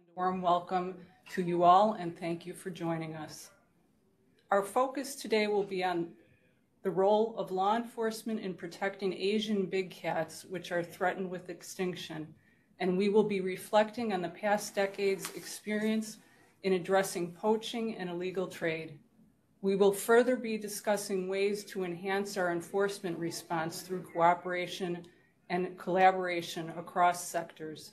a warm welcome to you all, and thank you for joining us. Our focus today will be on the role of law enforcement in protecting Asian big cats, which are threatened with extinction, and we will be reflecting on the past decade's experience in addressing poaching and illegal trade. We will further be discussing ways to enhance our enforcement response through cooperation and collaboration across sectors.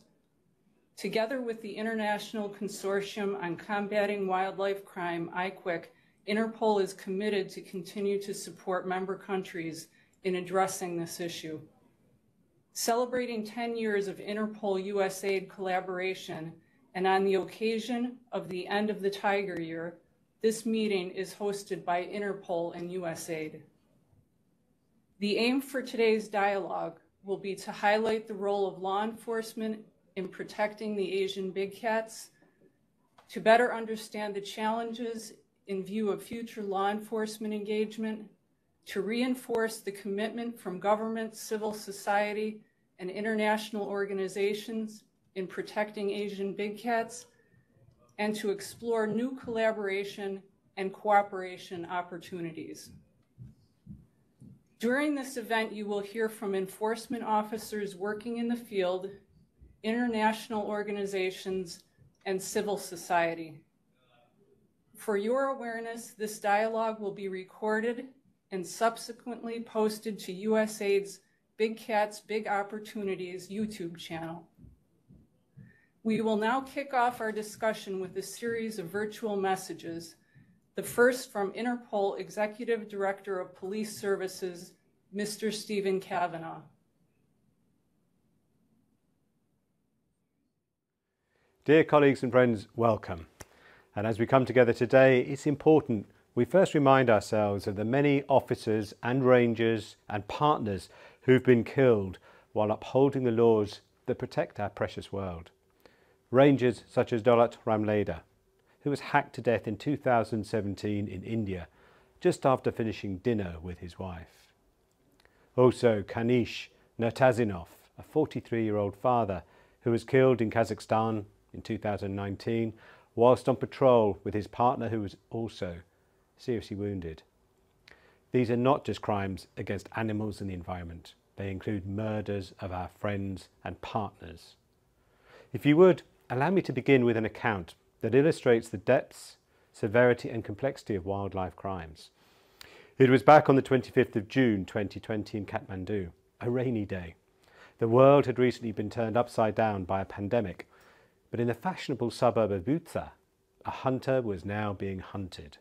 Together with the International Consortium on Combating Wildlife Crime, IQWiC, Interpol is committed to continue to support member countries in addressing this issue. Celebrating 10 years of Interpol USAID collaboration, and on the occasion of the end of the Tiger Year, this meeting is hosted by Interpol and USAID. The aim for today's dialogue will be to highlight the role of law enforcement in protecting the Asian big cats, to better understand the challenges in view of future law enforcement engagement, to reinforce the commitment from government, civil society, and international organizations in protecting Asian big cats, and to explore new collaboration and cooperation opportunities. During this event, you will hear from enforcement officers working in the field, international organizations, and civil society. For your awareness, this dialogue will be recorded and subsequently posted to USAID's Big Cats, Big Opportunities YouTube channel. We will now kick off our discussion with a series of virtual messages, the first from Interpol Executive Director of Police Services, Mr. Stephen Kavanaugh. Dear colleagues and friends, welcome. And as we come together today, it's important we first remind ourselves of the many officers and rangers and partners who've been killed while upholding the laws that protect our precious world. Rangers such as Dolat Ramleda, who was hacked to death in 2017 in India, just after finishing dinner with his wife. Also Kanish Nurtazinov, a 43-year-old father who was killed in Kazakhstan in 2019 whilst on patrol with his partner, who was also seriously wounded. These are not just crimes against animals and the environment. They include murders of our friends and partners. If you would, allow me to begin with an account that illustrates the depths, severity and complexity of wildlife crimes. It was back on the 25th of June 2020 in Kathmandu, a rainy day. The world had recently been turned upside down by a pandemic, but in the fashionable suburb of Butha, a hunter was now being hunted.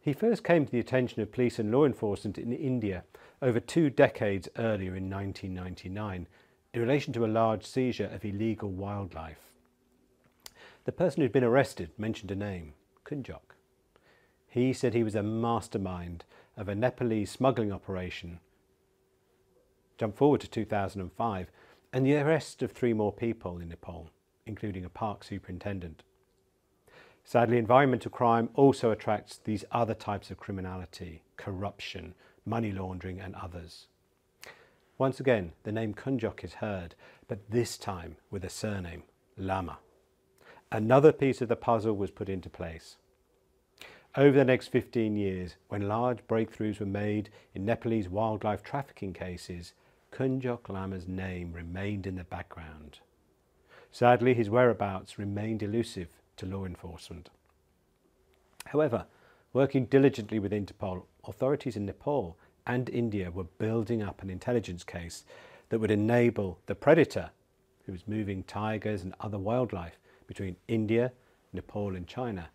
He first came to the attention of police and law enforcement in India over 2 decades earlier in 1999 in relation to a large seizure of illegal wildlife. The person who'd been arrested mentioned a name, Kunjok. He said he was a mastermind of a Nepalese smuggling operation. Jump forward to 2005 and the arrest of 3 more people in Nepal, including a park superintendent. Sadly, environmental crime also attracts these other types of criminality, corruption, money laundering and others. Once again, the name Kunjok is heard, but this time with a surname, Lama. Another piece of the puzzle was put into place. Over the next 15 years, when large breakthroughs were made in Nepalese wildlife trafficking cases, Kunjok Lama's name remained in the background. Sadly, his whereabouts remained elusive to law enforcement. However, working diligently with Interpol, authorities in Nepal and India were building up an intelligence case that would enable the predator, who was moving tigers and other wildlife between India, Nepal and China,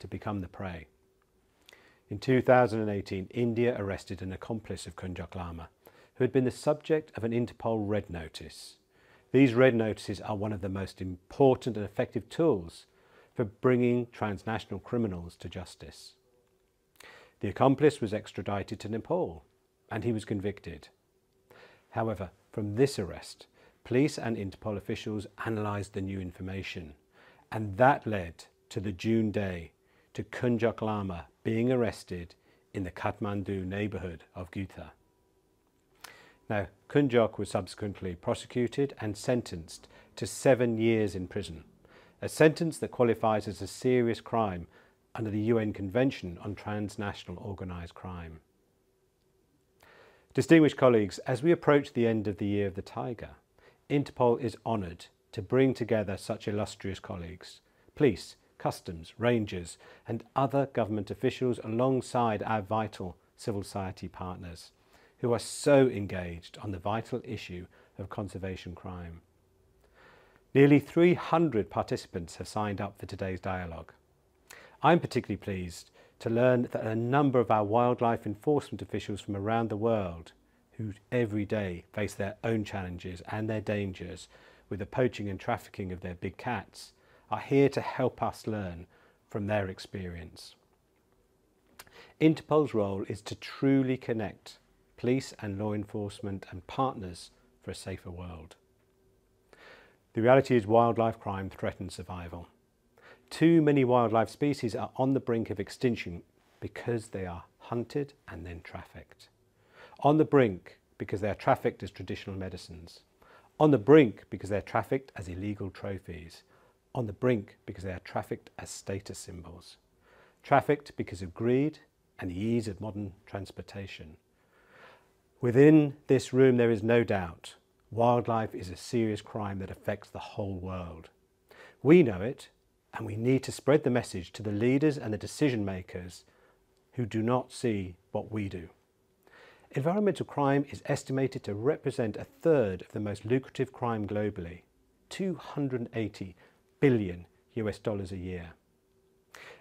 to become the prey. In 2018, India arrested an accomplice of Kunjok Lama, who had been the subject of an Interpol Red Notice. These Red Notices are one of the most important and effective tools for bringing transnational criminals to justice. The accomplice was extradited to Nepal and he was convicted. However, from this arrest, police and Interpol officials analysed the new information, and that led to the June day to Kunjok Lama being arrested in the Kathmandu neighbourhood of Butha. Now, Kunjok was subsequently prosecuted and sentenced to 7 years in prison, a sentence that qualifies as a serious crime under the UN Convention on Transnational Organised Crime. Distinguished colleagues, as we approach the end of the Year of the Tiger, Interpol is honoured to bring together such illustrious colleagues, police, customs, rangers and other government officials alongside our vital civil society partners who are so engaged on the vital issue of conservation crime. Nearly 300 participants have signed up for today's dialogue. I'm particularly pleased to learn that a number of our wildlife enforcement officials from around the world who every day face their own challenges and their dangers with the poaching and trafficking of their big cats are here to help us learn from their experience. Interpol's role is to truly connect police and law enforcement and partners for a safer world. The reality is wildlife crime threatens survival. Too many wildlife species are on the brink of extinction because they are hunted and then trafficked. On the brink because they are trafficked as traditional medicines. On the brink because they are trafficked as illegal trophies. On the brink because they are trafficked as status symbols. Trafficked because of greed and the ease of modern transportation. Within this room there is no doubt wildlife is a serious crime that affects the whole world. We know it, and we need to spread the message to the leaders and the decision makers who do not see what we do. Environmental crime is estimated to represent a third of the most lucrative crime globally, $280 billion a year.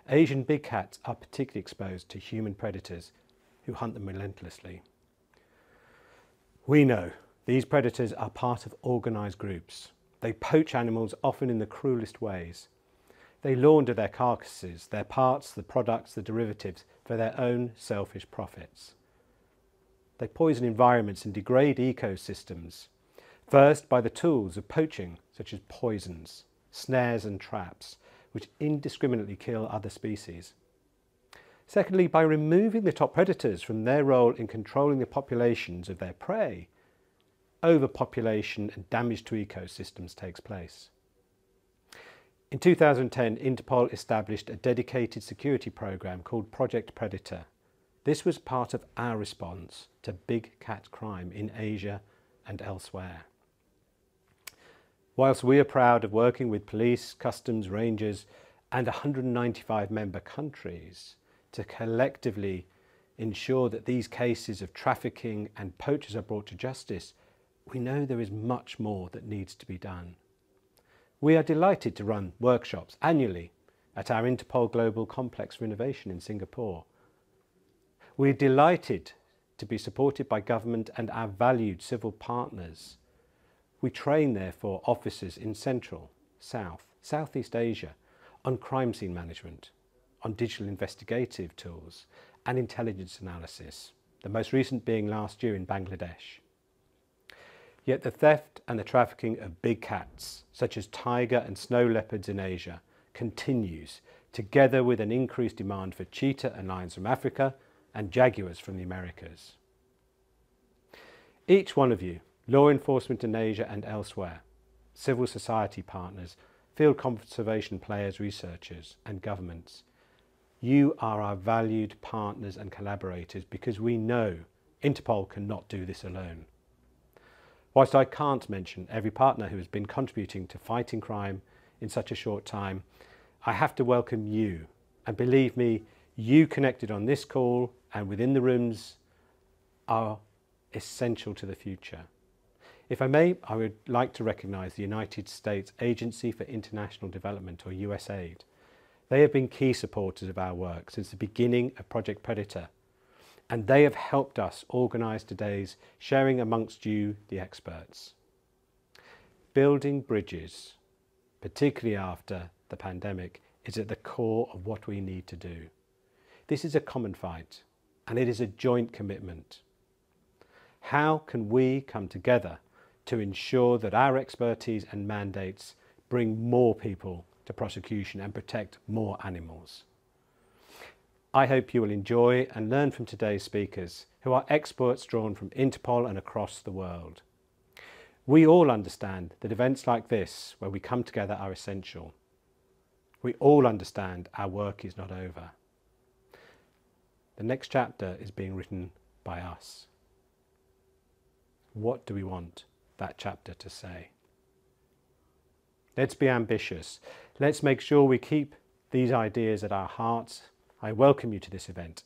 Asian big cats are particularly exposed to human predators who hunt them relentlessly. We know these predators are part of organised groups. They poach animals often in the cruelest ways. They launder their carcasses, their parts, the products, the derivatives for their own selfish profits. They poison environments and degrade ecosystems, first by the tools of poaching such as poisons, snares and traps, which indiscriminately kill other species. Secondly, by removing the top predators from their role in controlling the populations of their prey, overpopulation and damage to ecosystems takes place. In 2010, Interpol established a dedicated security program called Project Predator. This was part of our response to big cat crime in Asia and elsewhere. Whilst we are proud of working with police, customs, rangers and 195 member countries to collectively ensure that these cases of trafficking and poachers are brought to justice, we know there is much more that needs to be done. We are delighted to run workshops annually at our Interpol Global Complex for Innovation in Singapore. We are delighted to be supported by government and our valued civil partners. We train, therefore, officers in Central, South, Southeast Asia on crime scene management, on digital investigative tools and intelligence analysis, the most recent being last year in Bangladesh. Yet the theft and the trafficking of big cats, such as tiger and snow leopards in Asia, continues, together with an increased demand for cheetah and lions from Africa and jaguars from the Americas. Each one of you, law enforcement in Asia and elsewhere, civil society partners, field conservation players, researchers and governments, you are our valued partners and collaborators because we know Interpol cannot do this alone. Whilst I can't mention every partner who has been contributing to fighting crime in such a short time, I have to welcome you. And believe me, you connected on this call and within the rooms are essential to the future. If I may, I would like to recognise the United States Agency for International Development, or USAID. They have been key supporters of our work since the beginning of Project Predator, and they have helped us organise today's sharing amongst you, the experts. Building bridges, particularly after the pandemic, is at the core of what we need to do. This is a common fight, and it is a joint commitment. How can we come together to ensure that our expertise and mandates bring more people to prosecution and protect more animals? I hope you will enjoy and learn from today's speakers, who are experts drawn from Interpol and across the world. We all understand that events like this, where we come together, are essential. We all understand our work is not over. The next chapter is being written by us. What do we want that chapter to say? Let's be ambitious. Let's make sure we keep these ideas at our hearts. I welcome you to this event,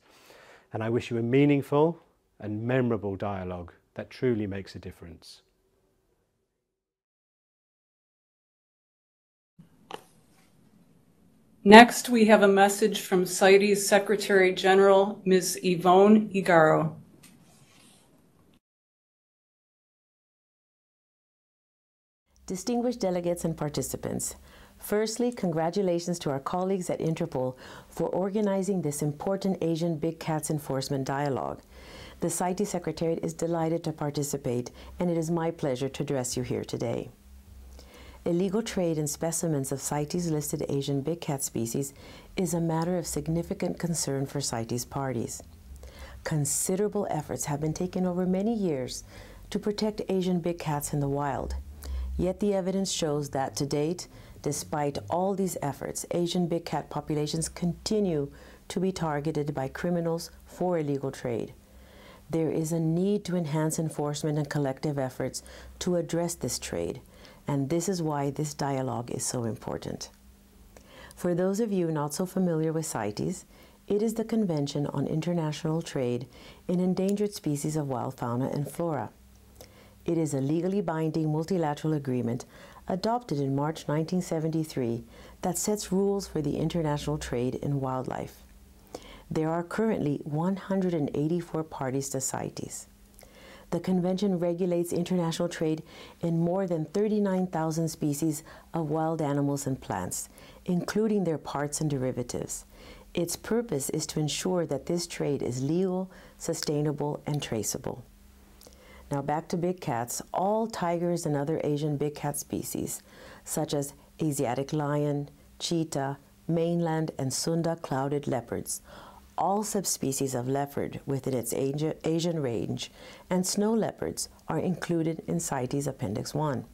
and I wish you a meaningful and memorable dialogue that truly makes a difference. Next, we have a message from CITES Secretary General, Ms. Yvonne Igaro. Distinguished delegates and participants, firstly, congratulations to our colleagues at Interpol for organizing this important Asian big cats enforcement dialogue. The CITES Secretariat is delighted to participate, and it is my pleasure to address you here today. Illegal trade in specimens of CITES-listed Asian big cat species is a matter of significant concern for CITES parties. Considerable efforts have been taken over many years to protect Asian big cats in the wild. Yet the evidence shows that to date, despite all these efforts, Asian big cat populations continue to be targeted by criminals for illegal trade. There is a need to enhance enforcement and collective efforts to address this trade, and this is why this dialogue is so important. For those of you not so familiar with CITES, it is the Convention on International Trade in Endangered Species of Wild Fauna and Flora. It is a legally binding multilateral agreement adopted in March 1973 that sets rules for the international trade in wildlife. There are currently 184 parties to CITES. The convention regulates international trade in more than 39,000 species of wild animals and plants, including their parts and derivatives. Its purpose is to ensure that this trade is legal, sustainable, and traceable. Now back to big cats. All tigers and other Asian big cat species, such as Asiatic lion, cheetah, mainland and Sunda clouded leopards, all subspecies of leopard within its Asian range, and snow leopards are included in CITES Appendix 1.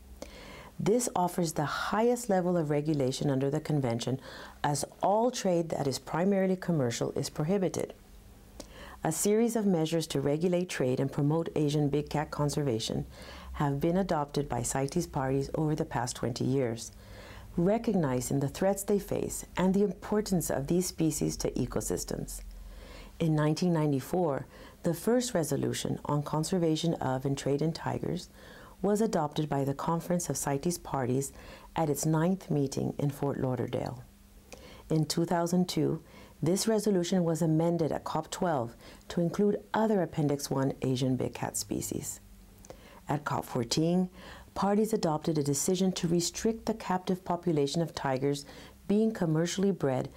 This offers the highest level of regulation under the Convention, as all trade that is primarily commercial is prohibited. A series of measures to regulate trade and promote Asian big cat conservation have been adopted by CITES parties over the past 20 years, recognizing the threats they face and the importance of these species to ecosystems. In 1994, the first resolution on conservation of and trade in tigers was adopted by the Conference of CITES parties at its 9th meeting in Fort Lauderdale. In 2002, this resolution was amended at COP12 to include other Appendix 1 Asian big cat species. At COP14, parties adopted a decision to restrict the captive population of tigers being commercially bred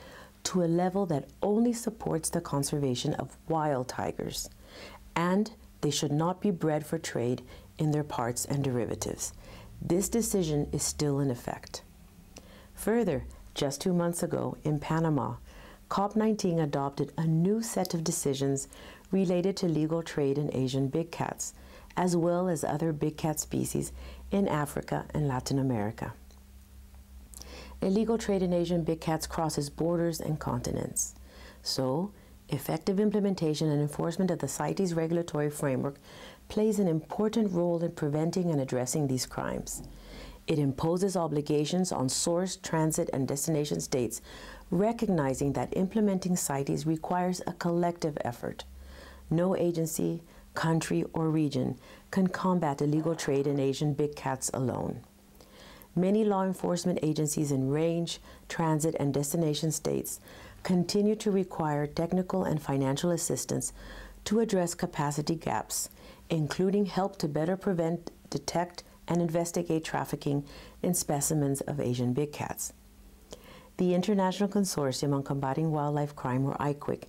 to a level that only supports the conservation of wild tigers, and they should not be bred for trade in their parts and derivatives. This decision is still in effect. Further, just 2 months ago in Panama, COP19 adopted a new set of decisions related to legal trade in Asian big cats, as well as other big cat species in Africa and Latin America. Illegal trade in Asian big cats crosses borders and continents. So, effective implementation and enforcement of the CITES regulatory framework plays an important role in preventing and addressing these crimes. It imposes obligations on source, transit, and destination states, recognizing that implementing CITES requires a collective effort. No agency, country, or region can combat illegal trade in Asian big cats alone. Many law enforcement agencies in range, transit, and destination states continue to require technical and financial assistance to address capacity gaps, including help to better prevent, detect, and investigate trafficking in specimens of Asian big cats. The International Consortium on Combating Wildlife Crime, or ICWIC,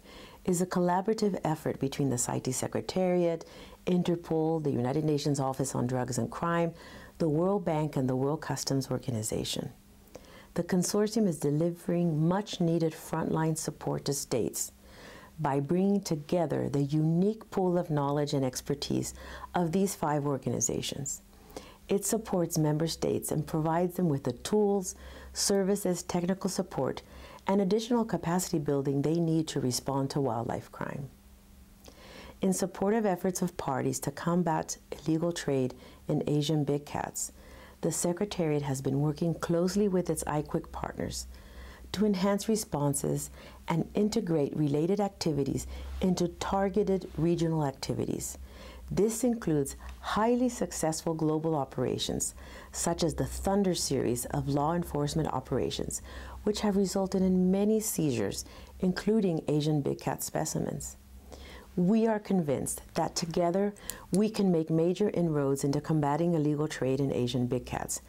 is a collaborative effort between the CITES Secretariat, Interpol, the United Nations Office on Drugs and Crime, the World Bank, and the World Customs Organization. The consortium is delivering much-needed frontline support to states by bringing together the unique pool of knowledge and expertise of these 5 organizations. It supports member states and provides them with the tools, services, technical support, and additional capacity building they need to respond to wildlife crime. In support of efforts of parties to combat illegal trade in Asian big cats, the Secretariat has been working closely with its IQWIC partners to enhance responses and integrate related activities into targeted regional activities. This includes highly successful global operations, such as the Thunder series of law enforcement operations, which have resulted in many seizures, including Asian big cat specimens. We are convinced that together we can make major inroads into combating illegal trade in Asian big cats.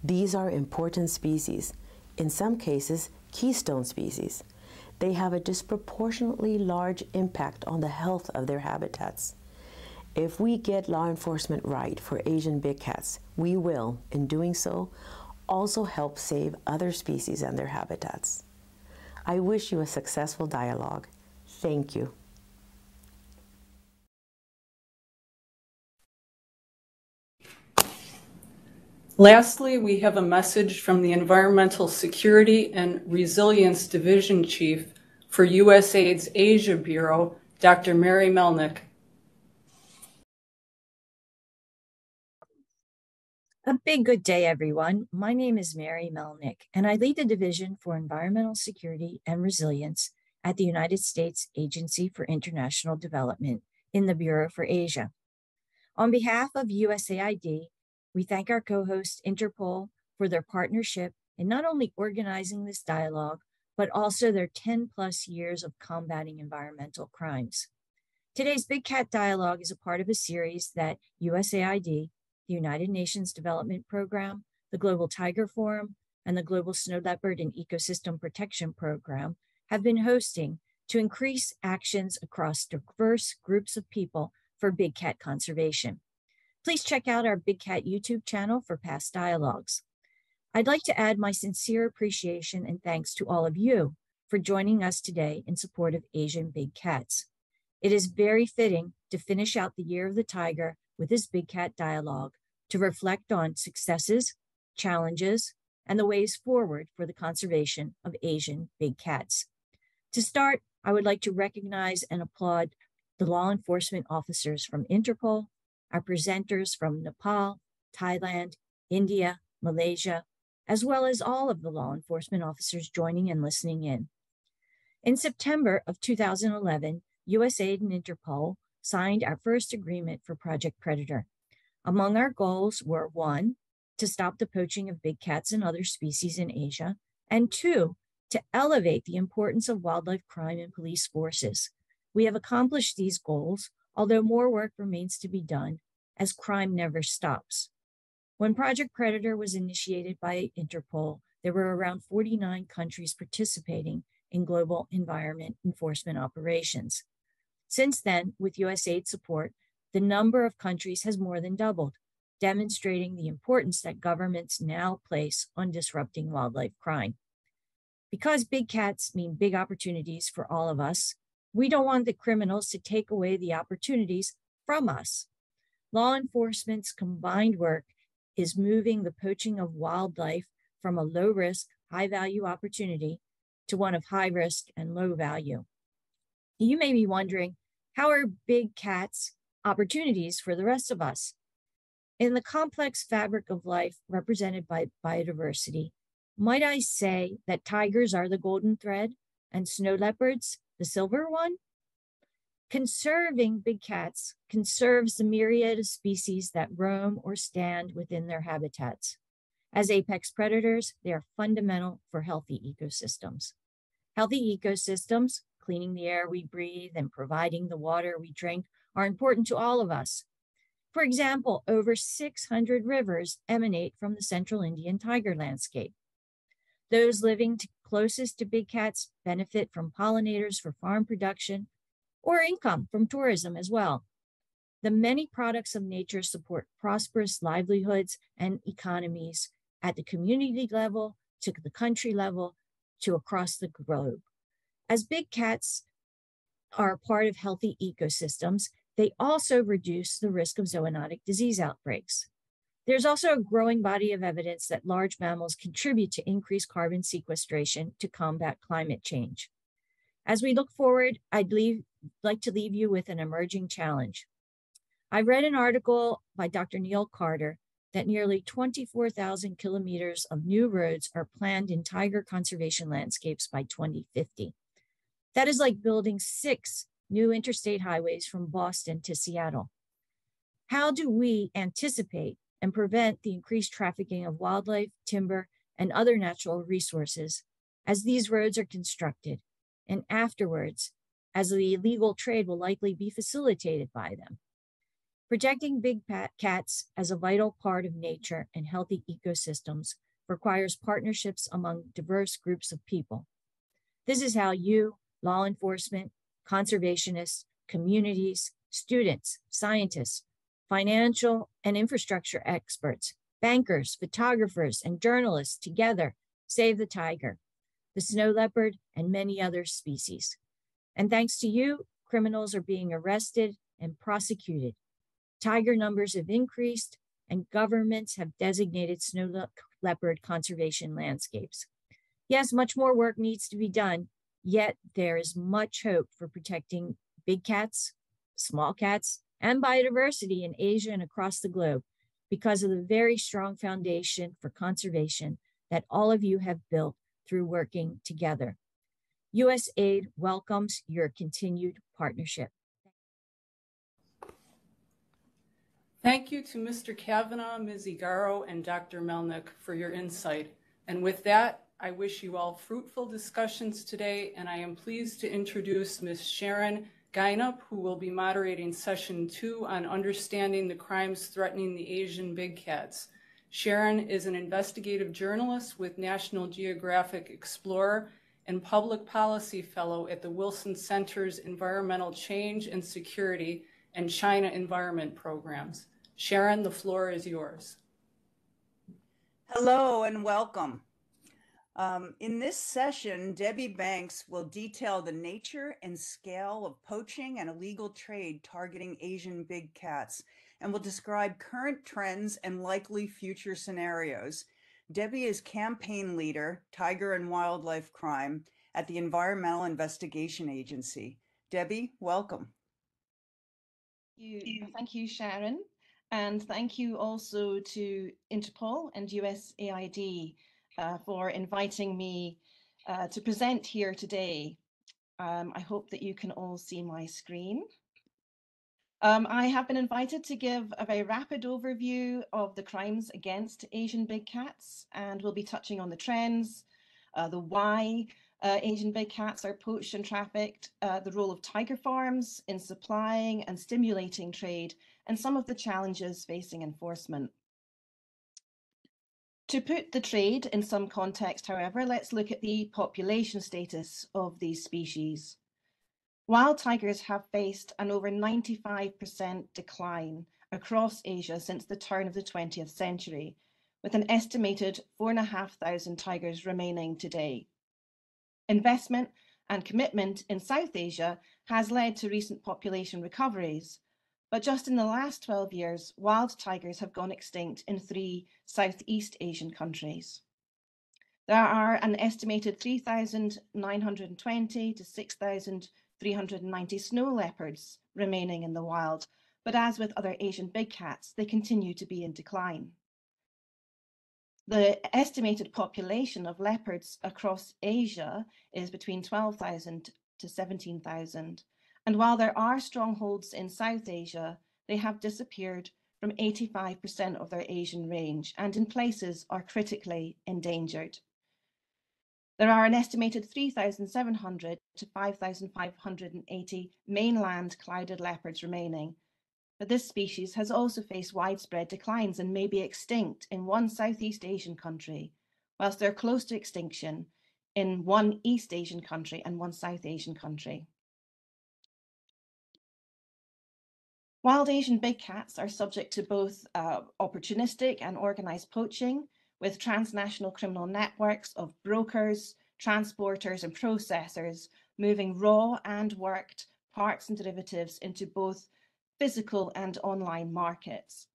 These are important species, in some cases keystone species. They have a disproportionately large impact on the health of their habitats. If we get law enforcement right for Asian big cats, we will, in doing so, also help save other species and their habitats. I wish you a successful dialogue. Thank you. Lastly, we have a message from the Environmental Security and Resilience Division Chief for USAID's Asia Bureau, Dr. Mary Melnick. A big good day, everyone. My name is Mary Melnick, and I lead the Division for Environmental Security and Resilience at the United States Agency for International Development in the Bureau for Asia. On behalf of USAID, we thank our co-host Interpol for their partnership in not only organizing this dialogue, but also their 10+ years of combating environmental crimes. Today's Big Cat Dialogue is a part of a series that USAID, the United Nations Development Program, the Global Tiger Forum, and the Global Snow Leopard and Ecosystem Protection Program have been hosting to increase actions across diverse groups of people for big cat conservation. Please check out our Big Cat YouTube channel for past dialogues. I'd like to add my sincere appreciation and thanks to all of you for joining us today in support of Asian big cats. It is very fitting to finish out the Year of the Tiger with this Big Cat Dialogue to reflect on successes, challenges, and the ways forward for the conservation of Asian big cats. To start, I would like to recognize and applaud the law enforcement officers from Interpol, our presenters from Nepal, Thailand, India, Malaysia, as well as all of the law enforcement officers joining and listening in. In September of 2011, USAID and Interpol signed our first agreement for Project Predator. Among our goals were 1, to stop the poaching of big cats and other species in Asia, and 2, to elevate the importance of wildlife crime in police forces. We have accomplished these goals, although more work remains to be done, as crime never stops. When Project Predator was initiated by Interpol, there were around 49 countries participating in global environment enforcement operations. Since then, with USAID support, the number of countries has more than doubled, demonstrating the importance that governments now place on disrupting wildlife crime. Because big cats mean big opportunities for all of us, we don't want the criminals to take away the opportunities from us. Law enforcement's combined work is moving the poaching of wildlife from a low-risk, high-value opportunity to one of high risk and low value. You may be wondering, how are big cats opportunities for the rest of us? In the complex fabric of life represented by biodiversity, might I say that tigers are the golden thread and snow leopards the silver one? Conserving big cats conserves the myriad of species that roam or stand within their habitats. As apex predators, they are fundamental for healthy ecosystems. Healthy ecosystems, cleaning the air we breathe and providing the water we drink, are important to all of us. For example, over 600 rivers emanate from the central Indian tiger landscape. Those living closest to big cats benefit from pollinators for farm production or income from tourism as well. The many products of nature support prosperous livelihoods and economies at the community level, to the country level, to across the globe. As big cats are a part of healthy ecosystems, they also reduce the risk of zoonotic disease outbreaks. There's also a growing body of evidence that large mammals contribute to increased carbon sequestration to combat climate change. As we look forward, I'd like to leave you with an emerging challenge. I read an article by Dr. Neil Carter that nearly 24,000 kilometers of new roads are planned in tiger conservation landscapes by 2050. That is like building 6 new interstate highways from Boston to Seattle. How do we anticipate and prevent the increased trafficking of wildlife, timber, and other natural resources as these roads are constructed, and afterwards, as the illegal trade will likely be facilitated by them? Protecting big cats as a vital part of nature and healthy ecosystems requires partnerships among diverse groups of people. This is how you, law enforcement, conservationists, communities, students, scientists, financial and infrastructure experts, bankers, photographers, and journalists together save the tiger, the snow leopard, and many other species. And thanks to you, criminals are being arrested and prosecuted. Tiger numbers have increased, and governments have designated snow leopard conservation landscapes. Yes, much more work needs to be done, yet there is much hope for protecting big cats, small cats, and biodiversity in Asia and across the globe because of the very strong foundation for conservation that all of you have built through working together. USAID welcomes your continued partnership. Thank you to Mr. Kavanaugh, Ms. Igaro, and Dr. Melnick for your insight. And with that, I wish you all fruitful discussions today, and I am pleased to introduce Ms. Sharon Geinup, who will be moderating session 2 on understanding the crimes threatening the Asian big cats. Sharon is an investigative journalist with National Geographic Explorer and public policy fellow at the Wilson Center's Environmental Change and Security and China Environment Programs. Sharon, the floor is yours. Hello and welcome. In this session, Debbie Banks will detail the nature and scale of poaching and illegal trade targeting Asian big cats and will describe current trends and likely future scenarios. Debbie is campaign leader, Tiger and Wildlife Crime at the Environmental Investigation Agency. Debbie, welcome. Thank you, Sharon. And thank you also to Interpol and USAID for inviting me to present here today. I hope that you can all see my screen. I have been invited to give a very rapid overview of the crimes against Asian big cats, and we'll be touching on the trends, the why Asian big cats are poached and trafficked, the role of tiger farms in supplying and stimulating trade, and some of the challenges facing enforcement. To put the trade in some context, however, let's look at the population status of these species. Wild tigers have faced an over 95% decline across Asia since the turn of the 20th century, with an estimated 4,500 tigers remaining today. Investment and commitment in South Asia has led to recent population recoveries, but just in the last 12 years, wild tigers have gone extinct in 3 Southeast Asian countries. There are an estimated 3,920 to 6,390 snow leopards remaining in the wild, but as with other Asian big cats, they continue to be in decline. The estimated population of leopards across Asia is between 12,000 to 17,000. And while there are strongholds in South Asia, they have disappeared from 85% of their Asian range and in places are critically endangered. There are an estimated 3,700 to 5,580 mainland clouded leopards remaining, but this species has also faced widespread declines and may be extinct in 1 Southeast Asian country, whilst they're close to extinction in 1 East Asian country and 1 South Asian country. Wild Asian big cats are subject to both opportunistic and organized poaching, with transnational criminal networks of brokers, transporters, and processors moving raw and worked parts and derivatives into both physical and online markets.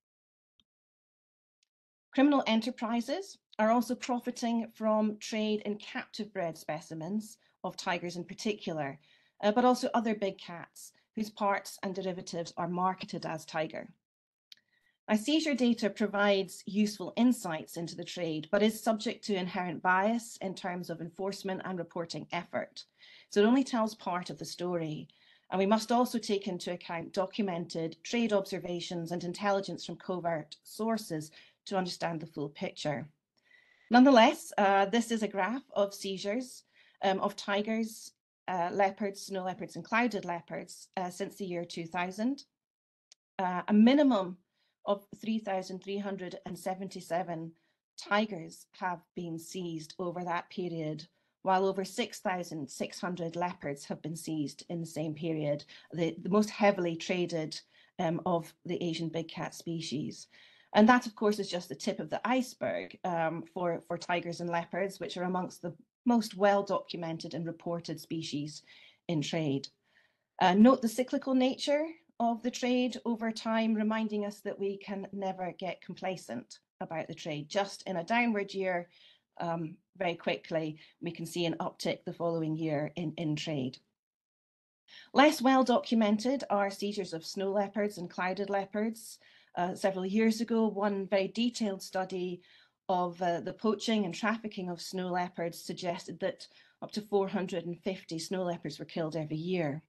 Criminal enterprises are also profiting from trade in captive bred specimens of tigers in particular, but also other big cats whose parts and derivatives are marketed as tiger. Now, seizure data provides useful insights into the trade, but is subject to inherent bias in terms of enforcement and reporting effort. So it only tells part of the story. And we must also take into account documented trade observations and intelligence from covert sources to understand the full picture. Nonetheless, this is a graph of seizures of tigers, leopards, snow leopards, and clouded leopards since the year 2000. A minimum of 3,377 tigers have been seized over that period, while over 6,600 leopards have been seized in the same period, the most heavily traded of the Asian big cat species. And that, of course, is just the tip of the iceberg for tigers and leopards, which are amongst the most well-documented and reported species in trade. Note the cyclical nature of the trade over time, reminding us that we can never get complacent about the trade. Just in a downward year, very quickly, we can see an uptick the following year in trade. Less well documented are seizures of snow leopards and clouded leopards. Several years ago, one very detailed study of the poaching and trafficking of snow leopards suggested that up to 450 snow leopards were killed every year.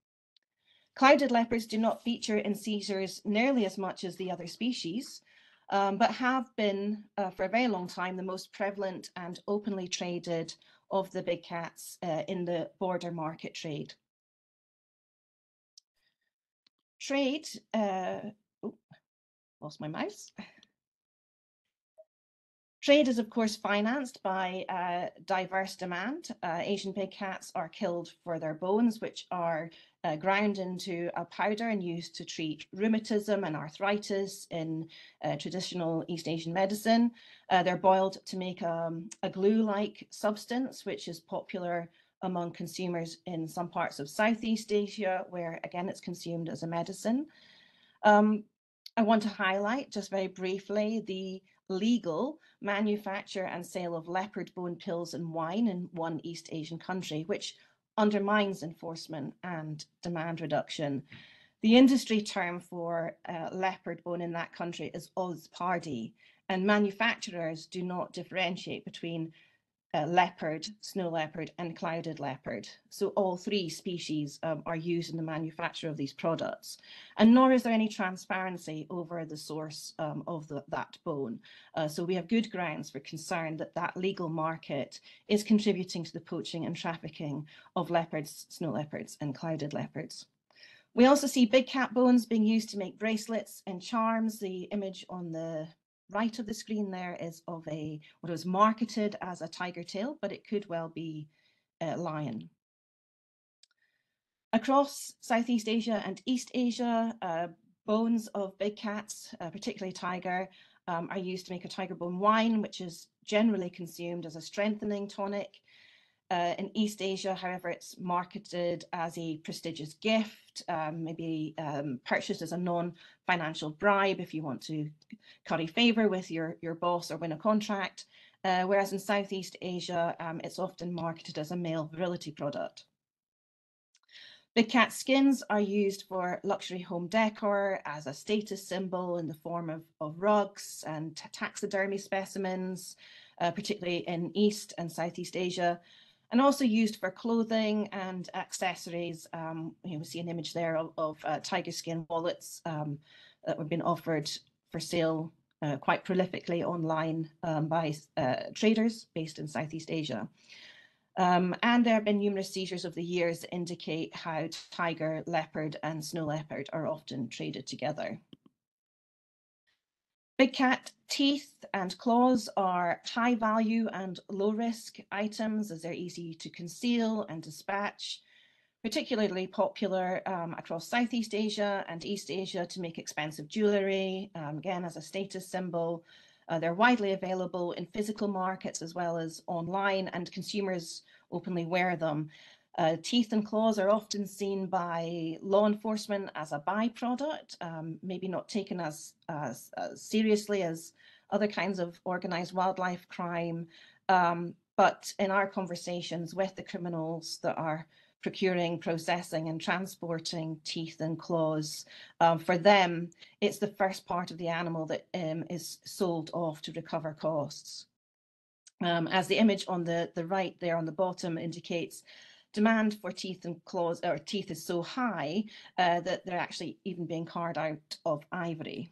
Clouded leopards do not feature in seizures nearly as much as the other species, but have been for a very long time the most prevalent and openly traded of the big cats in the border market trade. Trade, lost my mouse. Trade is, of course, financed by diverse demand. Asian big cats are killed for their bones, which are ground into a powder and used to treat rheumatism and arthritis in traditional East Asian medicine. They're boiled to make a glue-like substance, which is popular among consumers in some parts of Southeast Asia, where, again, it's consumed as a medicine. I want to highlight, just very briefly, the legal manufacture and sale of leopard bone pills and wine in one East Asian country, which undermines enforcement and demand reduction. The industry term for leopard bone in that country is ozpardi, and manufacturers do not differentiate between leopard, snow leopard, and clouded leopard. So all three species are used in the manufacture of these products. And nor is there any transparency over the source of that bone. So we have good grounds for concern that that legal market is contributing to the poaching and trafficking of leopards, snow leopards, and clouded leopards. We also see big cat bones being used to make bracelets and charms. The image on the right of the screen there is of what was marketed as a tiger tail, but it could well be a lion. Across Southeast Asia and East Asia, bones of big cats, particularly tiger, are used to make a tiger bone wine, which is generally consumed as a strengthening tonic. In East Asia, however, it's marketed as a prestigious gift, maybe purchased as a non-financial bribe if you want to curry favor with your boss or win a contract. Whereas in Southeast Asia, it's often marketed as a male virility product. Big cat skins are used for luxury home decor as a status symbol in the form of rugs and taxidermy specimens, particularly in East and Southeast Asia, and also used for clothing and accessories. We see an image there of tiger skin wallets that have been offered for sale quite prolifically online by traders based in Southeast Asia. And there have been numerous seizures over the years that indicate how tiger, leopard, and snow leopard are often traded together. Big cat teeth and claws are high value and low risk items as they're easy to conceal and dispatch, particularly popular across Southeast Asia and East Asia to make expensive jewelry, again as a status symbol. They're widely available in physical markets as well as online, and consumers openly wear them. Teeth and claws are often seen by law enforcement as a byproduct, maybe not taken as seriously as other kinds of organized wildlife crime. But in our conversations with the criminals that are procuring, processing, and transporting teeth and claws, for them, it's the first part of the animal that is sold off to recover costs. As the image on the right there on the bottom indicates, demand for teeth and claws or teeth is so high that they're actually even being carved out of ivory.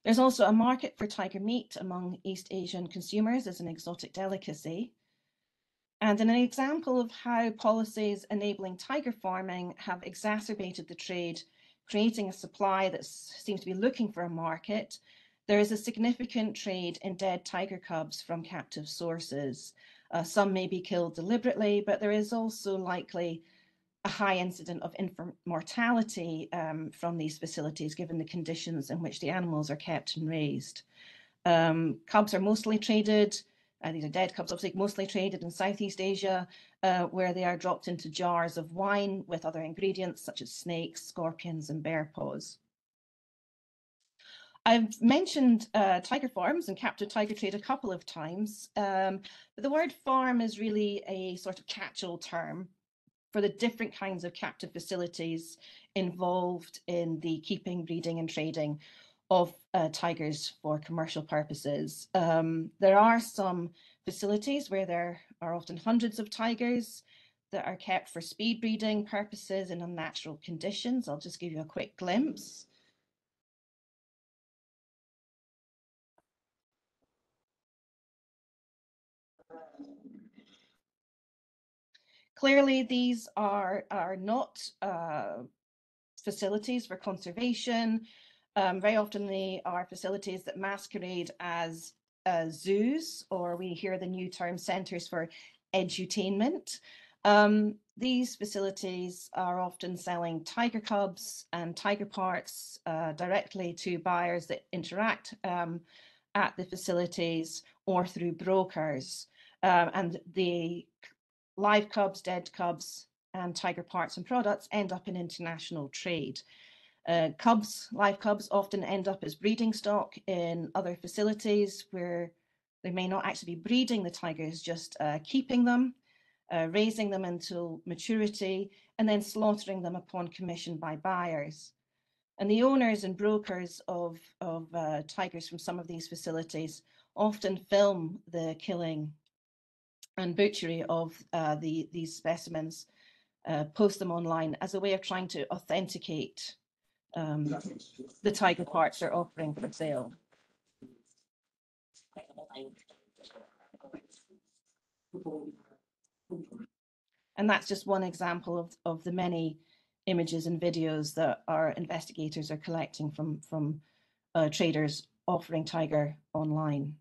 There's also a market for tiger meat among East Asian consumers as an exotic delicacy. And an example of how policies enabling tiger farming have exacerbated the trade, creating a supply that seems to be looking for a market, there is a significant trade in dead tiger cubs from captive sources. Some may be killed deliberately, but there is also likely a high incidence of infant mortality from these facilities, given the conditions in which the animals are kept and raised. Cubs are mostly traded, these are dead cubs, obviously mostly traded in Southeast Asia, where they are dropped into jars of wine with other ingredients such as snakes, scorpions, and bear paws. I've mentioned tiger farms and captive tiger trade a couple of times, but the word farm is really a sort of catch-all term for the different kinds of captive facilities involved in the keeping, breeding, and trading of tigers for commercial purposes. There are some facilities where there are often hundreds of tigers that are kept for speed breeding purposes in unnatural conditions. I'll just give you a quick glimpse. Clearly, these are not facilities for conservation. Very often they are facilities that masquerade as zoos, or we hear the new term centres for edutainment. These facilities are often selling tiger cubs and tiger parts directly to buyers that interact at the facilities or through brokers. And the live cubs, dead cubs, and tiger parts and products end up in international trade. Live cubs often end up as breeding stock in other facilities where they may not actually be breeding the tigers, just keeping them, raising them until maturity, and then slaughtering them upon commission by buyers. And the owners and brokers of tigers from some of these facilities often film the killing and butchery of these specimens, post them online as a way of trying to authenticate the tiger parts they're offering for sale. And that's just one example of the many images and videos that our investigators are collecting from traders offering tiger online.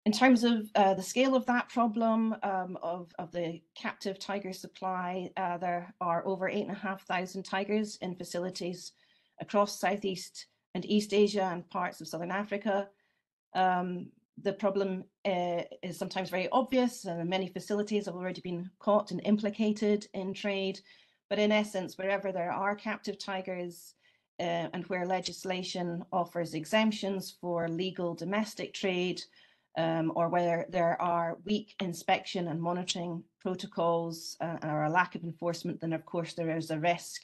In terms of the scale of that problem of the captive tiger supply, there are over 8,500 tigers in facilities across Southeast and East Asia and parts of Southern Africa. The problem is sometimes very obvious, and many facilities have already been caught and implicated in trade. But in essence, wherever there are captive tigers and where legislation offers exemptions for legal domestic trade, or where there are weak inspection and monitoring protocols or a lack of enforcement, then of course there is a risk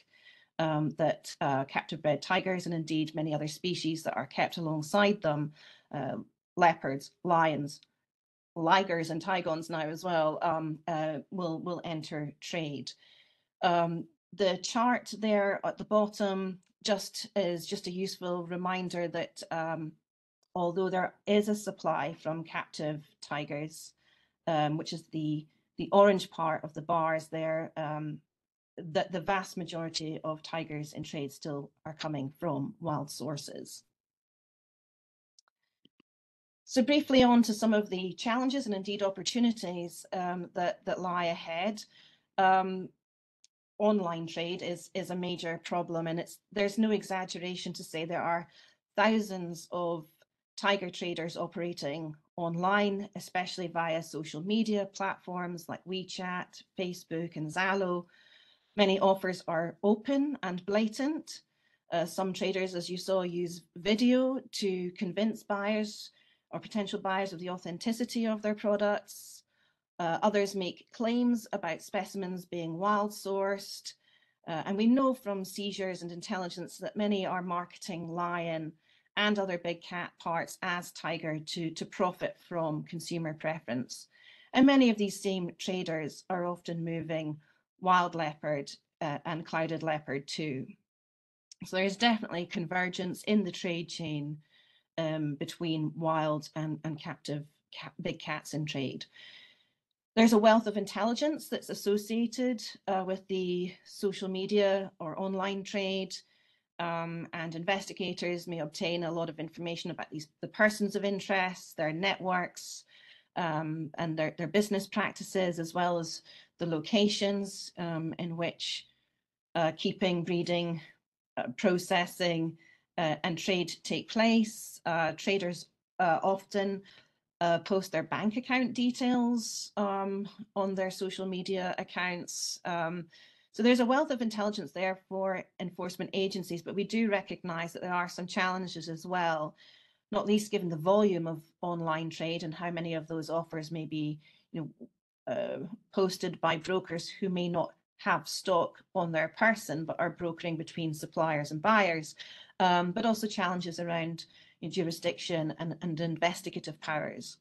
that captive bred tigers, and indeed many other species that are kept alongside them, leopards, lions, ligers, and tigons now as well, will enter trade. The chart there at the bottom is just a useful reminder that although there is a supply from captive tigers, which is the orange part of the bars there, that the vast majority of tigers in trade still are coming from wild sources. So briefly on to some of the challenges and indeed opportunities that lie ahead. Online trade is a major problem, and there's no exaggeration to say there are thousands of tiger traders operating online, especially via social media platforms like WeChat, Facebook, and Zalo. Many offers are open and blatant, Some traders, as you saw, use video to convince buyers or potential buyers of the authenticity of their products. Others make claims about specimens being wild sourced. And we know from seizures and intelligence that many are marketing lion and other big cat parts as tiger to profit from consumer preference. And many of these same traders are often moving wild leopard and clouded leopard too. So there's definitely convergence in the trade chain between wild and captive big cats in trade. There's a wealth of intelligence that's associated with the social media or online trade, and investigators may obtain a lot of information about the persons of interest, their networks, and their business practices, as well as the locations in which keeping, breeding, processing, and trade take place. Traders often post their bank account details on their social media accounts. So there's a wealth of intelligence there for enforcement agencies, but we do recognize that there are some challenges as well, not least given the volume of online trade and how many of those offers may be, posted by brokers who may not have stock on their person, but are brokering between suppliers and buyers, but also challenges around jurisdiction and investigative powers.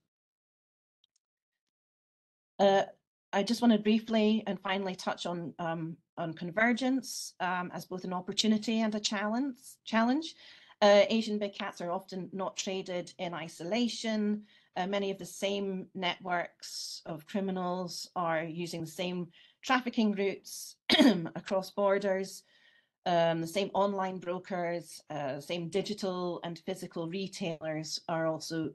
I just want to briefly and finally touch on convergence as both an opportunity and a challenge. Asian big cats are often not traded in isolation. Many of the same networks of criminals are using the same trafficking routes across borders, the same online brokers, same digital and physical retailers are also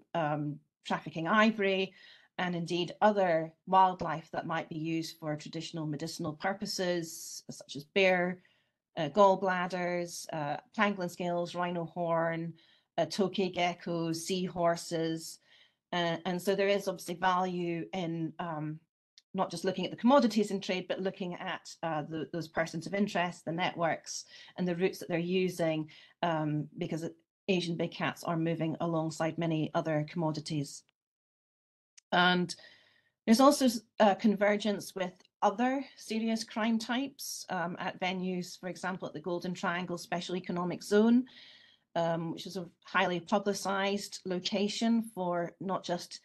trafficking ivory and indeed other wildlife that might be used for traditional medicinal purposes, such as bear, gallbladders, pangolin scales, rhino horn, tokay geckos, seahorses. And so there is obviously value in not just looking at the commodities in trade, but looking at those persons of interest, the networks, and the routes that they're using, because Asian big cats are moving alongside many other commodities. And there's also convergence with other serious crime types at venues, for example, at the Golden Triangle Special Economic Zone, which is a highly publicized location for not just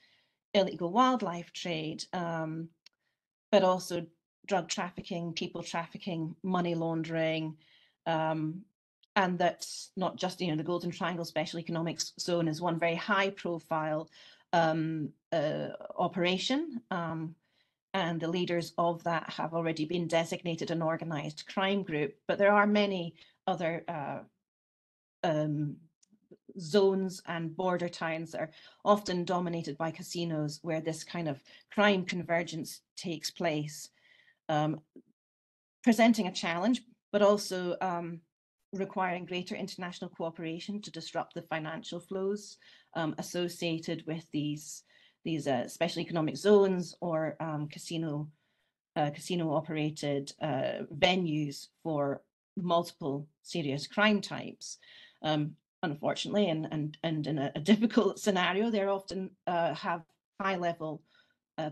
illegal wildlife trade, but also drug trafficking, people trafficking, money laundering, and that's not just, the Golden Triangle Special Economic Zone is one very high profile operation, and the leaders of that have already been designated an organized crime group, but there are many other zones and border towns that are often dominated by casinos where this kind of crime convergence takes place, presenting a challenge, but also requiring greater international cooperation to disrupt the financial flows associated with these special economic zones or casino operated venues for multiple serious crime types. Unfortunately, and in a difficult scenario, they often have high level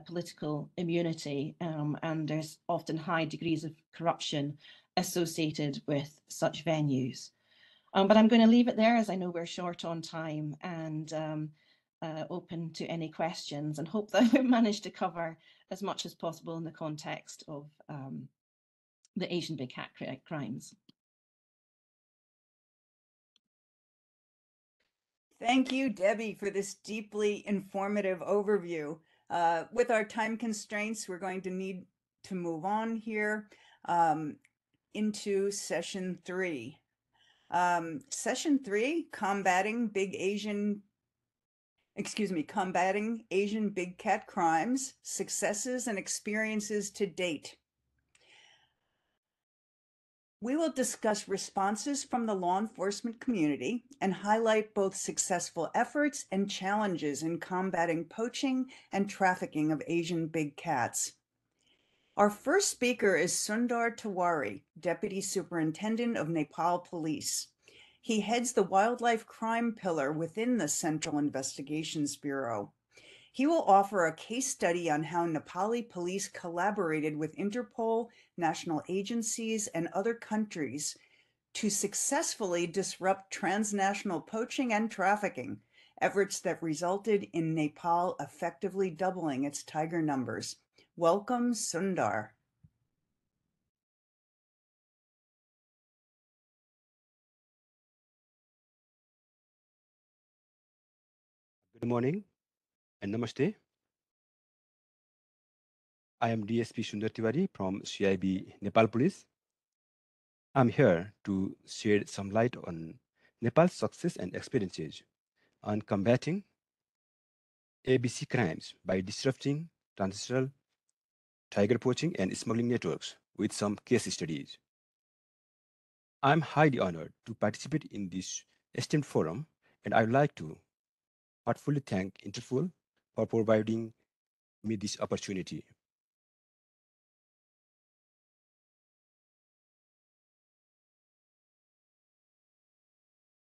political immunity, and there's often high degrees of corruption associated with such venues. But I'm going to leave it there, as I know we're short on time, and open to any questions, and hope that I've managed to cover as much as possible in the context of the Asian big cat crimes. Thank you, Debbie, for this deeply informative overview. With our time constraints, we're going to need to move on here into session 3. Session 3, combating Asian big cat crimes, successes and experiences to date. We will discuss responses from the law enforcement community and highlight both successful efforts and challenges in combating poaching and trafficking of Asian big cats. Our first speaker is Sundar Tiwari, Deputy Superintendent of Nepal Police. He heads the Wildlife Crime Pillar within the Central Investigations Bureau. He will offer a case study on how Nepali police collaborated with Interpol, national agencies, and other countries to successfully disrupt transnational poaching and trafficking, efforts that resulted in Nepal effectively doubling its tiger numbers. Welcome, Sundar. Good morning and namaste. I am DSP Sundar Tiwari from CIB Nepal Police. I'm here to shed some light on Nepal's success and experiences on combating ABC crimes by disrupting transnational tiger poaching and smuggling networks with some case studies. I'm highly honored to participate in this esteemed forum, and I'd like to heartfully thank Interpol for providing me this opportunity.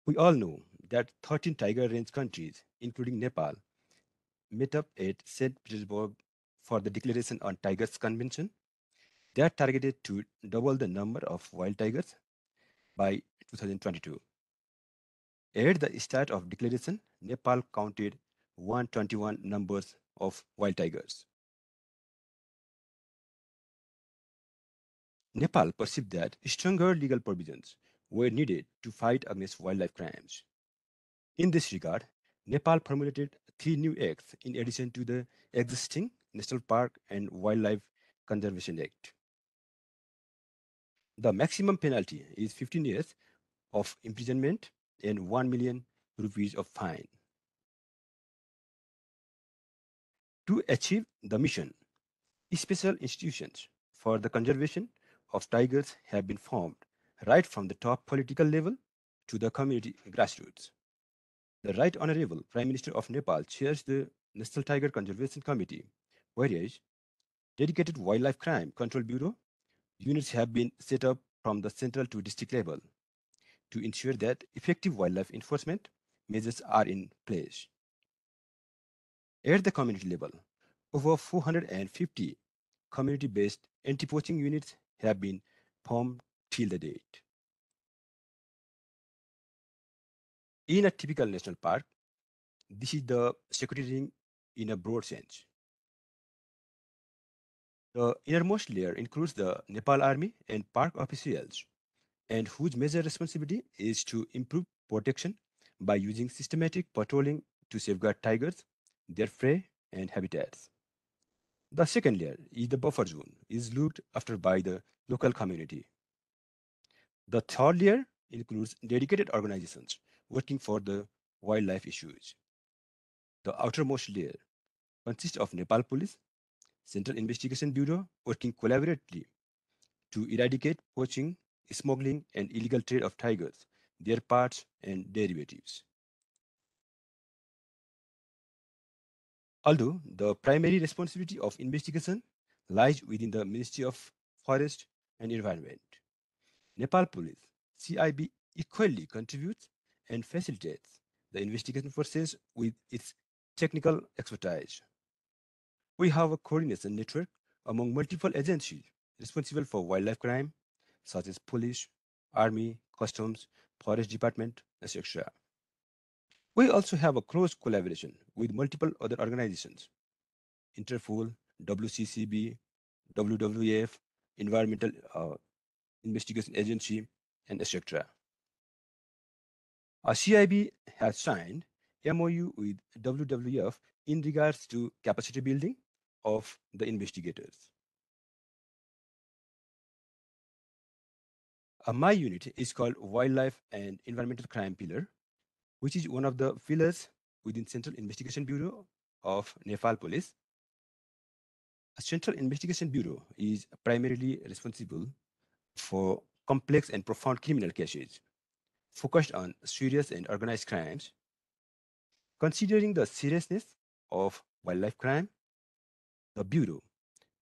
We all know that 13 tiger range countries, including Nepal, met up at St. Petersburg for the Declaration on Tigers Convention. They are targeted to double the number of wild tigers by 2022. At the start of declaration, Nepal counted 121 numbers of wild tigers. Nepal perceived that stronger legal provisions were needed to fight against wildlife crimes. In this regard, Nepal formulated 3 new acts in addition to the existing National Park and Wildlife Conservation Act. The maximum penalty is 15 years of imprisonment and 1 million rupees of fine. To achieve the mission, special institutions for the conservation of tigers have been formed right from the top political level to the community grassroots. The Right Honorable Prime Minister of Nepal chairs the National Tiger Conservation Committee, whereas dedicated Wildlife Crime Control Bureau units have been set up from the central to district level to ensure that effective wildlife enforcement measures are in place. At the community level, over 450 community-based anti-poaching units have been formed till the date. In a typical national park, this is the security ring in a broad sense. The innermost layer includes the Nepal Army and park officials, and whose major responsibility is to improve protection by using systematic patrolling to safeguard tigers, their prey, and habitats. The second layer is the buffer zone, is looked after by the local community. The third layer includes dedicated organizations working for the wildlife issues. The outermost layer consists of Nepal Police, Central Investigation Bureau working collaboratively to eradicate poaching, smuggling, and illegal trade of tigers, their parts, and derivatives. Although the primary responsibility of investigation lies within the Ministry of Forest and Environment, Nepal Police, CIB, equally contributes and facilitates the investigation process with its technical expertise. We have a coordination network among multiple agencies responsible for wildlife crime, such as police, army, customs, forest department, etc. We also have a close collaboration with multiple other organizations, Interpol, WCCB, WWF, Environmental Investigation Agency, and etc. CIB has signed MOU with WWF in regards to capacity building of the investigators. My unit is called Wildlife and Environmental Crime Pillar, which is one of the pillars within Central Investigation Bureau of Nepal Police. A Central Investigation Bureau is primarily responsible for complex and profound criminal cases focused on serious and organized crimes. Considering the seriousness of wildlife crime, the Bureau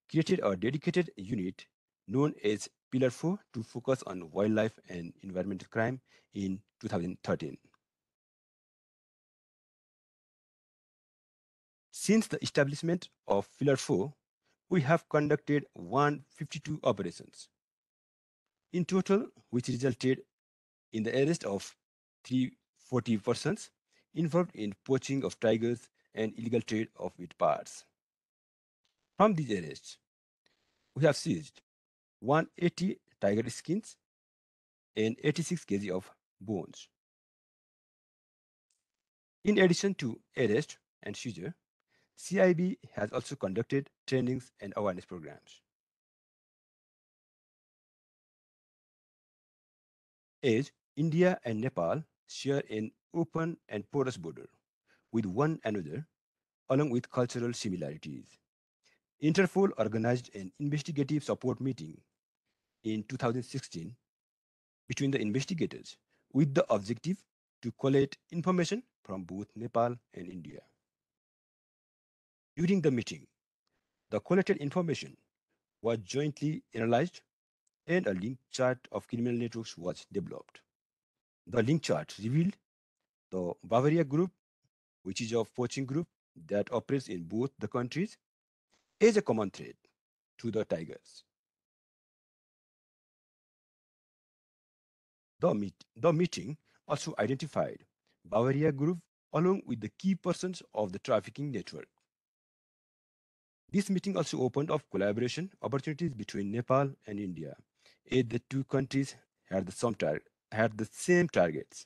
created a dedicated unit known as Pillar 4 to focus on wildlife and environmental crime in 2013. Since the establishment of Pillar 4, we have conducted 152 operations in total, which resulted in the arrest of 340 persons involved in poaching of tigers and illegal trade of its parts. From these arrests, we have seized 180 tiger skins and 86 kg of bones. In addition to arrest and seizure, CIB has also conducted trainings and awareness programs. As India and Nepal share an open and porous border with one another, along with cultural similarities, Interpol organized an investigative support meeting in 2016 between the investigators with the objective to collect information from both Nepal and India. During the meeting, the collected information was jointly analyzed and a link chart of criminal networks was developed. The link chart revealed the Bavaria group, which is a poaching group that operates in both the countries, is a common threat to the tigers. The meeting also identified Bavaria group along with the key persons of the trafficking network. This meeting also opened up collaboration opportunities between Nepal and India, as the two countries had the same targets.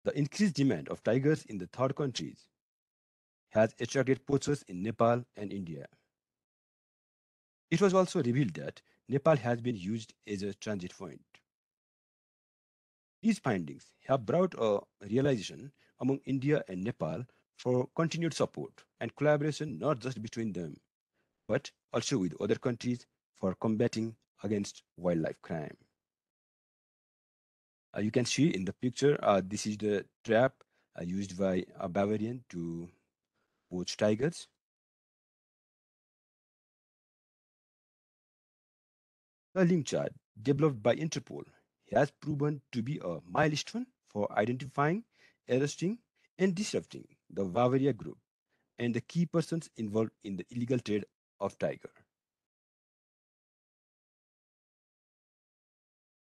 The increased demand of tigers in the third countries has attracted poachers in Nepal and India. It was also revealed that Nepal has been used as a transit point. These findings have brought a realization among India and Nepal for continued support and collaboration not just between them, but also with other countries for combating against wildlife crime. You can see in the picture, this is the trap used by a Bavarian to poach tigers. The link chart developed by Interpol has proven to be a milestone for identifying, arresting, and disrupting the Bavaria group and the key persons involved in the illegal trade of tiger.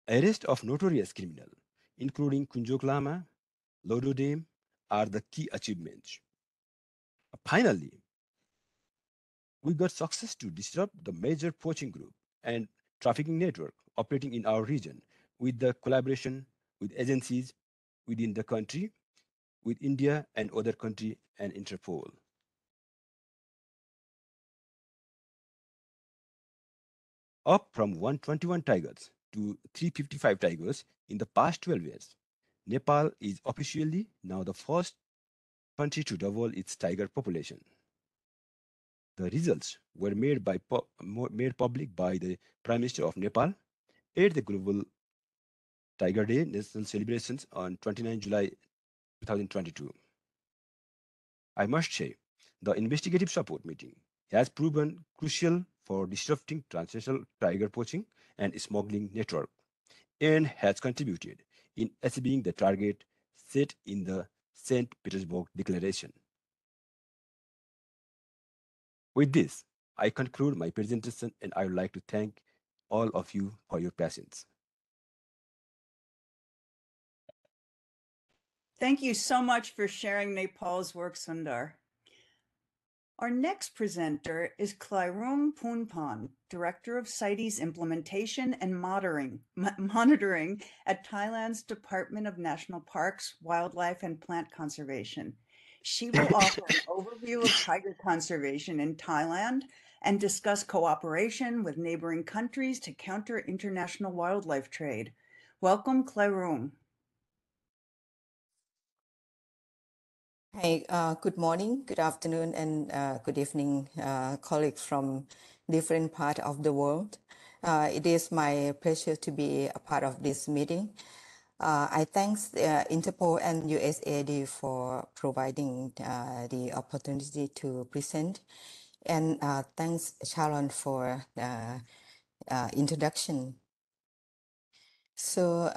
Arrest of notorious criminals, including Kunjok Lama, Lodo Dame, are the key achievements. Finally, we got success to disrupt the major poaching group and trafficking network operating in our region with the collaboration with agencies within the country, with India and other countries and Interpol. Up from 121 tigers to 355 tigers in the past 12 years, Nepal is officially now the first country to double its tiger population. The results were made public by the Prime Minister of Nepal at the Global Tiger Day national celebrations on 29 July 2022. I must say, the investigative support meeting has proven crucial for disrupting transnational tiger poaching and smuggling network and has contributed in achieving the target set in the St. Petersburg Declaration. With this, I conclude my presentation and I would like to thank all of you for your patience. Thank you so much for sharing Nepal's work, Sundar. Our next presenter is Klairung Poonpan, Director of CITES Implementation and Monitoring at Thailand's Department of National Parks, Wildlife and Plant Conservation. She will offer an overview of tiger conservation in Thailand and discuss cooperation with neighboring countries to counter international wildlife trade. Welcome, Klairung. Hi, good morning, good afternoon, and good evening, colleagues from different parts of the world. It is my pleasure to be a part of this meeting. I thank Interpol and USAID for providing the opportunity to present, and thanks Sharon for introduction. So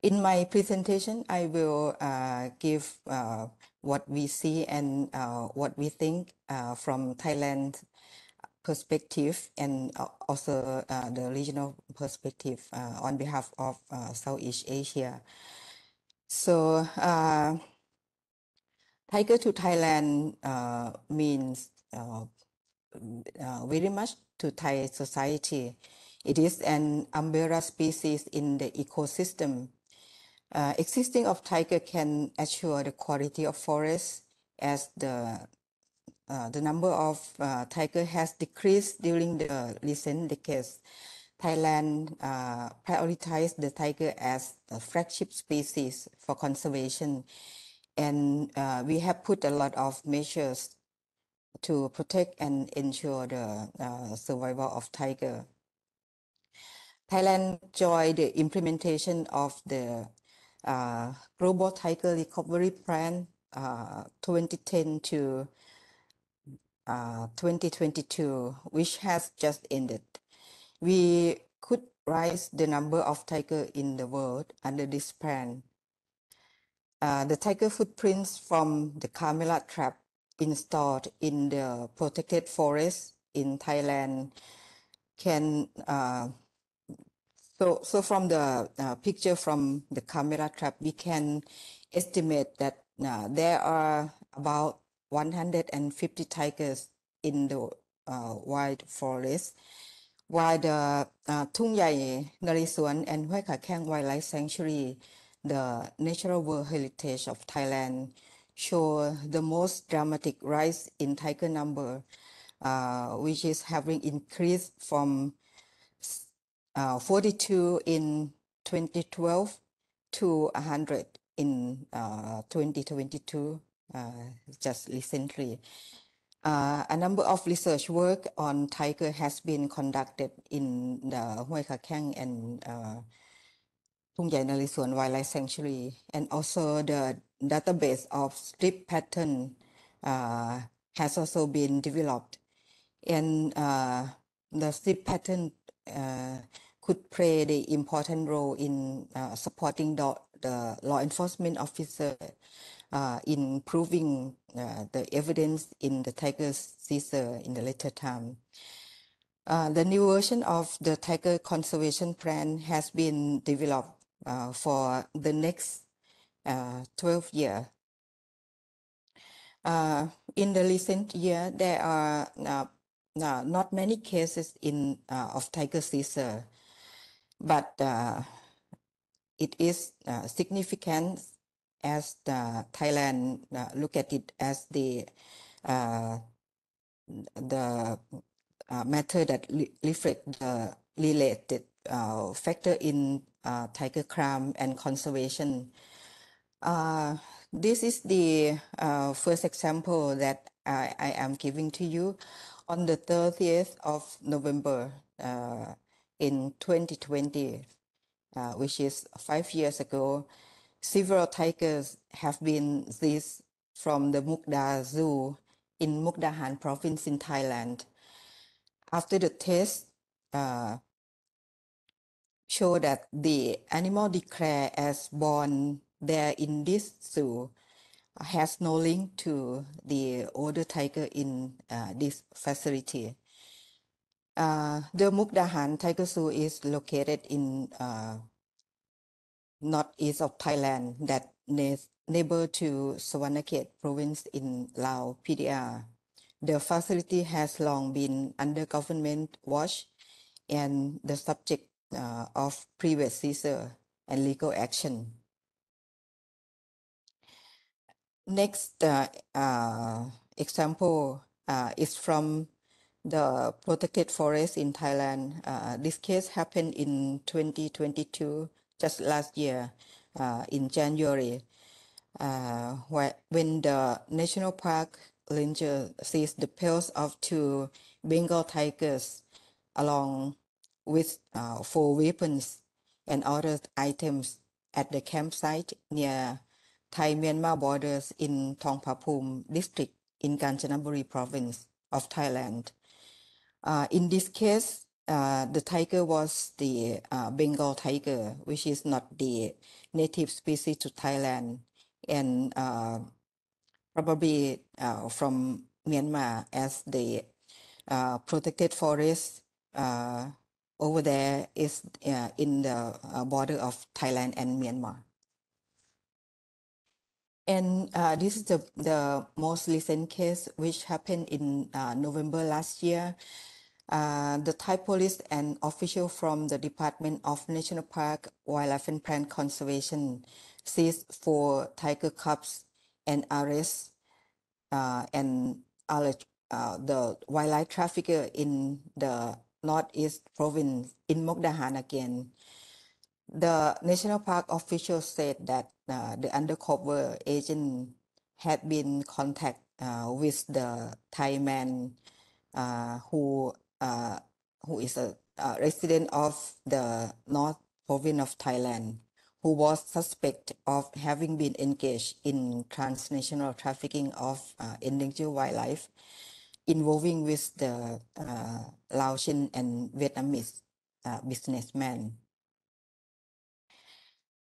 in my presentation, I will give what we see and what we think from Thailand perspective and also the regional perspective on behalf of Southeast Asia. So Tiger to Thailand means very much to Thai society. It is an umbrella species in the ecosystem. Existing of tiger can assure the quality of forests as the number of tiger has decreased during the recent decades. Thailand prioritized the tiger as a flagship species for conservation, and we have put a lot of measures to protect and ensure the survival of tiger. Thailand joined the implementation of the Global Tiger Recovery Plan 2010 to 2022, which has just ended. We could raise the number of tiger in the world under this plan. The tiger footprints from the camera trap installed in the protected forest in Thailand can so from the picture from the camera trap, we can estimate that there are about 150 tigers in the wild forest, while the Thung Yai Narisuan and Hoi Kha Kheng Wildlife Sanctuary, the Natural World Heritage of Thailand, show the most dramatic rise in tiger number, which is having increased from 42 in 2012 to 100 in 2022, just recently. A number of research work on tiger has been conducted in the Hoi Kha Kheng and Thung Yai Narisuan Wildlife Sanctuary, and also the database of strip pattern has also been developed, and the strip pattern could play the important role in supporting the law enforcement officer in proving the evidence in the tiger seizure in the later time. The new version of the tiger conservation plan has been developed for the next 12 years. In the recent year, there are not many cases of tiger seizure, but it is significant as Thailand look at it as the matter that reflect the related factor in tiger crime and conservation. This is the first example that I am giving to you. On the 30th of November in 2020, which is 5 years ago, several tigers have been seized from the Mukda Zoo in Mukdahan province in Thailand. After the test show that the animal declared as born there in this zoo has no link to the older tiger in this facility. The Mukdahan Tiger Zoo is located in northeast of Thailand, that neighbor to Savanakhet province in Laos, PDR. The facility has long been under government watch and the subject of previous seizure and legal action. Next example is from the protected forest in Thailand. This case happened in 2022, just last year, in January, when the national park ranger seized the pelts of 2 Bengal tigers along with 4 weapons and other items at the campsite near Thai-Myanmar borders in Thongpapum district in Kanchanaburi province of Thailand. In this case, the tiger was the Bengal tiger, which is not the native species to Thailand, and probably from Myanmar, as the protected forest over there is in the border of Thailand and Myanmar. And this is the most recent case, which happened in November last year. The Thai police and official from the Department of National Park, Wildlife and Plant Conservation seized 4 tiger cubs and arrest and the wildlife trafficker in the Northeast province in Mokdahan again. The national park officials said that the undercover agent had been in contact with the Thai man who is a resident of the North province of Thailand, who was suspected of having been engaged in transnational trafficking of endangered wildlife, involving with the Laotian and Vietnamese businessmen.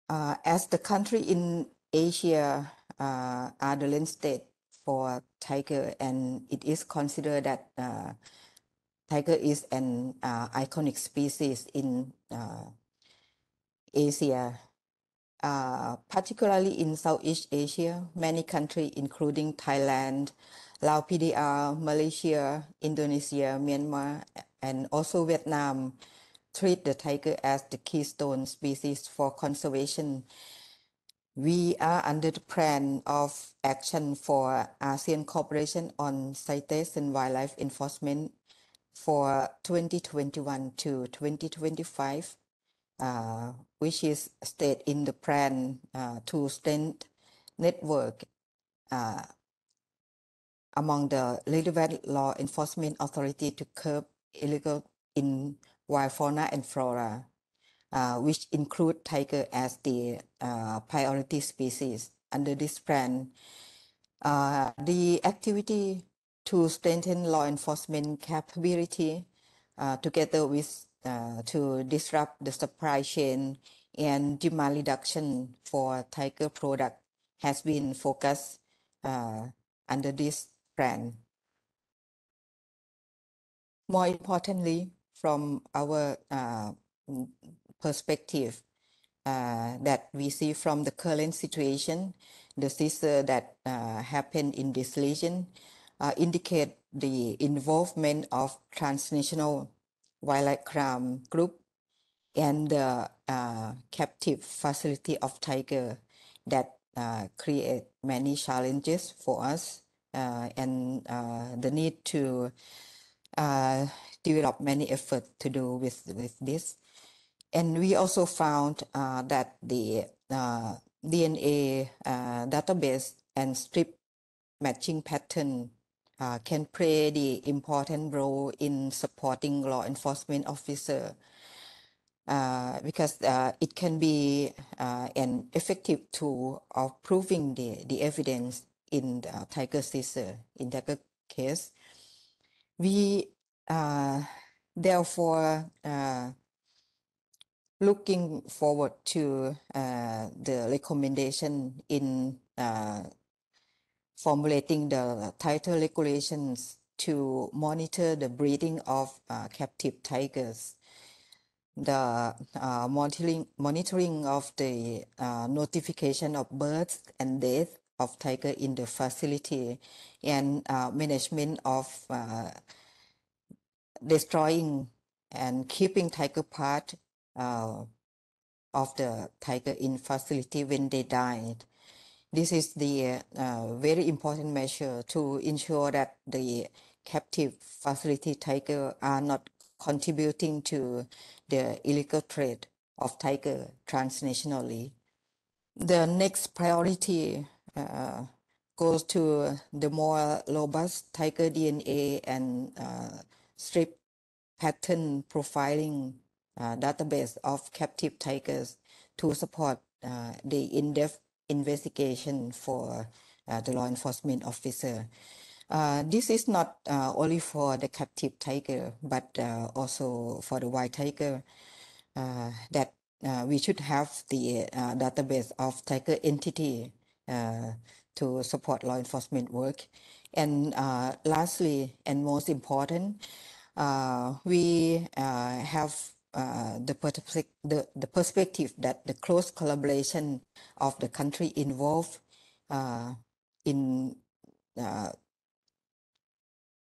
As the country in Asia are the land state for tiger, and it is considered that tiger is an iconic species in Asia, particularly in Southeast Asia. Many countries, including Thailand, Laos PDR, Malaysia, Indonesia, Myanmar, and also Vietnam, treat the tiger as the keystone species for conservation. We are under the plan of action for ASEAN cooperation on CITES and wildlife enforcement for 2021 to 2025, which is stated in the plan to strengthen network among the relevant law enforcement authority to curb illegal in wild fauna and flora, which include tiger as the priority species. Under this plan, the activity to strengthen law enforcement capability together with to disrupt the supply chain and demand reduction for tiger product has been focused under this plan. More importantly, from our perspective, that we see from the current situation, the seizure that happened in this region indicate the involvement of transnational wildlife crime group and the captive facility of tiger that create many challenges for us and the need to develop many efforts to do with this. And we also found that the DNA database and strip matching pattern can play the important role in supporting law enforcement officer because it can be an effective tool of proving the evidence in the tiger seizure, in tiger case. We therefore looking forward to the recommendation in formulating the tighter regulations to monitor the breeding of captive tigers, the monitoring of the notification of births and death of tiger in the facility, and management of destroying and keeping tiger part of the tiger in facility when they died. This is the very important measure to ensure that the captive facility tiger are not contributing to the illegal trade of tiger transnationally. The next priority goes to the more robust tiger DNA and strip pattern profiling database of captive tigers to support the in-depth investigation for the law enforcement officer. This is not only for the captive tiger, but also for the wild tiger, that we should have the database of tiger entity to support law enforcement work. And lastly, and most important, we have the perspective that the close collaboration of the country involved in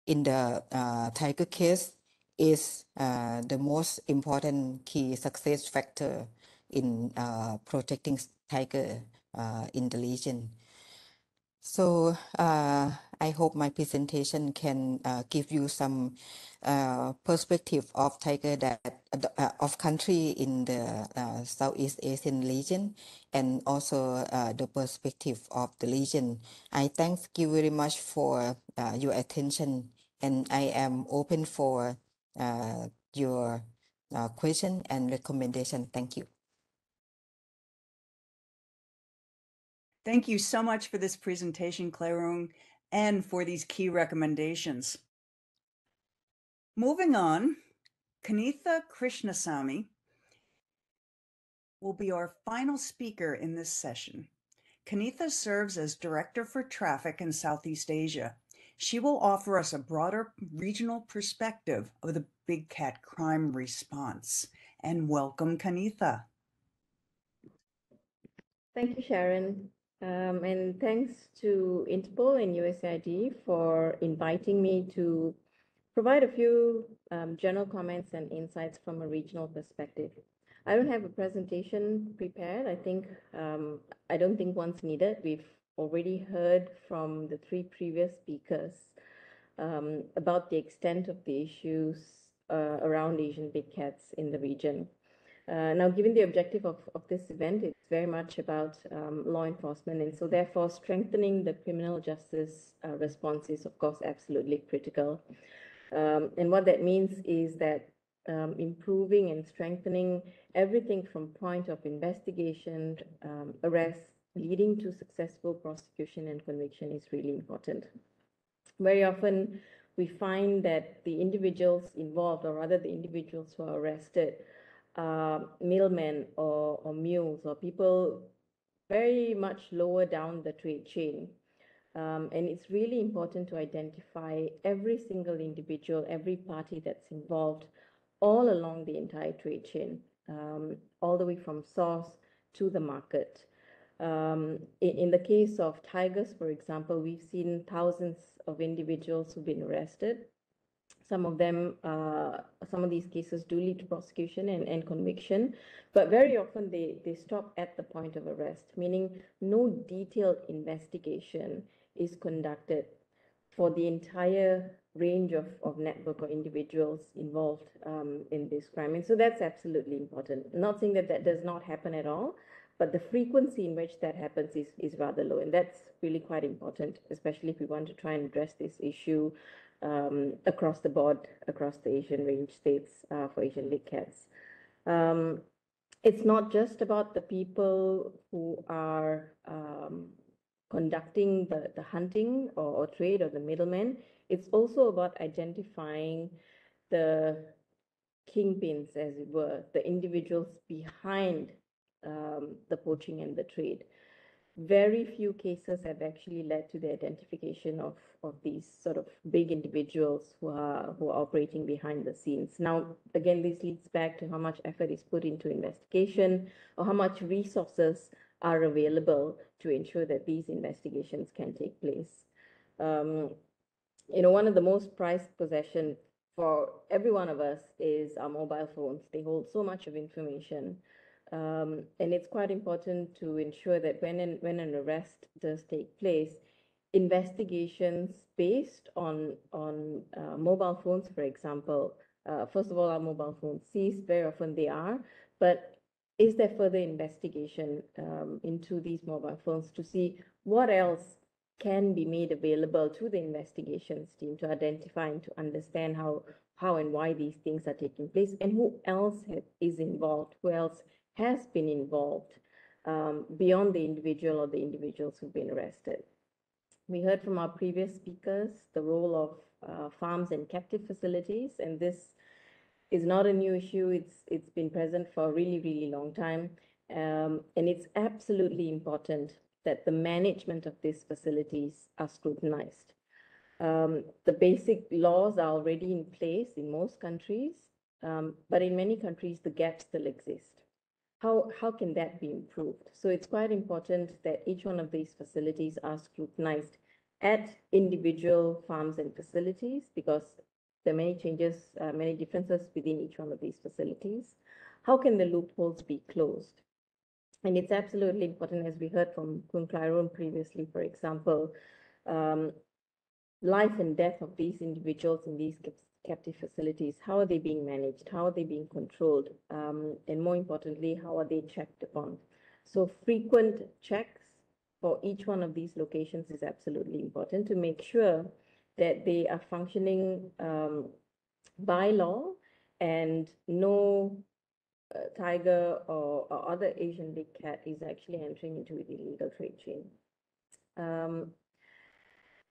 the tiger case is the most important key success factor in protecting tiger in the region. So I hope my presentation can give you some perspective of tiger that of country in the Southeast Asian region, and also the perspective of the region. I thank you very much for your attention, and I am open for your question and recommendation. Thank you. Thank you so much for this presentation, Klerung, and for these key recommendations. Moving on, Kanitha Krishnasamy will be our final speaker in this session. Kanitha serves as Director for Traffic in Southeast Asia. She will offer us a broader regional perspective of the big cat crime response. And welcome, Kanitha. Thank you, Sharon. And thanks to Interpol and USAID for inviting me to provide a few general comments and insights from a regional perspective. I don't have a presentation prepared. I don't think one's needed. We've already heard from the three previous speakers about the extent of the issues around Asian big cats in the region. Now, given the objective of this event, it's very much about law enforcement, and so therefore strengthening the criminal justice response is, of course, absolutely critical. And what that means is that improving and strengthening everything from point of investigation, arrest, leading to successful prosecution and conviction is really important. Very often, we find that the individuals involved, or rather the individuals who are arrested, middlemen or mules or people very much lower down the trade chain. And it's really important to identify every single individual, every party that's involved all along the entire trade chain, all the way from source to the market. In the case of tigers, for example, we've seen thousands of individuals who've been arrested. Some of these cases do lead to prosecution and conviction, but very often they stop at the point of arrest, meaning no detailed investigation is conducted for the entire range of network or individuals involved in this crime. And so that's absolutely important. I'm not saying that does not happen at all, but the frequency in which that happens is rather low. And that's really quite important, especially if we want to try and address this issue across the board, across the Asian range states for Asian big cats. It's not just about the people who are conducting the hunting or trade or the middlemen. It's also about identifying the kingpins, as it were, the individuals behind the poaching and the trade. Very few cases have actually led to the identification of these sort of big individuals who are operating behind the scenes. Now, again, this leads back to how much effort is put into investigation or how much resources are available to ensure that these investigations can take place. One of the most prized possessions for every one of us is our mobile phones. They hold so much of information. And it's quite important to ensure that when an arrest does take place, investigations based on mobile phones, for example, first of all, are mobile phones seized? Very often they are, but is there further investigation into these mobile phones to see what else can be made available to the investigations team to identify and to understand how and why these things are taking place, and who else is involved, who else has been involved beyond the individual or the individuals who've been arrested. We heard from our previous speakers the role of farms and captive facilities, and this is not a new issue. It's been present for a really, really long time. And it's absolutely important that the management of these facilities are scrutinized. The basic laws are already in place in most countries, but in many countries, the gaps still exist. How can that be improved? So it's quite important that each one of these facilities are scrutinized at individual farms and facilities, because there are many changes, many differences within each one of these facilities. How can the loopholes be closed? And it's absolutely important, as we heard from Kun Clairon previously, for example, life and death of these individuals in these captive facilities. How are they being managed? How are they being controlled? And more importantly, how are they checked upon? So frequent checks for each one of these locations is absolutely important to make sure that they are functioning by law, and no tiger or other Asian big cat is actually entering into the illegal trade chain.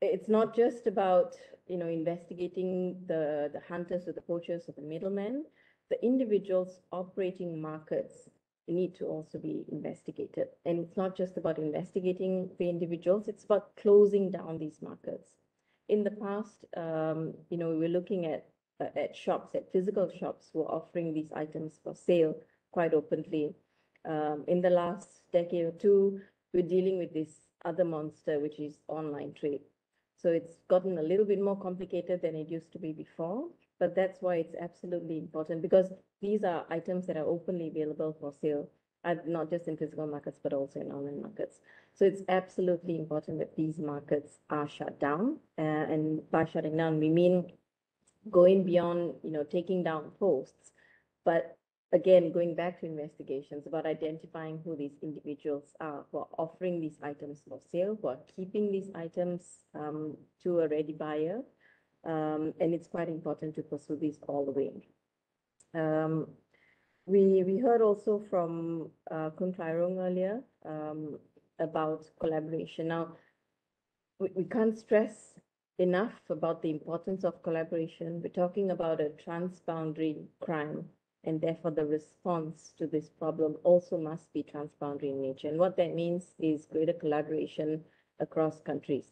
It's not just about, investigating the hunters or the poachers or the middlemen. The individuals operating markets need to also be investigated. And it's not just about investigating the individuals, it's about closing down these markets. In the past, we were looking at shops, at physical shops who are offering these items for sale quite openly. In the last decade or two, we're dealing with this other monster, which is online trade. So it's gotten a little bit more complicated than it used to be before, but that's why it's absolutely important, because these are items that are openly available for sale, not just in physical markets, but also in online markets. So it's absolutely important that these markets are shut down. And by shutting down, we mean going beyond, taking down posts, but again, going back to investigations about identifying who these individuals are who are offering these items for sale, who are keeping these items to a ready buyer. And it's quite important to pursue this all the way. We heard also from Kun Clairon earlier about collaboration. Now, we can't stress enough about the importance of collaboration. We're talking about a transboundary crime, and therefore the response to this problem also must be transboundary in nature. And what that means is greater collaboration across countries.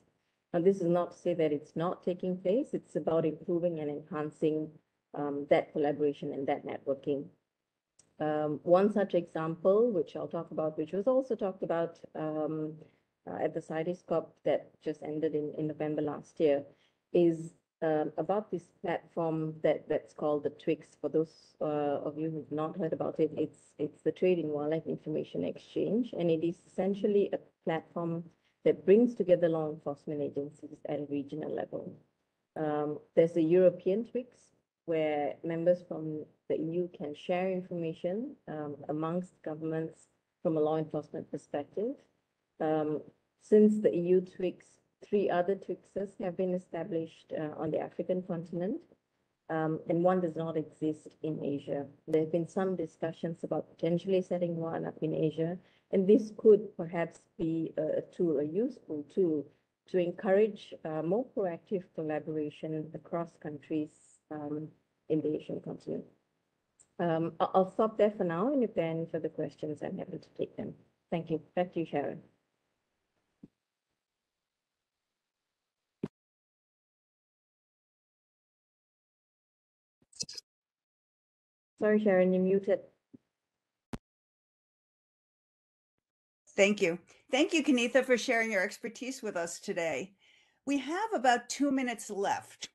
Now, this is not to say that it's not taking place. It's about improving and enhancing that collaboration and that networking. One such example, which I'll talk about, which was also talked about at the CITES COP that just ended in November last year, is about this platform that's called the TWIX. For those of you who've not heard about it, it's the Trade in Wildlife Information Exchange, and it is essentially a platform that brings together law enforcement agencies at a regional level. There's the European TWIX, where members from the EU can share information amongst governments from a law enforcement perspective. Since the EU TWIX, 3 other TWIXes have been established on the African continent, and one does not exist in Asia. There have been some discussions about potentially setting one up in Asia, and this could perhaps be a tool, a useful tool, to encourage more proactive collaboration across countries in the Asian continent. I'll stop there for now, and if there are any further questions, I'm happy to take them. Thank you. Back to you, Sharon. Sorry, Sharon, you're muted. Thank you. Thank you, Kanitha, for sharing your expertise with us today. We have about 2 minutes left.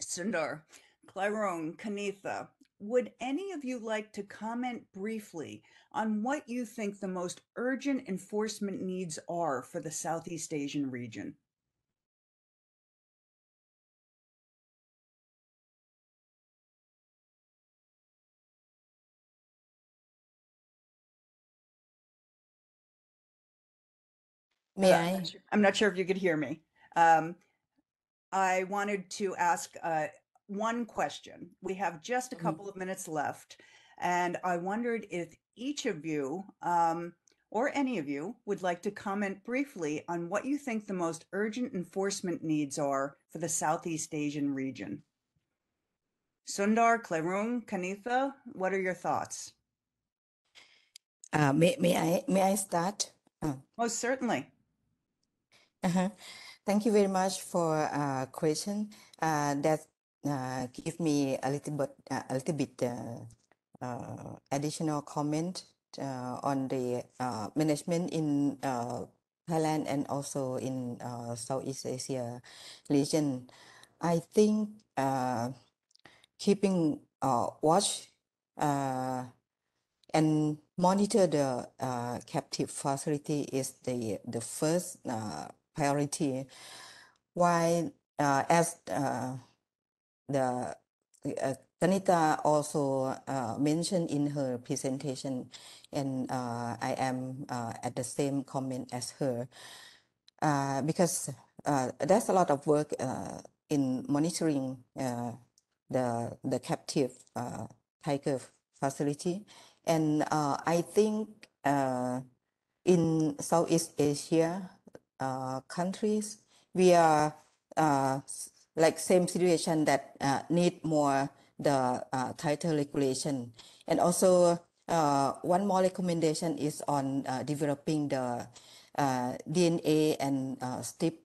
Sundar, Clairon, Kanitha, would any of you like to comment briefly on what you think the most urgent enforcement needs are for the Southeast Asian region? May I? I'm not sure if you could hear me. I wanted to ask one question. We have just a couple of minutes left, and I wondered if each of you or any of you would like to comment briefly on what you think the most urgent enforcement needs are for the Southeast Asian region. Sundar, Klerung, Kanitha, what are your thoughts? May I start? Most certainly. Thank you very much for question that give me a little bit additional comment on the management in Thailand and also in Southeast Asia region. I think keeping watch and monitor the captive facility is the first priority. While as the Kanita also mentioned in her presentation, and I am at the same comment as her, because there's a lot of work in monitoring the captive tiger facility, and I think in Southeast Asia countries we are like same situation that need more the tighter regulation, and also one more recommendation is on developing the DNA and strip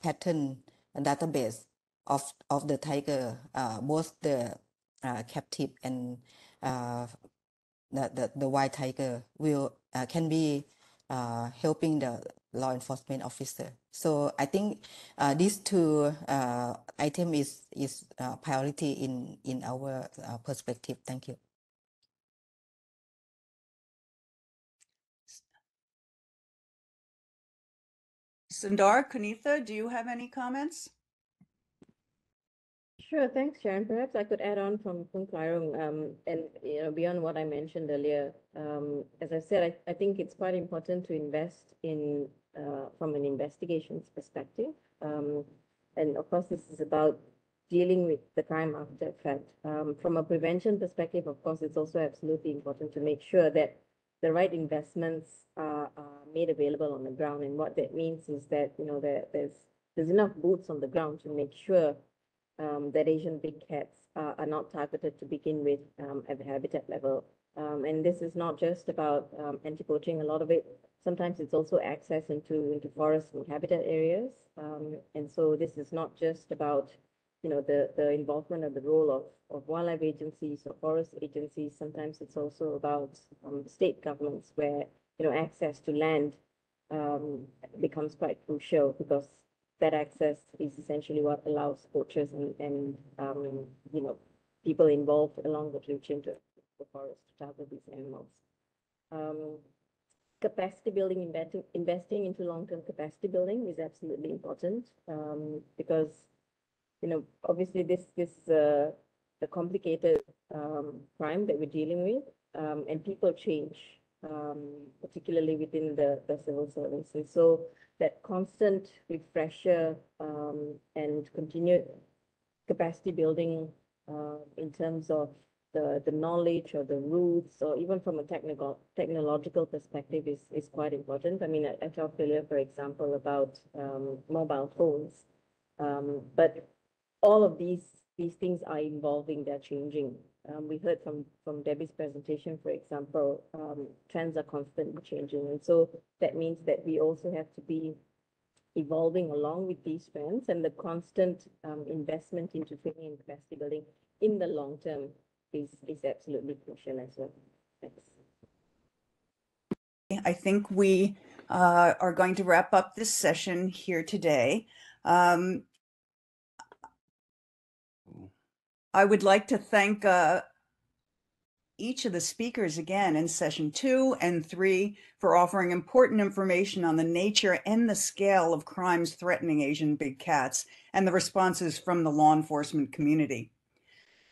pattern database of the tiger, both the captive and the wild tiger will can be helping the law enforcement officer. So I think these two item is priority in our perspective. Thank you. Sundar, Kanitha, do you have any comments? Sure, thanks, Sharon. Perhaps I could add on from Klarung, and beyond what I mentioned earlier. As I said, I think it's quite important to invest in from an investigations perspective, and of course this is about dealing with the crime after effect. From a prevention perspective, of course, it's also absolutely important to make sure that the right investments are made available on the ground, and what that means is that there's enough boots on the ground to make sure that Asian big cats are not targeted to begin with at the habitat level. And this is not just about anti-poaching. A lot of it, sometimes it's also access into forest and habitat areas. And so this is not just about the involvement of the role of wildlife agencies or forest agencies. Sometimes it's also about state governments where access to land becomes quite crucial, because that access is essentially what allows poachers and people involved along the food chain to the forest to target these animals. Capacity building, investing into long-term capacity building is absolutely important, because obviously this is a complicated crime that we're dealing with, and people change, particularly within the civil service. And so that constant refresher and continued capacity building in terms of the knowledge or the roots, or even from a technological perspective is quite important. I mean, I talked earlier, for example, about mobile phones, but all of these things are evolving, they're changing. We heard from Debbie's presentation, for example, trends are constantly changing. And so that means that we also have to be evolving along with these trends, and the constant investment into training and capacity building in the long term is absolutely crucial as well. Thanks. I think we are going to wrap up this session here today. I would like to thank each of the speakers again in session 2 and 3 for offering important information on the nature and the scale of crimes threatening Asian big cats and the responses from the law enforcement community.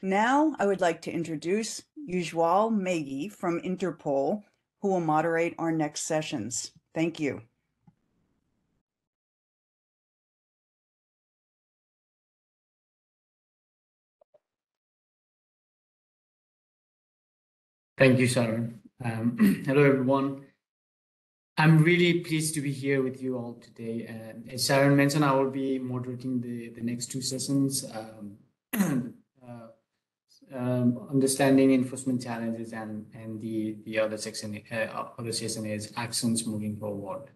Now I would like to introduce Ujwal Meghi from Interpol, who will moderate our next sessions. Thank you. Thank you, Sharon. Hello, everyone. I'm really pleased to be here with you all today. And as Sharon mentioned, I will be moderating the next two sessions, understanding enforcement challenges, and the other session is actions moving forward.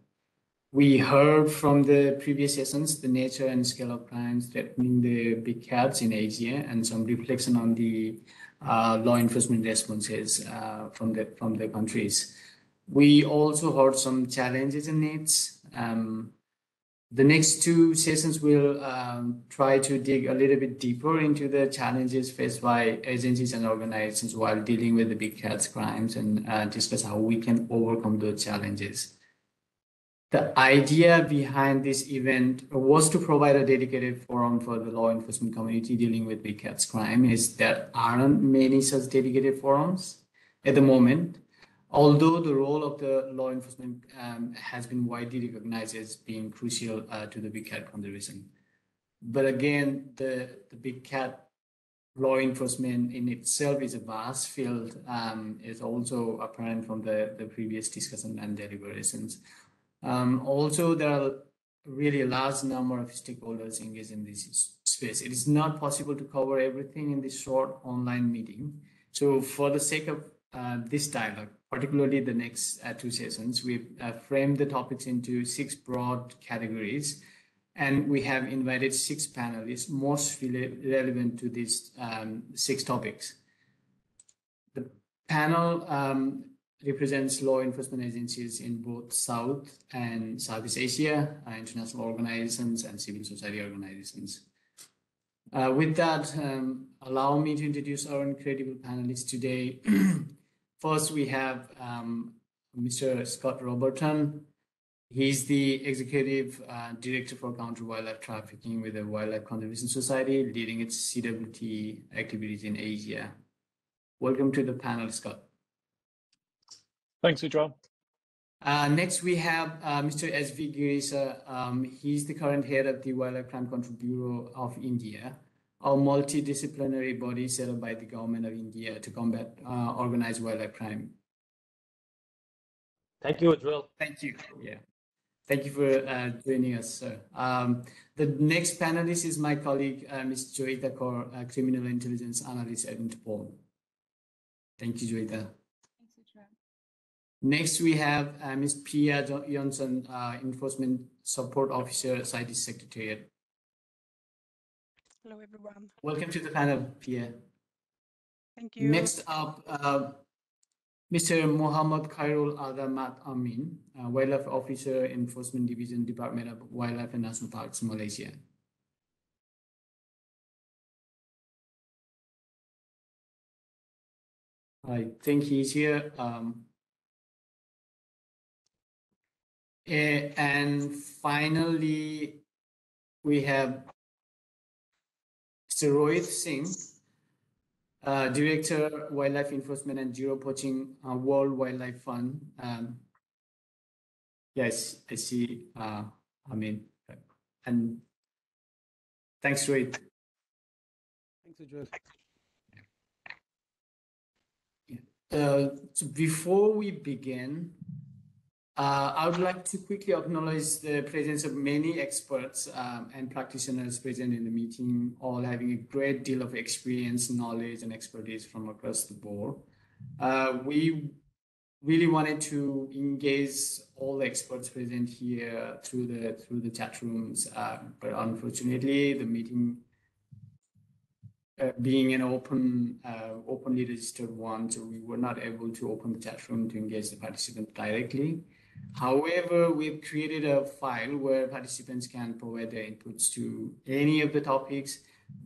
We heard from the previous sessions the nature and scale of crimes threatening the big cats in Asia, and some reflection on the law enforcement responses from the countries. We also heard some challenges and needs. The next two sessions will try to dig a little bit deeper into the challenges faced by agencies and organizations while dealing with the big cats crimes, and discuss how we can overcome those challenges. The idea behind this event was to provide a dedicated forum for the law enforcement community dealing with big cats crime. There aren't many such dedicated forums at the moment, although the role of the law enforcement has been widely recognized as being crucial to the big cat conservation. But again, the big cat law enforcement in itself is a vast field, is also apparent from the previous discussion and deliberations. Also, there are really a large number of stakeholders engaged in this space. It is not possible to cover everything in this short online meeting. So for the sake of this dialogue, particularly the next two sessions, we've framed the topics into 6 broad categories, and we have invited 6 panelists most relevant to these 6 topics. The panel represents law enforcement agencies in both South and Southeast Asia, international organizations, and civil society organizations. With that, allow me to introduce our incredible panelists today. First, we have Mr. Scott Robertson. He's the Executive Director for Counter Wildlife Trafficking with the Wildlife Conservation Society, leading its CWT activities in Asia. Welcome to the panel, Scott. Thanks, Ujjwal. Next, we have Mr. S.V. Girisa. He's the current head of the Wildlife Crime Control Bureau of India, a multidisciplinary body set up by the government of India to combat organized wildlife crime. Thank you, Ujjwal. Thank you. Yeah. Thank you for joining us, sir. The next panelist is my colleague, Ms. Joyita Kaur, Criminal Intelligence Analyst at Interpol. Thank you, Joyita. Next, we have Ms. Pia Johnson, Enforcement Support Officer, CITES Secretariat. Hello, everyone. Welcome to the panel, Pia. Thank you. Next up, Mr. Mohammad Khairul Adamat Amin, Wildlife Officer, Enforcement Division, Department of Wildlife and National Parks, Malaysia. I think he's here. And finally, we have Mr. Rohit Singh, Director, Wildlife Enforcement and Zero Poaching, World Wildlife Fund. Yes, I see. I mean, and thanks, Rohit. Thanks, Ujjwal. So before we begin, I would like to quickly acknowledge the presence of many experts and practitioners present in the meeting, all having a great deal of experience, knowledge, and expertise from across the board. We really wanted to engage all the experts present here through the chat rooms, but unfortunately, the meeting being an openly registered one, so we were not able to open the chat room to engage the participants directly. However, we've created a file where participants can provide their inputs to any of the topics.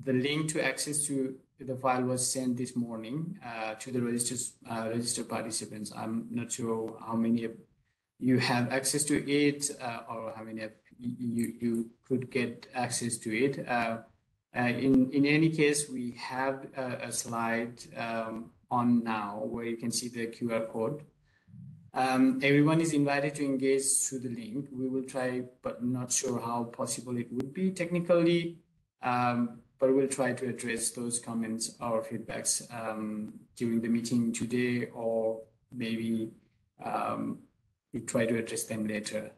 The link to access to the file was sent this morning to the registered participants. I'm not sure how many of you have access to it or how many of you could get access to it. In any case, we have a slide on now where you can see the QR code. Everyone is invited to engage through the link. We will try, but not sure how possible it would be technically, but we'll try to address those comments or feedbacks during the meeting today, or maybe we try to address them later.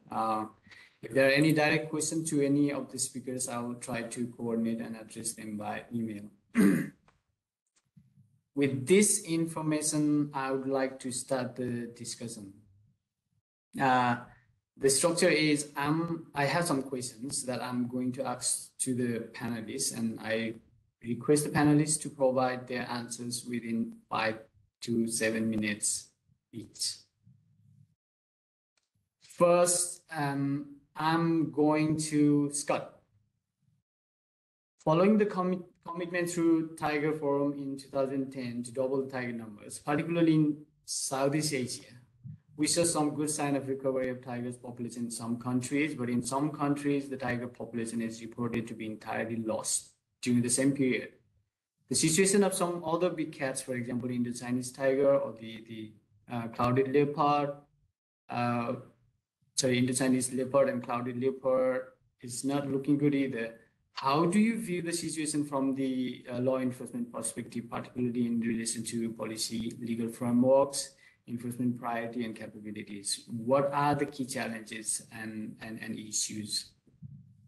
If there are any direct questions to any of the speakers, I will try to coordinate and address them by email. With this information, I would like to start the discussion. The structure is I have some questions that I'm going to ask to the panelists, and I request the panelists to provide their answers within 5 to 7 minutes each. First, I'm going to Scott. Following the commitment through Tiger Forum in 2010 to double the tiger numbers, particularly in Southeast Asia, we saw some good sign of recovery of tigers population in some countries, but in some countries, the tiger population is reported to be entirely lost during the same period. The situation of some other big cats, for example, in the Chinese tiger or the clouded leopard, Indo-Chinese leopard and clouded leopard is not looking good either. How do you view the situation from the law enforcement perspective, particularly in relation to policy, legal frameworks, enforcement priority and capabilities? What are the key challenges and issues?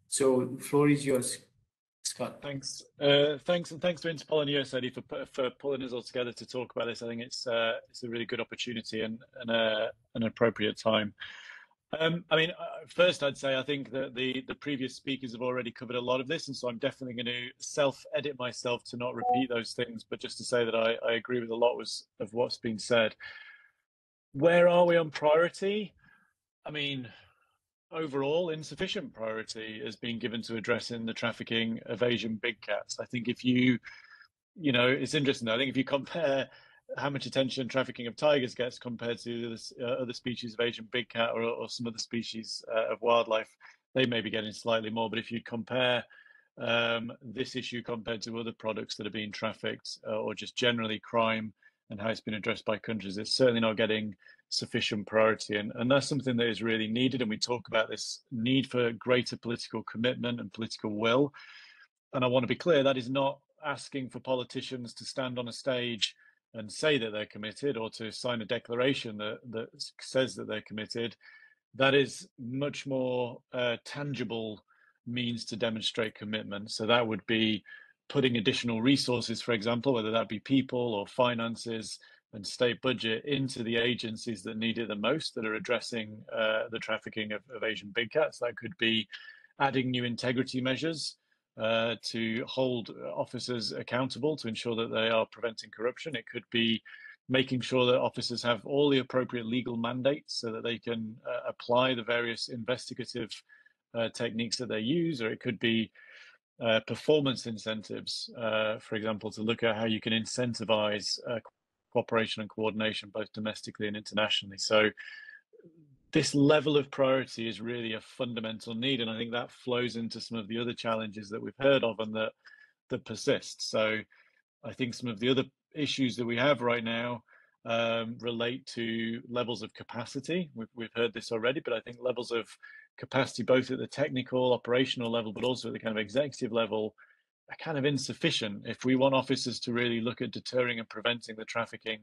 So the floor is yours, Scott. Thanks. Thanks to Interpol and USAID for pulling us all together to talk about this. I think it's a really good opportunity and an appropriate time. I mean, first I'd say I think that the previous speakers have already covered a lot of this, and so I'm definitely going to self-edit myself to not repeat those things, but just to say that I agree with a lot of what's been said. Where are we on priority? I mean, overall, insufficient priority has been given to addressing the trafficking of Asian big cats. I think if you know, it's interesting. I think if you compare how much attention trafficking of tigers gets compared to other species of Asian big cat or some other species of wildlife, they may be getting slightly more. But if you compare this issue compared to other products that are being trafficked or just generally crime and how it's been addressed by countries, it's certainly not getting sufficient priority. And that's something that is really needed. And we talk about this need for greater political commitment and political will. And I want to be clear, that is not asking for politicians to stand on a stage and say that they're committed or to sign a declaration that says that they're committed. That is much more tangible means to demonstrate commitment. So that would be putting additional resources, for example, whether that be people or finances and state budget into the agencies that need it the most, that are addressing the trafficking of Asian big cats. That could be adding new integrity measures to hold officers accountable to ensure that they are preventing corruption. It could be making sure that officers have all the appropriate legal mandates so that they can apply the various investigative techniques that they use, or it could be performance incentives, for example, to look at how you can incentivize cooperation and coordination both domestically and internationally. So this level of priority is really a fundamental need, and I think that flows into some of the other challenges that we've heard of and that persist. So I think some of the other issues that we have right now relate to levels of capacity. We've heard this already, but I think levels of capacity both at the technical, operational level, but also at the kind of executive level are kind of insufficient. If we want officers to really look at deterring and preventing the trafficking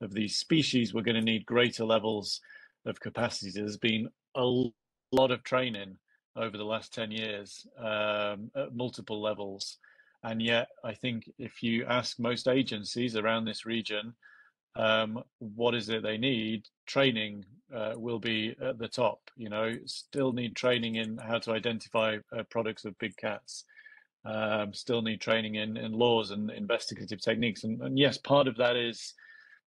of these species, we're going to need greater levels of capacity. There's been a lot of training over the last 10 years at multiple levels. And yet, I think if you ask most agencies around this region, what is it they need, training will be at the top. You know, still need training in how to identify products of big cats. Still need training in laws and investigative techniques. And yes, part of that is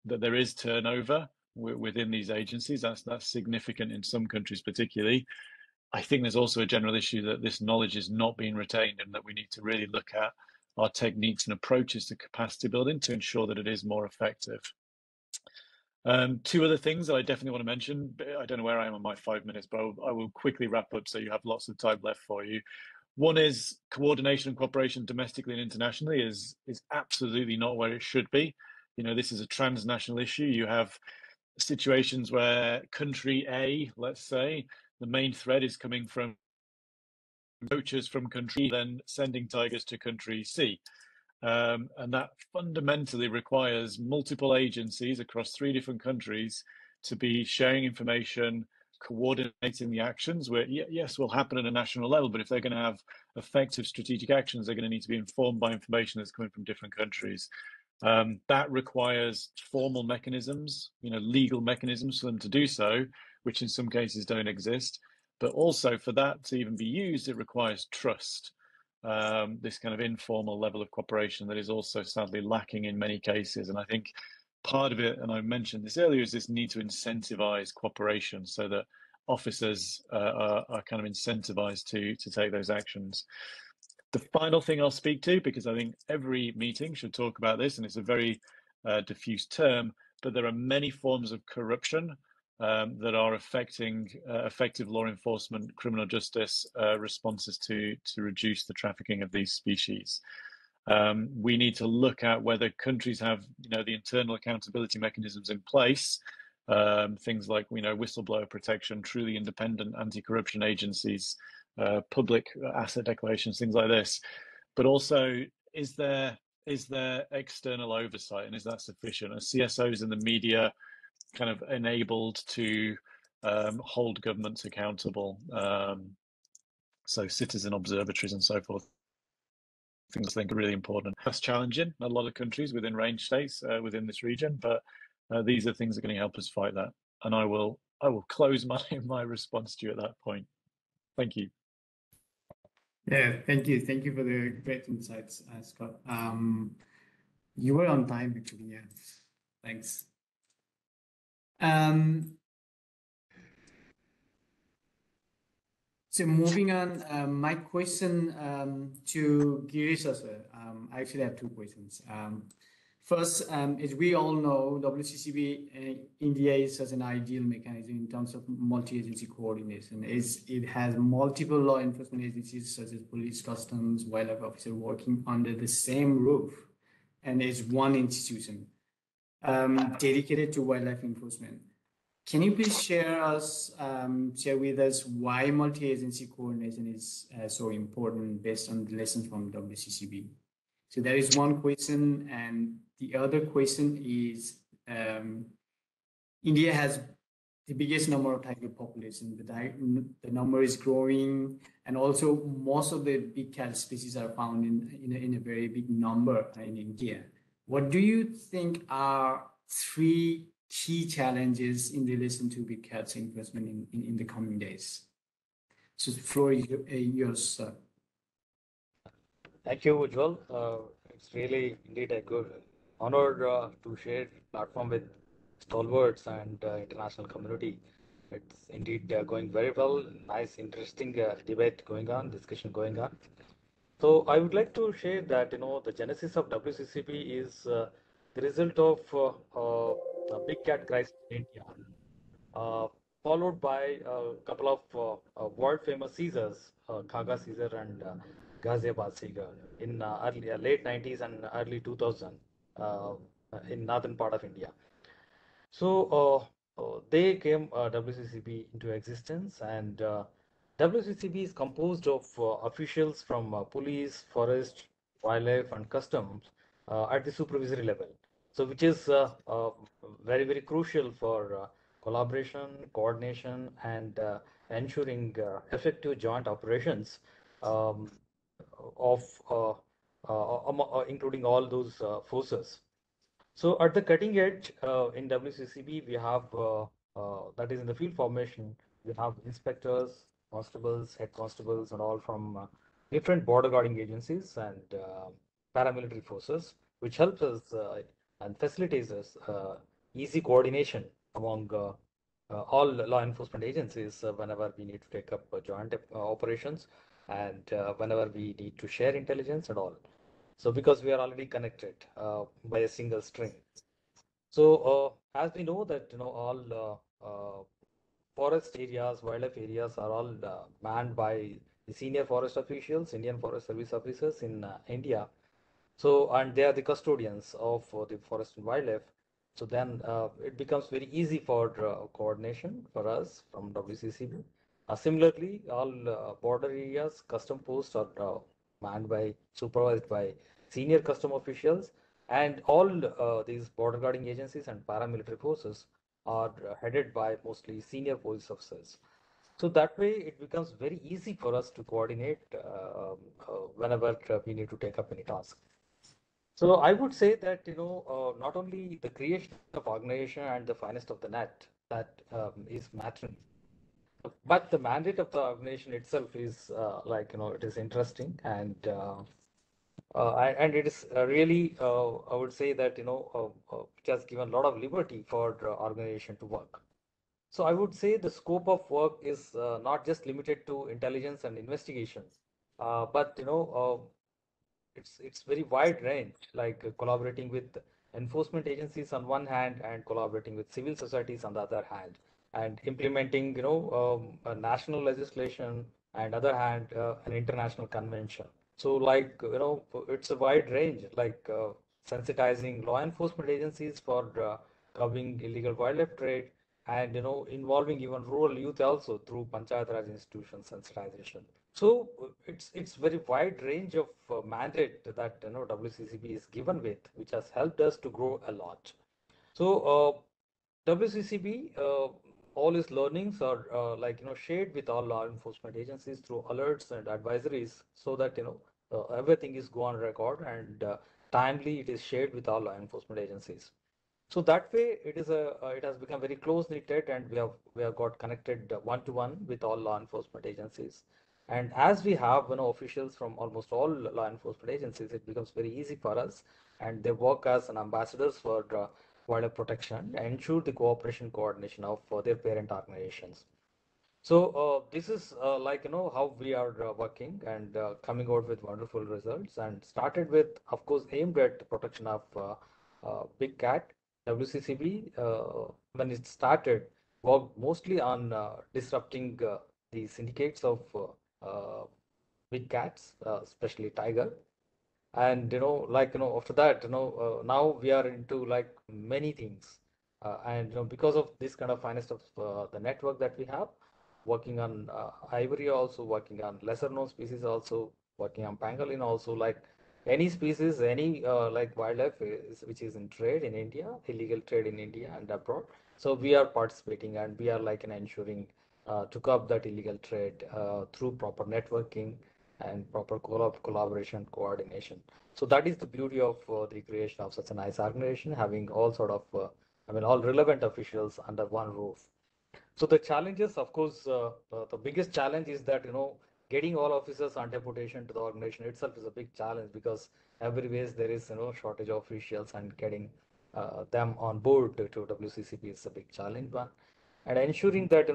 that there is turnover within these agencies. That's significant in some countries particularly. I think there's also a general issue that this knowledge is not being retained and that we need to really look at our techniques and approaches to capacity building to ensure that it is more effective. Two other things that I definitely want to mention. I don't know where I am on my 5 minutes, but I will quickly wrap up so you have lots of time left for you. One is coordination and cooperation domestically and internationally is absolutely not where it should be. You know, this is a transnational issue. You have situations where country A, let's say, the main threat is coming from poachers from country, then sending tigers to country C. And that fundamentally requires multiple agencies across 3 different countries to be sharing information, coordinating the actions where, yes, will happen at a national level, but if they're going to have effective strategic actions, they're going to need to be informed by information that's coming from different countries. That requires formal mechanisms, legal mechanisms for them to do so, which in some cases don't exist. But also for that to even be used, it requires trust. This kind of informal level of cooperation that is also sadly lacking in many cases. And I think part of it, and I mentioned this earlier, is this need to incentivize cooperation so that officers are kind of incentivized to take those actions. The final thing I'll speak to, because I think every meeting should talk about this, and it's a very diffuse term, but there are many forms of corruption that are affecting effective law enforcement, criminal justice responses to reduce the trafficking of these species. We need to look at whether countries have, the internal accountability mechanisms in place, things like, whistleblower protection, truly independent anti-corruption agencies, public asset declarations, things like this. But also, is there external oversight, and is that sufficient? Are CSOs in the media kind of enabled to hold governments accountable? So citizen observatories and so forth. Things I think are really important. That's challenging in a lot of countries within range states within this region, but these are things that are going to help us fight that. And I will close my response to you at that point. Thank you. Yeah, thank you. Thank you for the great insights, Scott. You were on time, actually. Yeah, thanks. So moving on, my question to Girish as well. I actually have two questions. First, as we all know, WCCB India is such an ideal mechanism in terms of multi-agency coordination. It has multiple law enforcement agencies such as police, customs, wildlife officer working under the same roof, and is one institution dedicated to wildlife enforcement. Can you please share with us why multi-agency coordination is so important based on the lessons from WCCB? So that is one question, and the other question is, India has the biggest number of tiger population. The number is growing, and also most of the big cat species are found in a very big number in India. What do you think are three key challenges in relation to big cats enforcement in the coming days? So the floor is yours, sir. Thank you, Ujjwal. It's really indeed a good honor to share platform with stalwarts and international community. It's indeed going very well. Nice, interesting debate going on, discussion going on. So I would like to share that the genesis of WCCB is the result of a big cat crisis in India, followed by a couple of world famous seizures, Khaga seizure and Ghaziabad seizure in late 90s and early 2000 in northern part of India. So they came WCCB into existence, and WCCB is composed of officials from police, forest, wildlife, and customs at the supervisory level. So which is very, very crucial for collaboration, coordination, and ensuring effective joint operations of including all those forces. So at the cutting edge in WCCB, we have, that is in the field formation, we have inspectors, constables, head constables, and all from different border guarding agencies and paramilitary forces, which helps us and facilitates us easy coordination among all law enforcement agencies whenever we need to take up joint operations and whenever we need to share intelligence and all. So because we are already connected by a single string. So as we know that all forest areas, wildlife areas are all manned by the senior forest officials, Indian Forest Service officers in India. So and they are the custodians of the forest and wildlife. So then it becomes very easy for coordination for us from WCCB. Similarly, all border areas, custom posts are manned by, supervised by senior custom officials, and all these border guarding agencies and paramilitary forces are headed by mostly senior police officers. So that way, it becomes very easy for us to coordinate whenever we need to take up any task. So I would say that not only the creation of organization and the finest of the net that is mattering, but the mandate of the organization itself is it is interesting and it is really I would say that it has given a lot of liberty for the organization to work. So I would say the scope of work is not just limited to intelligence and investigation, but it's very wide range, like collaborating with enforcement agencies on one hand and collaborating with civil societies on the other hand, and implementing a national legislation and other hand an international convention. So like it's a wide range, like sensitizing law enforcement agencies for curbing illegal wildlife trade, and involving even rural youth also through Panchayat Raj institution sensitization. So it's very wide range of mandate that WCCB is given with, which has helped us to grow a lot. So WCCB, all its learnings are shared with all law enforcement agencies through alerts and advisories, so that everything is go on record and timely it is shared with all law enforcement agencies. So that way, it has become very close knitted, and we have got connected one to one with all law enforcement agencies. And as we have officials from almost all law enforcement agencies, it becomes very easy for us, and they work as an ambassadors for wildlife protection and ensure the cooperation coordination of their parent organizations. So this is how we are working and coming out with wonderful results, and started with, of course, aimed at protection of big cat. WCCB, when it started, worked mostly on disrupting the syndicates of big cats, especially tiger. And after that, now we are into like many things, and because of this kind of finest of the network that we have, working on ivory, also working on lesser known species, also working on pangolin, also like any species, any like wildlife which is in trade in India, illegal trade in India and abroad. So we are participating, and we are like ensuring to curb that illegal trade through proper networking and proper collaboration coordination. So that is the beauty of the creation of such a nice organization, having all sort of all relevant officials under one roof. So the challenges, of course, the biggest challenge is that getting all officers on deputation to the organization itself is a big challenge, because everywhere there is shortage of officials, and getting them on board to WCCB is a big challenge one, and ensuring that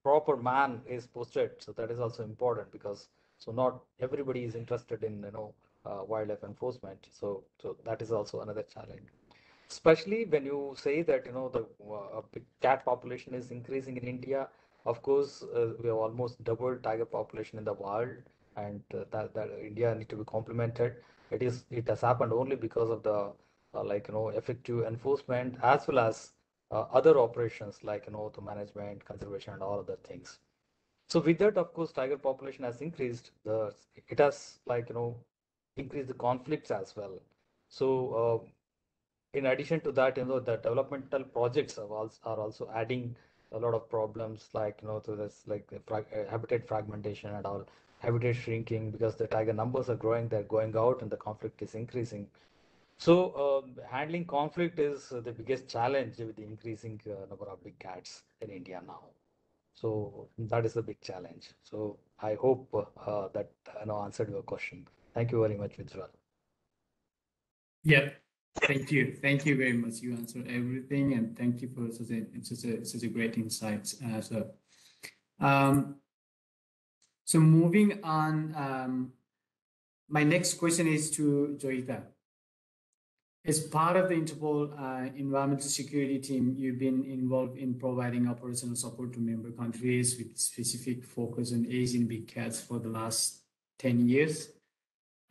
proper man is posted. So that is also important, because so not everybody is interested in wildlife enforcement. So that is also another challenge, especially when you say that the big cat population is increasing in India. Of course, we have almost doubled tiger population in the world, and that India need to be complemented. It has happened only because of the effective enforcement, as well as other operations like the management, conservation, and all other things. So with that, of course, tiger population has increased. It has increased the conflicts as well. So in addition to that, the developmental projects are also adding a lot of problems, like to this habitat fragmentation and all, habitat shrinking, because the tiger numbers are growing, they're going out, and the conflict is increasing. So handling conflict is the biggest challenge with the increasing number of big cats in India now. So that is a big challenge. So I hope that answered your question. Thank you very much, Vijwal. Yeah, thank you. Thank you very much. You answered everything, and thank you for such a great insights. So moving on, my next question is to Joyita. As part of the Interpol environmental security team, you've been involved in providing operational support to member countries with specific focus on Asian big cats for the last 10 years.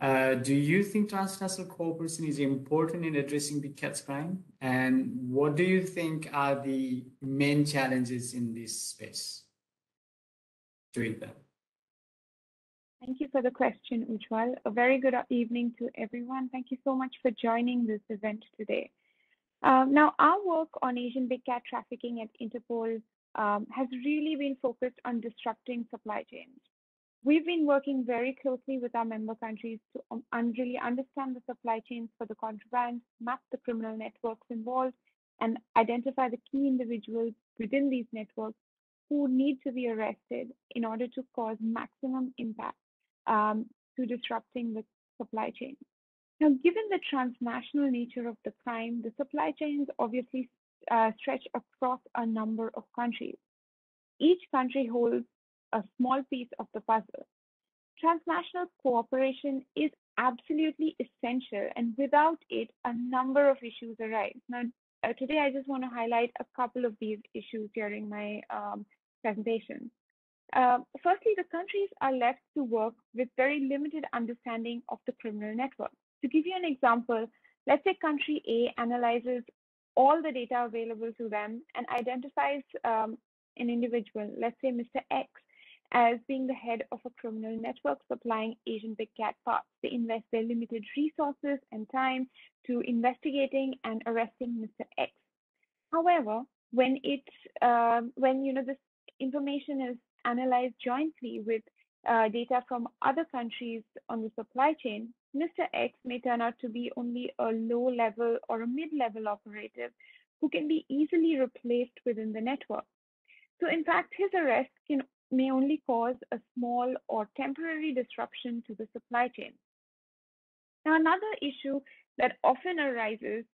Do you think transnational cooperation is important in addressing big cats crime? And what do you think are the main challenges in this space? Joyita. Thank you for the question, Ujjwal. A very good evening to everyone. Thank you so much for joining this event today. Now, our work on Asian big cat trafficking at Interpol has really been focused on disrupting supply chains. We've been working very closely with our member countries to really understand the supply chains for the contraband, map the criminal networks involved, and identify the key individuals within these networks who need to be arrested in order to cause maximum impact to disrupting the supply chain. Now, given the transnational nature of the crime, the supply chains obviously stretch across a number of countries. Each country holds a small piece of the puzzle. Transnational cooperation is absolutely essential, and without it, a number of issues arise. Now, today I just want to highlight a couple of these issues during my presentation. Firstly, the countries are left to work with very limited understanding of the criminal network. To give you an example, let's say country A analyzes all the data available to them and identifies an individual, let's say Mr. X, as being the head of a criminal network supplying Asian big cat parts. They invest their limited resources and time to investigating and arresting Mr. X. However, when this information is analyzed jointly with data from other countries on the supply chain, Mr. X may turn out to be only a low-level or a mid-level operative who can be easily replaced within the network. So in fact, his arrest may only cause a small or temporary disruption to the supply chain. Now, another issue that often arises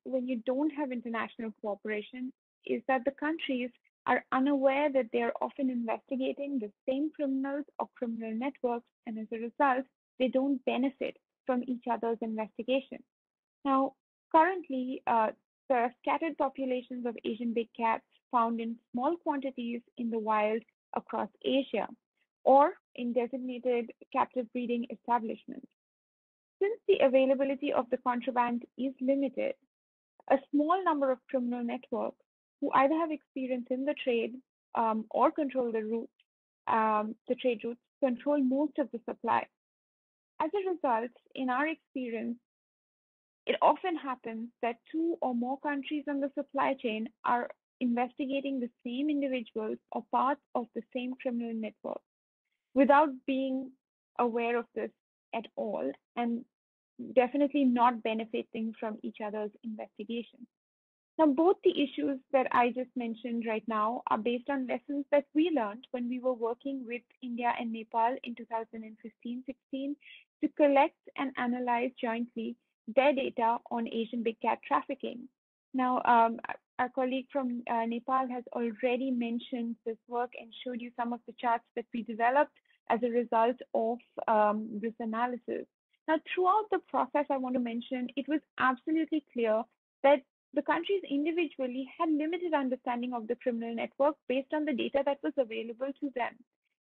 when you don't have international cooperation is that the countries are unaware that they are often investigating the same criminals or criminal networks, and as a result, they don't benefit from each other's investigation. Now, currently, there are scattered populations of Asian big cats found in small quantities in the wild across Asia or in designated captive breeding establishments. Since the availability of the contraband is limited, a small number of criminal networks who either have experience in the trade or control the trade routes, control most of the supply. As a result, in our experience, it often happens that two or more countries on the supply chain are investigating the same individuals or parts of the same criminal network without being aware of this at all, and definitely not benefiting from each other's investigation. Now, both the issues that I just mentioned right now are based on lessons that we learned when we were working with India and Nepal in 2015-16 to collect and analyze jointly their data on Asian big cat trafficking. Now, our colleague from Nepal has already mentioned this work and showed you some of the charts that we developed as a result of this analysis. Now, throughout the process, I want to mention it was absolutely clear that the countries individually had limited understanding of the criminal network based on the data that was available to them.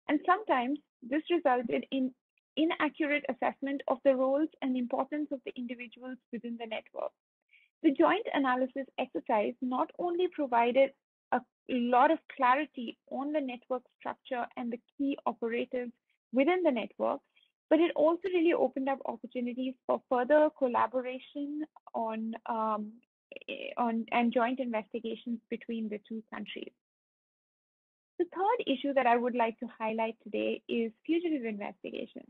And sometimes this resulted in inaccurate assessment of the roles and importance of the individuals within the network. The joint analysis exercise not only provided a lot of clarity on the network structure and the key operatives within the network, but it also really opened up opportunities for further collaboration on and joint investigations between the two countries. The third issue that I would like to highlight today is fugitive investigation.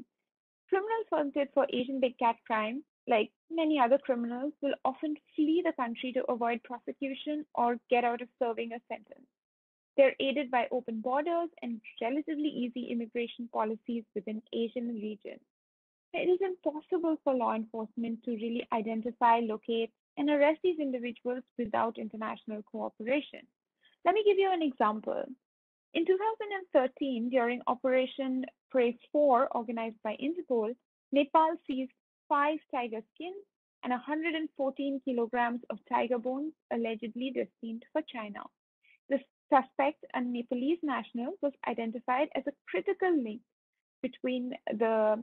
Criminals wanted for Asian big cat crime, like many other criminals, will often flee the country to avoid prosecution or get out of serving a sentence. They're aided by open borders and relatively easy immigration policies within Asian regions. It is impossible for law enforcement to really identify, locate, and arrest these individuals without international cooperation. Let me give you an example. In 2013, during Operation Praise 4, organized by Interpol, Nepal seized 5 tiger skins and 114 kilograms of tiger bones allegedly destined for China. The suspect, a Nepalese national, was identified as a critical link between the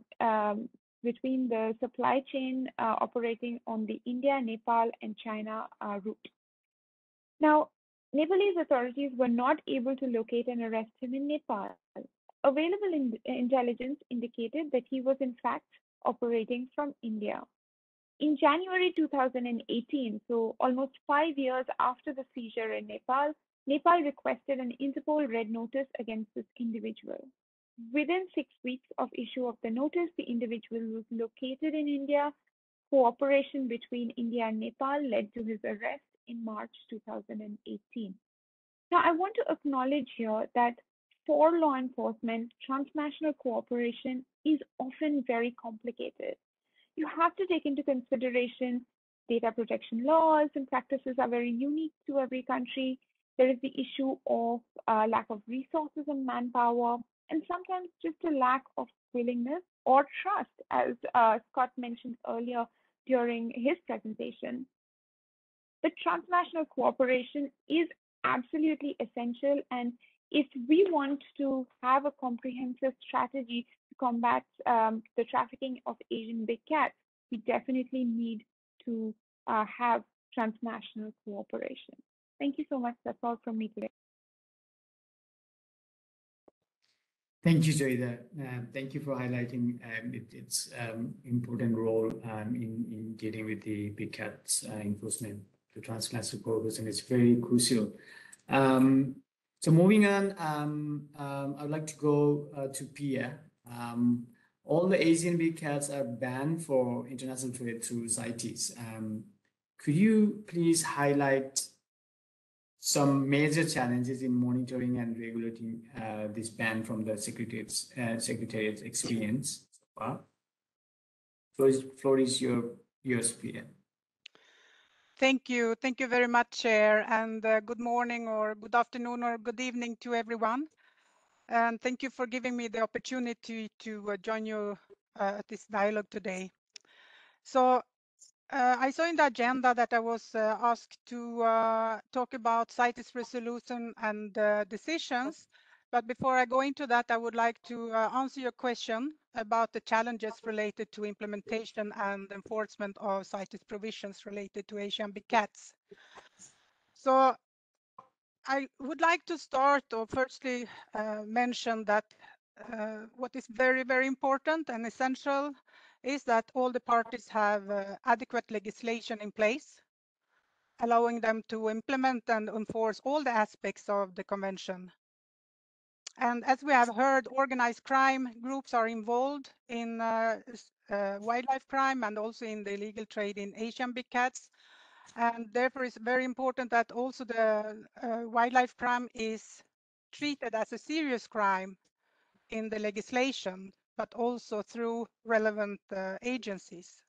supply chain operating on the India, Nepal, and China route. Now, Nepalese authorities were not able to locate and arrest him in Nepal. Available intelligence indicated that he was in fact operating from India. In January 2018, so almost 5 years after the seizure in Nepal, Nepal requested an Interpol red notice against this individual. Within 6 weeks of issue of the notice, the individual was located in India. Cooperation between India and Nepal led to his arrest in March 2018. Now, I want to acknowledge here that for law enforcement, transnational cooperation is often very complicated. You have to take into consideration data protection laws and practices are very unique to every country. There is the issue of lack of resources and manpower, and sometimes just a lack of willingness or trust, as Scott mentioned earlier during his presentation. But transnational cooperation is absolutely essential, and if we want to have a comprehensive strategy to combat the trafficking of Asian big cats, we definitely need to have transnational cooperation. Thank you so much. That's all from me today. Thank you, Joyda. Thank you for highlighting its important role in dealing with the big cats enforcement. The transnational cooperation is very crucial. So moving on, I would like to go to Pia. All the Asian big cats are banned for international trade through CITES. Could you please highlight some major challenges in monitoring and regulating this ban from the Secretariat's experience so far? Floor is yours, Pia. Thank you. Thank you very much, Chair, and good morning or good afternoon or good evening to everyone. And thank you for giving me the opportunity to join you at this dialogue today. So I saw in the agenda that I was asked to talk about CITES resolution and decisions. But before I go into that, I would like to answer your question about the challenges related to implementation and enforcement of CITES provisions related to Asian big cats. So I would like to start or firstly mention that what is very, very important and essential is that all the parties have adequate legislation in place, allowing them to implement and enforce all the aspects of the convention. And as we have heard, organized crime groups are involved in wildlife crime and also in the illegal trade in Asian big cats. And therefore, it's very important that also the wildlife crime is treated as a serious crime in the legislation, but also through relevant agencies.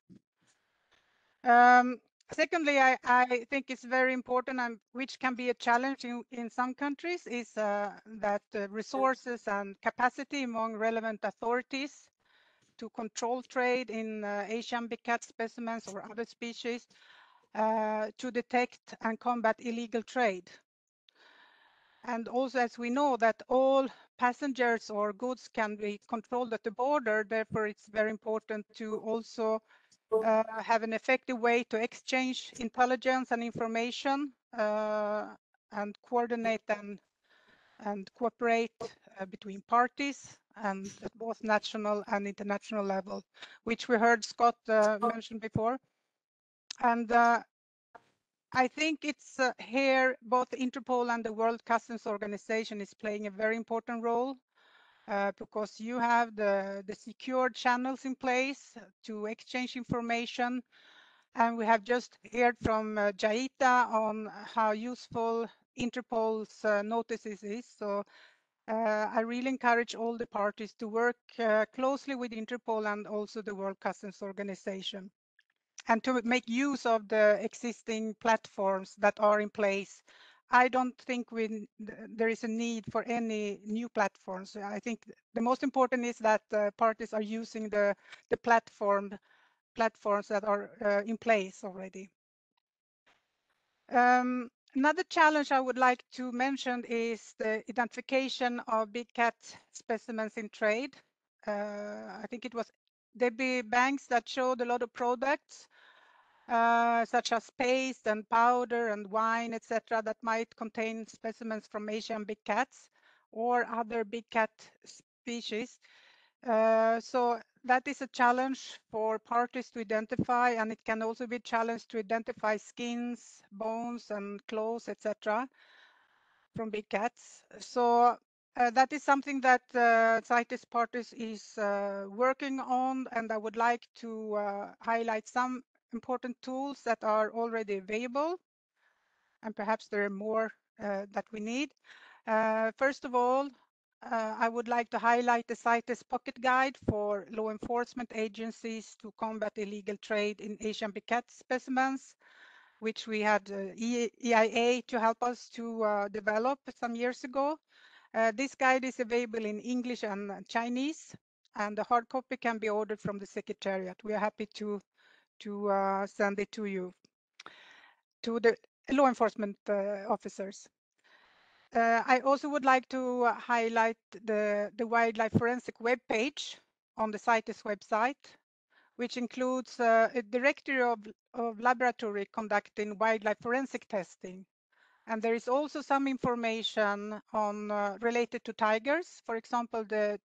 Secondly, I think it's very important, and which can be a challenge in some countries, is that resources and capacity among relevant authorities to control trade in Asian big cat specimens or other species to detect and combat illegal trade. And also, as we know, that all passengers or goods can be controlled at the border, therefore it's very important to also have an effective way to exchange intelligence and information and coordinate and cooperate between parties and at both national and international level, which we heard Scott mention before. And I think it's here both Interpol and the World Customs Organization is playing a very important role because you have the secured channels in place to exchange information. And we have just heard from Jaita on how useful Interpol's notices is. So I really encourage all the parties to work closely with Interpol and also the World Customs Organization, and to make use of the existing platforms that are in place. I don't think there is a need for any new platforms. I think the most important is that parties are using the platforms that are in place already. Another challenge I would like to mention is the identification of big cat specimens in trade. I think it was Debbie Banks that showed a lot of products such as paste and powder and wine, etc., that might contain specimens from Asian big cats or other big cat species. So that is a challenge for parties to identify, and it can also be a challenge to identify skins, bones, and claws, etc., from big cats. So that is something that CITES parties is working on, and I would like to highlight some important tools that are already available, and perhaps there are more that we need. First of all, I would like to highlight the CITES pocket guide for law enforcement agencies to combat illegal trade in Asian big cat specimens, which we had EIA to help us to develop some years ago. This guide is available in English and Chinese, and the hard copy can be ordered from the Secretariat. We are happy to send it to you, to the law enforcement officers. I also would like to highlight the wildlife forensic webpage on the CITES website, which includes a directory of laboratory conducting wildlife forensic testing. And there is also some information on related to tigers. For example, the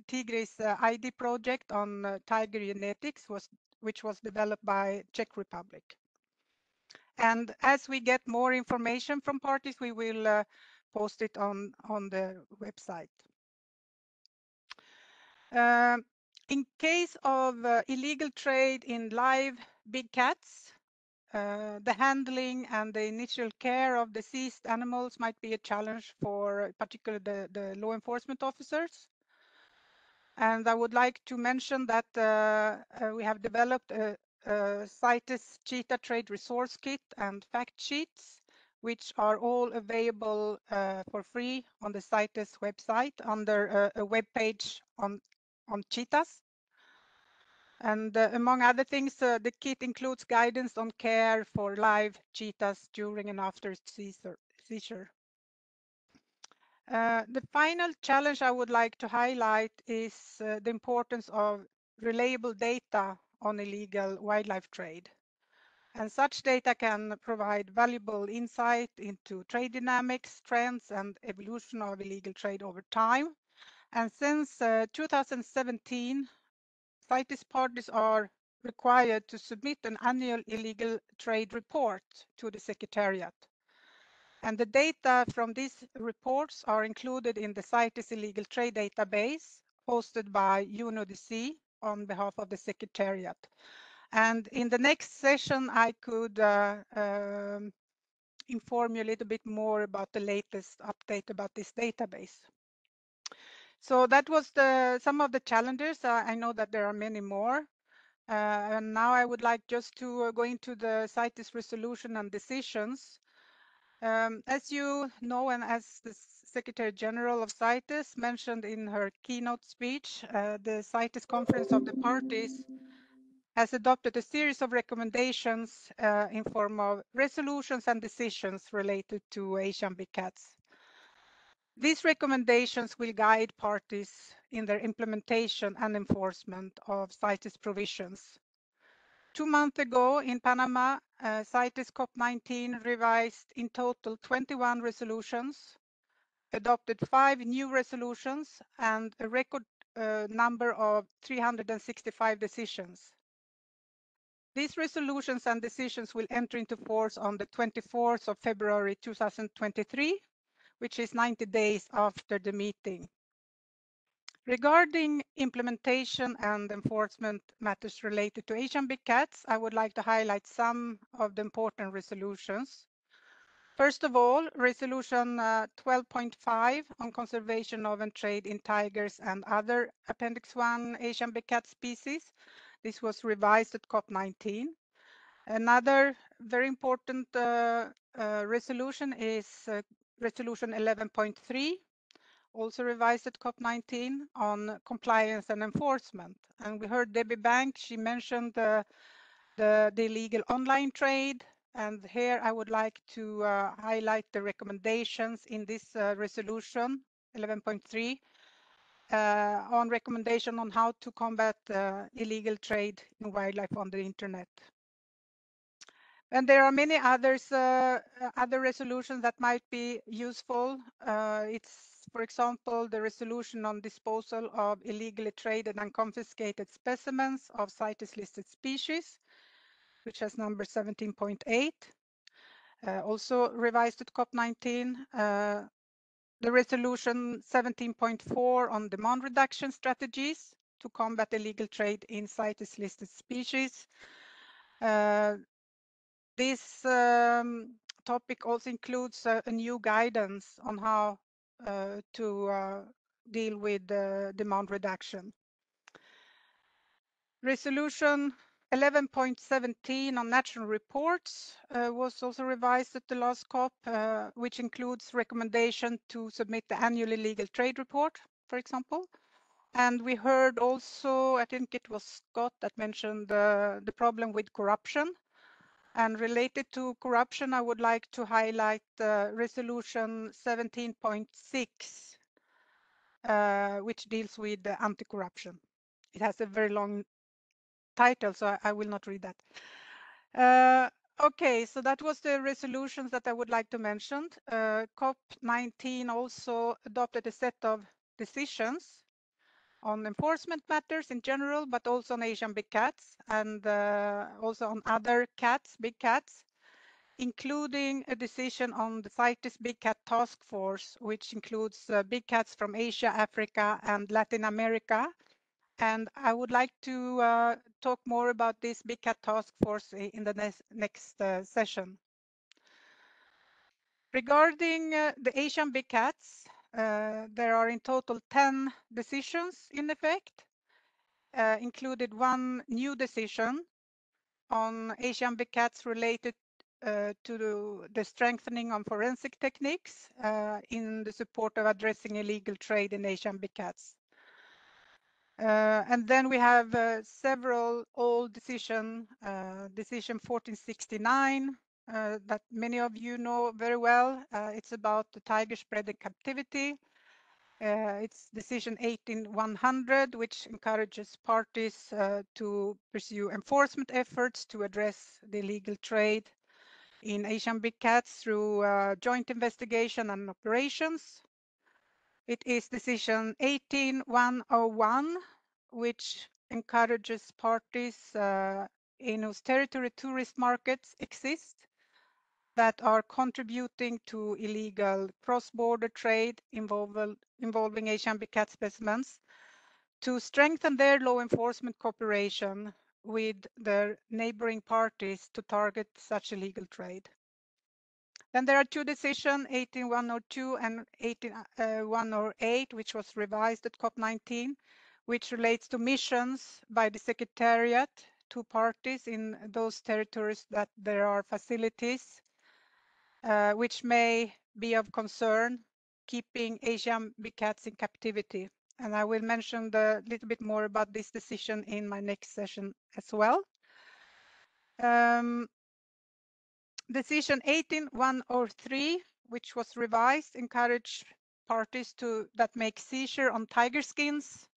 Tigris ID project on tiger genetics, which was developed by Czech Republic. And as we get more information from parties, we will post it on the website. In case of illegal trade in live big cats, the handling and the initial care of the seized animals might be a challenge for particularly the law enforcement officers. And I would like to mention that we have developed a CITES cheetah trade resource kit and fact sheets, which are all available for free on the CITES website under a web page on cheetahs. And among other things, the kit includes guidance on care for live cheetahs during and after seizure. The final challenge I would like to highlight is the importance of reliable data on illegal wildlife trade. And such data can provide valuable insight into trade dynamics, trends, and evolution of illegal trade over time. And since 2017, CITES parties are required to submit an annual illegal trade report to the Secretariat. And the data from these reports are included in the CITES illegal trade database hosted by UNODC on behalf of the Secretariat. And in the next session, I could inform you a little bit more about the latest update about this database. So that was some of the challenges. I know that there are many more. And now I would like just to go into the CITES resolution and decisions. As you know, and as the Secretary General of CITES mentioned in her keynote speech, the CITES Conference of the Parties has adopted a series of recommendations in form of resolutions and decisions related to Asian big cats. These recommendations will guide parties in their implementation and enforcement of CITES provisions. 2 months ago in Panama, CITES COP19 revised in total 21 resolutions, adopted 5 new resolutions, and a record number of 365 decisions. These resolutions and decisions will enter into force on the 24th of February 2023, which is 90 days after the meeting. Regarding implementation and enforcement matters related to Asian big cats, I would like to highlight some of the important resolutions. First of all, Resolution 12.5 on conservation of and trade in tigers and other Appendix 1 Asian big cat species. This was revised at COP19. Another very important resolution is Resolution 11.3, also revised at COP19 on compliance and enforcement. And we heard Debbie Bank, she mentioned the illegal online trade. And here I would like to highlight the recommendations in this resolution 11.3 on recommendation on how to combat illegal trade in wildlife on the internet. And there are many others, other resolutions that might be useful. It's for example, the resolution on disposal of illegally traded and confiscated specimens of CITES listed species, which has number 17.8. Also revised at COP19. The resolution 17.4 on demand reduction strategies to combat illegal trade in CITES listed species. This topic also includes a new guidance on how to deal with demand reduction. Resolution 11.17 on national reports was also revised at the last COP, which includes recommendation to submit the annual illegal trade report, for example. And we heard also, I think it was Scott that mentioned the problem with corruption. And related to corruption, I would like to highlight resolution 17.6, which deals with anti-corruption. It has a very long title, so I will not read that. Okay, so that was the resolutions that I would like to mention. COP19 also adopted a set of decisions on enforcement matters in general, but also on Asian big cats and also on other cats, big cats, including a decision on the CITES Big Cat Task Force, which includes big cats from Asia, Africa, and Latin America. And I would like to talk more about this Big Cat Task Force in the next session. Regarding the Asian big cats, there are in total 10 decisions in effect, included one new decision on Asian big cats related to the strengthening of forensic techniques in the support of addressing illegal trade in Asian big cats. And then we have several old decision 1469 that many of you know very well. It's about the tiger spread in captivity. It's decision 18100, which encourages parties to pursue enforcement efforts to address the illegal trade in Asian big cats through joint investigation and operations. It is decision 18101, which encourages parties in whose territory tourist markets exist that are contributing to illegal cross-border trade involving Asian big cat specimens to strengthen their law enforcement cooperation with their neighboring parties to target such illegal trade. Then there are two decisions, 18102 and 18108, which was revised at COP19, which relates to missions by the Secretariat to parties in those territories that there are facilities which may be of concern, keeping Asian big cats in captivity. And I will mention a little bit more about this decision in my next session as well. Decision 18103, which was revised, encouraged parties that make seizure on tiger skins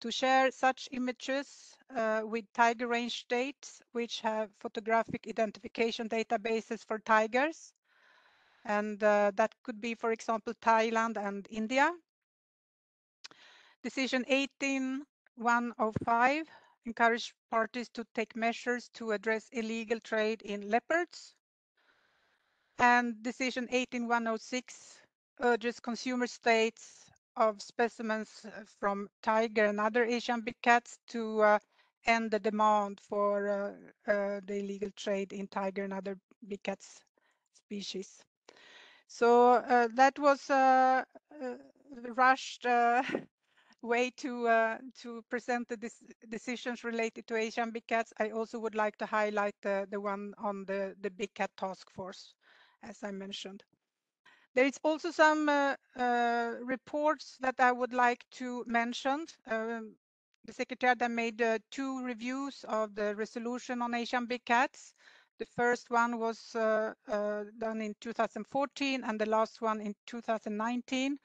to share such images with tiger range states, which have photographic identification databases for tigers. And that could be, for example, Thailand and India. Decision 18105 encouraged parties to take measures to address illegal trade in leopards. And decision 18106 urges consumer states of specimens from tiger and other Asian big cats to end the demand for the illegal trade in tiger and other big cats species. So that was a rushed way to present the decisions related to Asian big cats. I also would like to highlight the one on the Big Cat Task Force, as I mentioned. There is also some reports that I would like to mention. The Secretariat made two reviews of the resolution on Asian big cats. The first one was done in 2014 and the last one in 2019.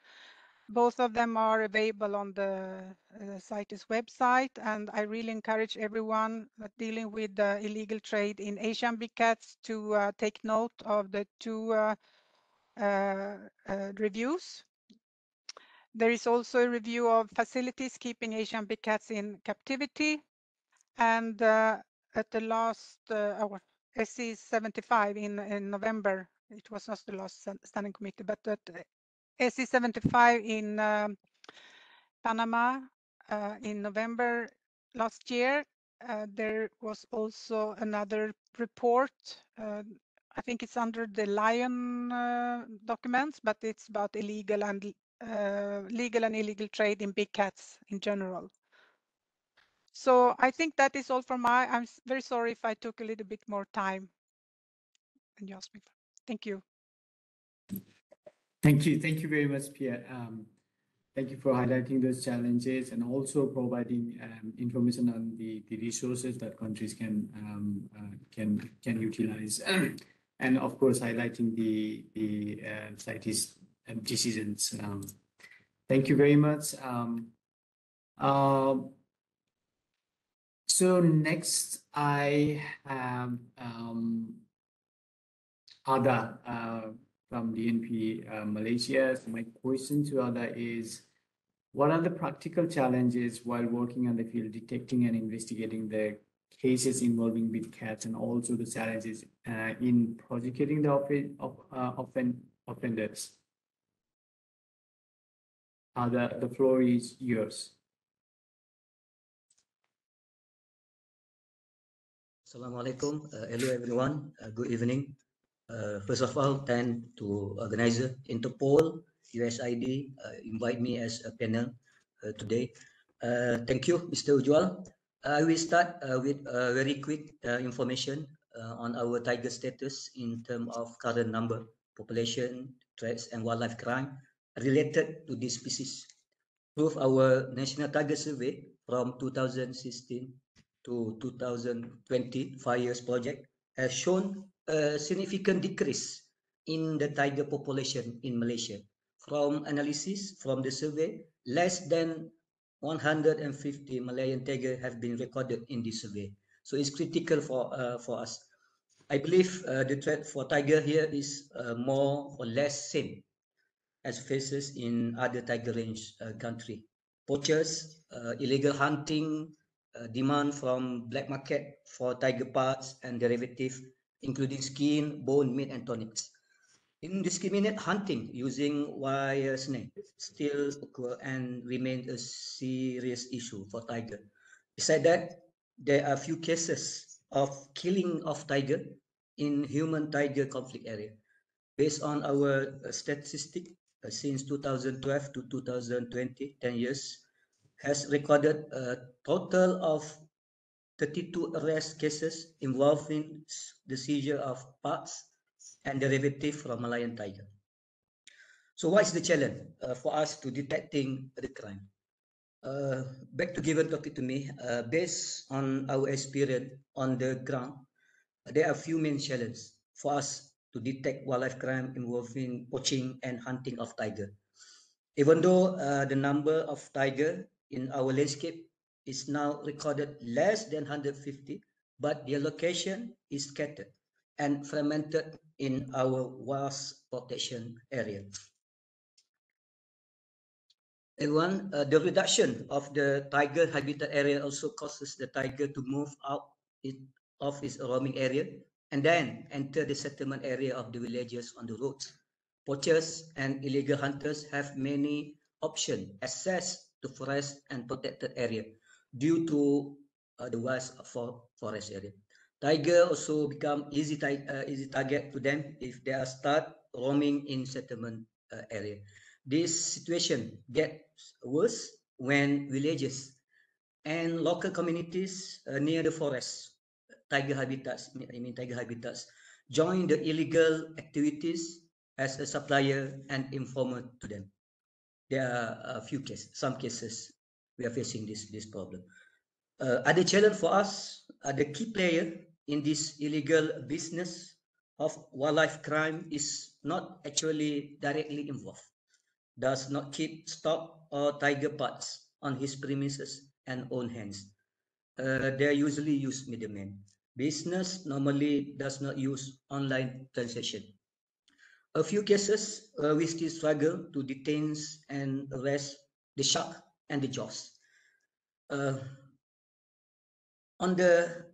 Both of them are available on the CITES website, and I really encourage everyone dealing with illegal trade in Asian big cats to take note of the two reviews. There is also a review of facilities keeping Asian big cats in captivity. And at the last SC 75 in November, it was not the last standing committee, but at SC 75 in Panama in November last year, there was also another report. I think it's under the Lion documents, but it's about illegal and illegal trade in big cats in general. So I think that is all from I'm very sorry if I took a little bit more time than you asked me for. Thank you. Thank you very much, Pia. Thank you for highlighting those challenges and also providing information on the resources that countries can utilize, and of course highlighting the CITES decisions. Thank you very much. So next I have Ada from DNP Malaysia. So my question to Ada is, what are the practical challenges while working on the field, detecting and investigating the cases involving big cats, and also the challenges in prosecuting the offenders? Ada, the floor is yours. Assalamualaikum. Hello everyone. Good evening. First of all, thanks to organizer Interpol, USAID, invite me as a panel today. Thank you, Mr. Ujwal. I will start with very quick information on our tiger status in terms of current number, population, threats, and wildlife crime related to this species. Through our National Tiger Survey from 2016 to 2020, 5 years project, has shown a significant decrease in the tiger population in Malaysia. From analysis from the survey, less than 150 Malayan tiger have been recorded in this survey. So it's critical for us. I believe the threat for tiger here is more or less same as faces in other tiger range country. Poachers, illegal hunting, demand from black market for tiger parts and derivative, including skin, bone, meat, and tonics. Indiscriminate hunting using wire snake still occur and remain a serious issue for tiger. Besides that, there are few cases of killing of tiger in human-tiger conflict area. Based on our statistic, since 2012 to 2020, 10 years, has recorded a total of 32 arrest cases involving the seizure of parts and derivative from Malayan tiger. So what is the challenge for us to detecting the crime? Back to given topic to me, based on our experience on the ground, there are few main challenges for us to detect wildlife crime involving poaching and hunting of tiger. Even though the number of tiger in our landscape is now recorded less than 150, but their location is scattered and fragmented in our vast protection area. The reduction of the tiger habitat area also causes the tiger to move out of its roaming area and then enter the settlement area of the villages on the roads. Poachers and illegal hunters have many options access to forest and protected area due to the vast forest area. Tiger also become easy target to them if they are start roaming in settlement area. This situation gets worse when villages and local communities near the forest, tiger habitats, join the illegal activities as a supplier and informer to them. There are a few cases, some cases we are facing this problem. Other challenge for us, the key player in this illegal business of wildlife crime is not actually directly involved, does not keep stock or tiger parts on his premises and own hands. They usually use middlemen. Business normally does not use online transaction. A few cases, we still struggle to detain and arrest the shark and the jaws. On the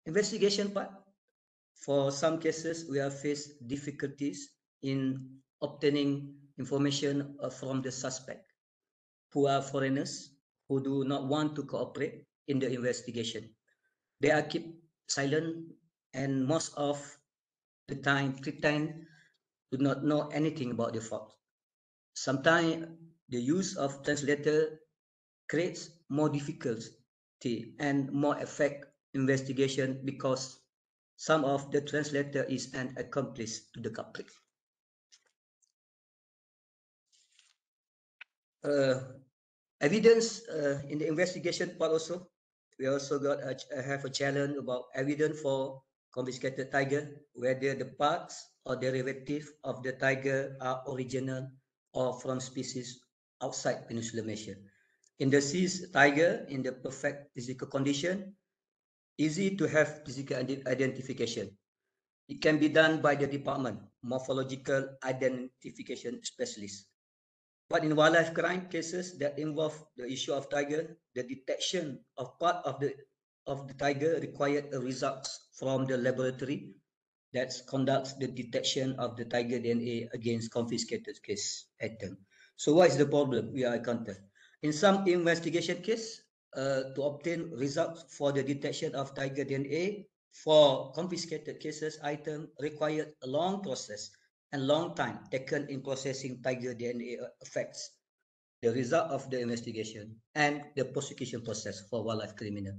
investigation part, for some cases, we have faced difficulties in obtaining information from the suspect, who are foreigners who do not want to cooperate in the investigation. They are kept silent and most of the time pretend to not know anything about the fault. Sometimes the use of translator creates more difficulty and more affect investigation because some of the translator is an accomplice to the culprit. Evidence in the investigation part also, we also got have a challenge about evidence for confiscated tiger, whether the parts or derivative of the tiger are original or from species outside Peninsular Malaysia. In the seized tiger in the perfect physical condition, easy to have physical identification. It can be done by the department, morphological identification specialist. But in wildlife crime cases that involve the issue of tiger, the detection of part of the tiger required a results from the laboratory that conducts the detection of the tiger DNA against confiscated case item. So what is the problem we are encountered? In some investigation case, to obtain results for the detection of tiger DNA for confiscated cases item required a long process and long time taken in processing tiger DNA affects the result of the investigation and the prosecution process for wildlife criminal.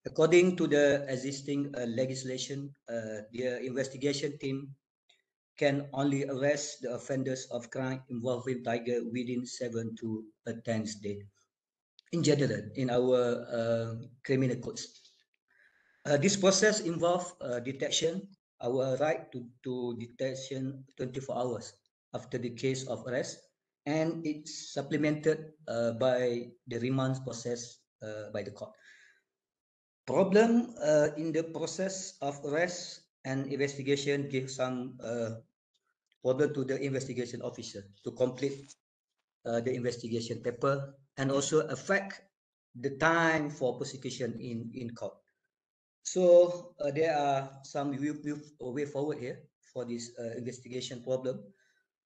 According to the existing legislation, the investigation team can only arrest the offenders of crime involving tiger within 7 to 10 days. In general, in our criminal codes. This process involves detection, our right to detection 24 hours after the case of arrest, and it's supplemented by the remand process by the court. Problem in the process of arrest and investigation gives some problem to the investigation officer to complete the investigation paper and also affect the time for prosecution in court. So there are some way forward here for this investigation problem.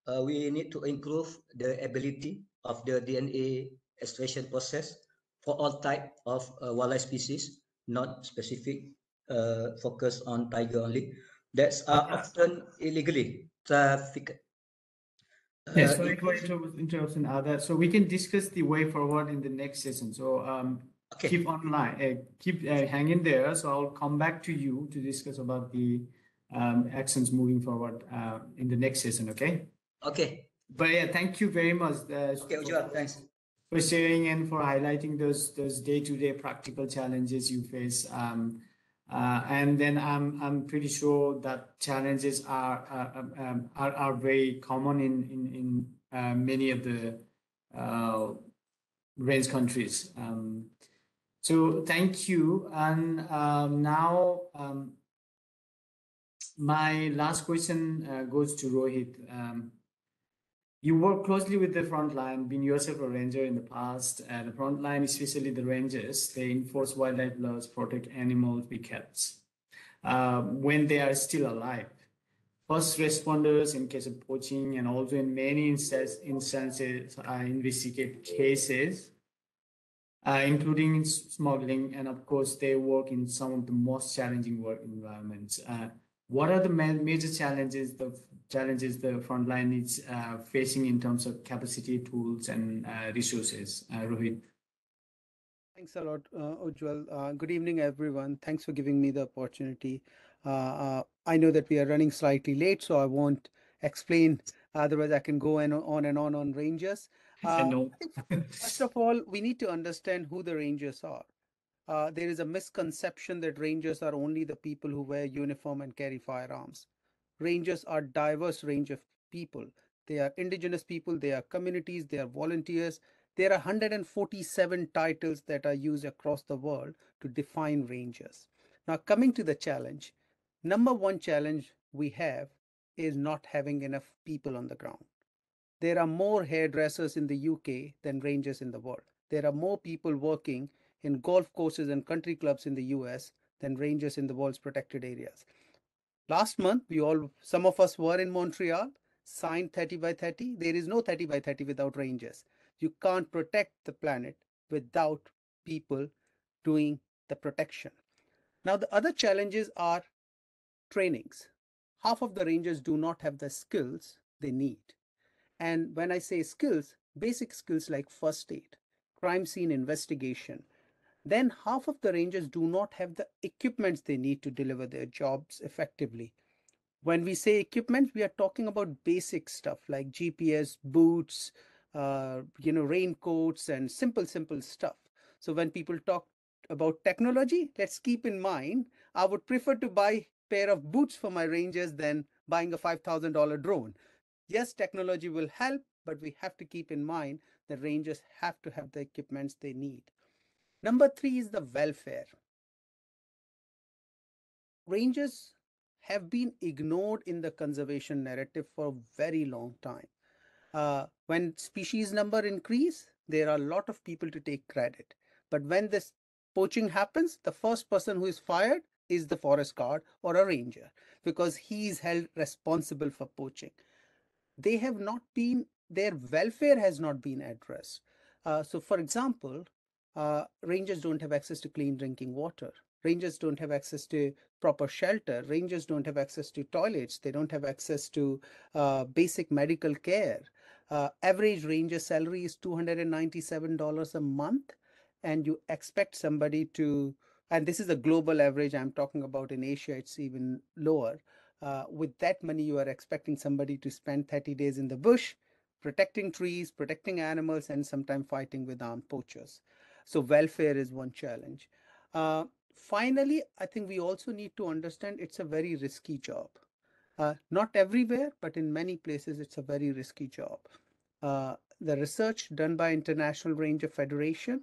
We need to improve the ability of the DNA extraction process for all type of wildlife species, not specific focus on tiger only, that are often illegally trafficked. Yes, sorry for interruption, Ada. So we can discuss the way forward in the next session. So okay. Keep online, keep hanging there. So I'll come back to you to discuss about the actions moving forward in the next session. Okay. Okay. But yeah, thank you very much. Okay, Ujjwal, thanks for sharing and for highlighting those day-to-day practical challenges you face. And then I'm pretty sure that challenges are very common in many of the range countries. So thank you. And now my last question goes to Rohit. You work closely with the front line, being yourself a ranger in the past. The front line, especially the rangers, they enforce wildlife laws, protect animals, big cats, when they are still alive. First responders in case of poaching and also in many instances investigate cases, including smuggling, and of course they work in some of the most challenging work environments. What are the major challenges the frontline is facing in terms of capacity, tools, and resources? Rohit. Thanks a lot, Ujjwal. Good evening, everyone. Thanks for giving me the opportunity. I know that we are running slightly late, so I won't explain. Otherwise, I can go on rangers. First of all, we need to understand who the rangers are. There is a misconception that rangers are only the people who wear uniform and carry firearms. Rangers are diverse range of people. They are indigenous people, they are communities, they are volunteers. There are 147 titles that are used across the world to define rangers. Now, coming to the challenge, number one challenge we have is not having enough people on the ground. There are more hairdressers in the UK than rangers in the world. There are more people working in golf courses and country clubs in the US than rangers in the world's protected areas. Last month, some of us were in Montreal, signed 30 by 30. There is no 30 by 30 without rangers. You can't protect the planet without people doing the protection. Now, the other challenges are trainings. Half of the rangers do not have the skills they need. And when I say skills, basic skills like first aid, crime scene investigation, then half of the rangers do not have the equipments they need to deliver their jobs effectively. When we say equipment, we are talking about basic stuff like GPS, boots, raincoats, and simple stuff. So when people talk about technology, let's keep in mind, I would prefer to buy a pair of boots for my rangers than buying a $5,000 drone. Yes, technology will help, but we have to keep in mind that rangers have to have the equipments they need. Number 3 is the welfare. Rangers have been ignored in the conservation narrative for a very long time. When species number increase, there are a lot of people to take credit. But when this poaching happens, the first person who is fired is the forest guard or a ranger, because he is held responsible for poaching. Their welfare has not been addressed. So for example, rangers don't have access to clean drinking water. Rangers don't have access to proper shelter. Rangers don't have access to toilets. They don't have access to basic medical care. Average ranger salary is $297 a month, and you expect somebody to, and this is a global average, I'm talking about in Asia, it's even lower. With that money, you are expecting somebody to spend 30 days in the bush, protecting trees, protecting animals, and sometimes fighting with armed poachers. So welfare is one challenge. Finally, I think we also need to understand it's a very risky job. Not everywhere, but in many places, it's a very risky job. The research done by International Ranger Federation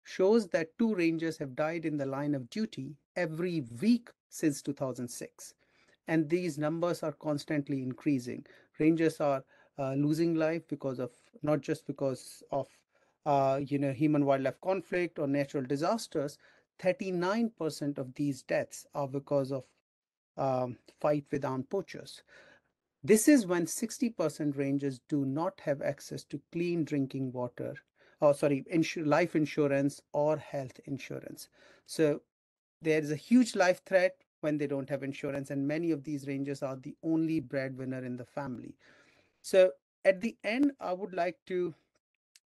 shows that 2 rangers have died in the line of duty every week since 2006. And these numbers are constantly increasing. Rangers are losing life because of, not just because of human-wildlife conflict or natural disasters. 39% of these deaths are because of fight with armed poachers. This is when 60% rangers do not have access to clean drinking water, life insurance or health insurance. So there is a huge life threat when they don't have insurance, and many of these rangers are the only breadwinner in the family. So at the end, I would like to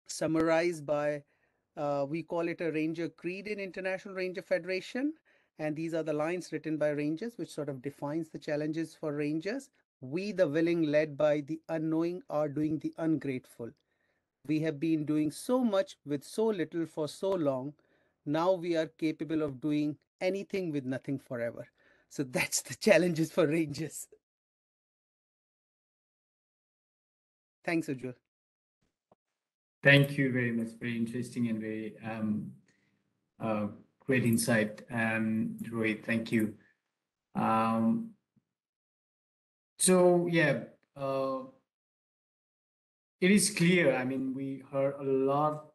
summarize by, we call it a ranger creed in International Ranger Federation. And these are the lines written by rangers, which sort of defines the challenges for rangers. We, the willing, led by the unknowing, are doing the ungrateful. We have been doing so much with so little for so long. Now we are capable of doing anything with nothing forever. So that's the challenges for rangers. Thanks, Ujjwal. Thank you very much. Very interesting and very great insight, Rohit. Thank you. So yeah, it is clear. I mean, we heard a lot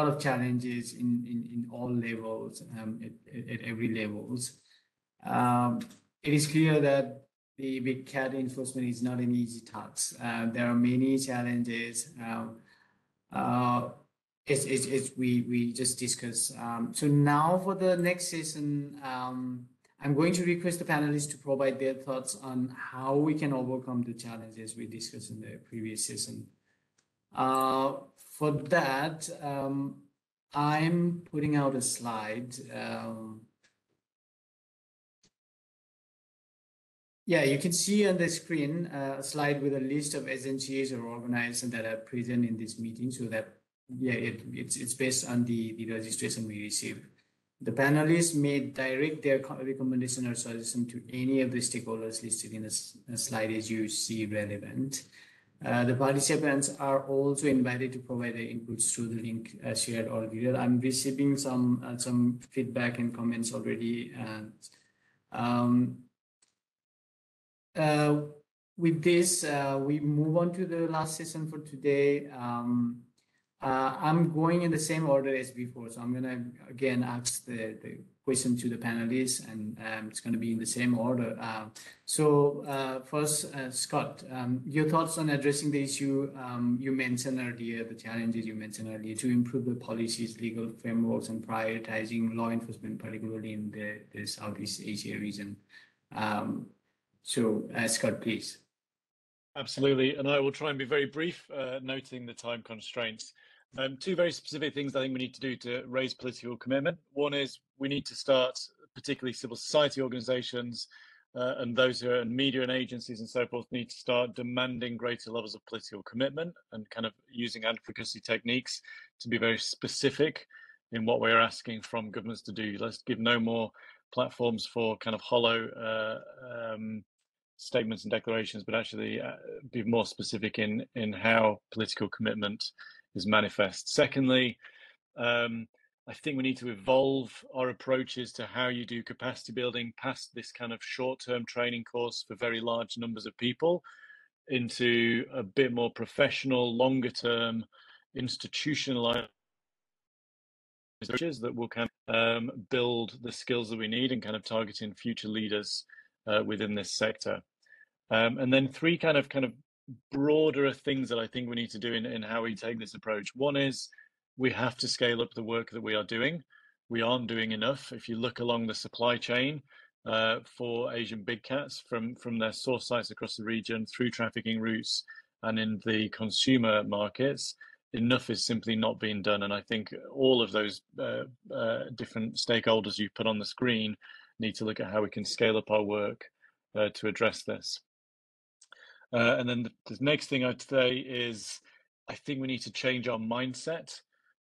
of challenges in all levels, at every levels. It is clear that the big cat enforcement is not an easy task. There are many challenges. As we just discussed. So now for the next session, I'm going to request the panelists to provide their thoughts on how we can overcome the challenges we discussed in the previous session. For that, I'm putting out a slide. Yeah, you can see on the screen a slide with a list of agencies or organizations that are present in this meeting, so that it's based on the registration we received. The panelists may direct their recommendation or suggestion to any of the stakeholders listed in the slide as you see relevant. The participants are also invited to provide their inputs through the link shared earlier. I'm receiving some feedback and comments already. with this, we move on to the last session for today. I'm going in the same order as before. So I'm going to, again, ask the question to the panelists, and it's going to be in the same order. First, Scott, your thoughts on addressing the issue you mentioned earlier, the challenges you mentioned earlier to improve the policies, legal frameworks, and prioritizing law enforcement, particularly in the Southeast Asia region. Scott, please. Absolutely, and I will try and be very brief, noting the time constraints. Two very specific things I think we need to do to raise political commitment. One is we need to start, particularly civil society organizations and those who are in media and agencies and so forth, need to start demanding greater levels of political commitment and kind of using advocacy techniques to be very specific in what we're asking from governments to do. Let's give no more platforms for kind of hollow statements and declarations, but actually be more specific in how political commitment is manifest. Secondly, I think we need to evolve our approaches to how you do capacity building past this kind of short-term training course for very large numbers of people into a bit more professional, longer-term, institutionalized approaches that will kind of build the skills that we need and kind of targeting future leaders within this sector. And then three kind of broader things that I think we need to do in how we take this approach. One is we have to scale up the work that we are doing. We aren't doing enough. If you look along the supply chain for Asian big cats from their source sites across the region through trafficking routes and in the consumer markets, enough is simply not being done. And I think all of those different stakeholders you've put on the screen need to look at how we can scale up our work to address this. And then the next thing I'd say is I think we need to change our mindset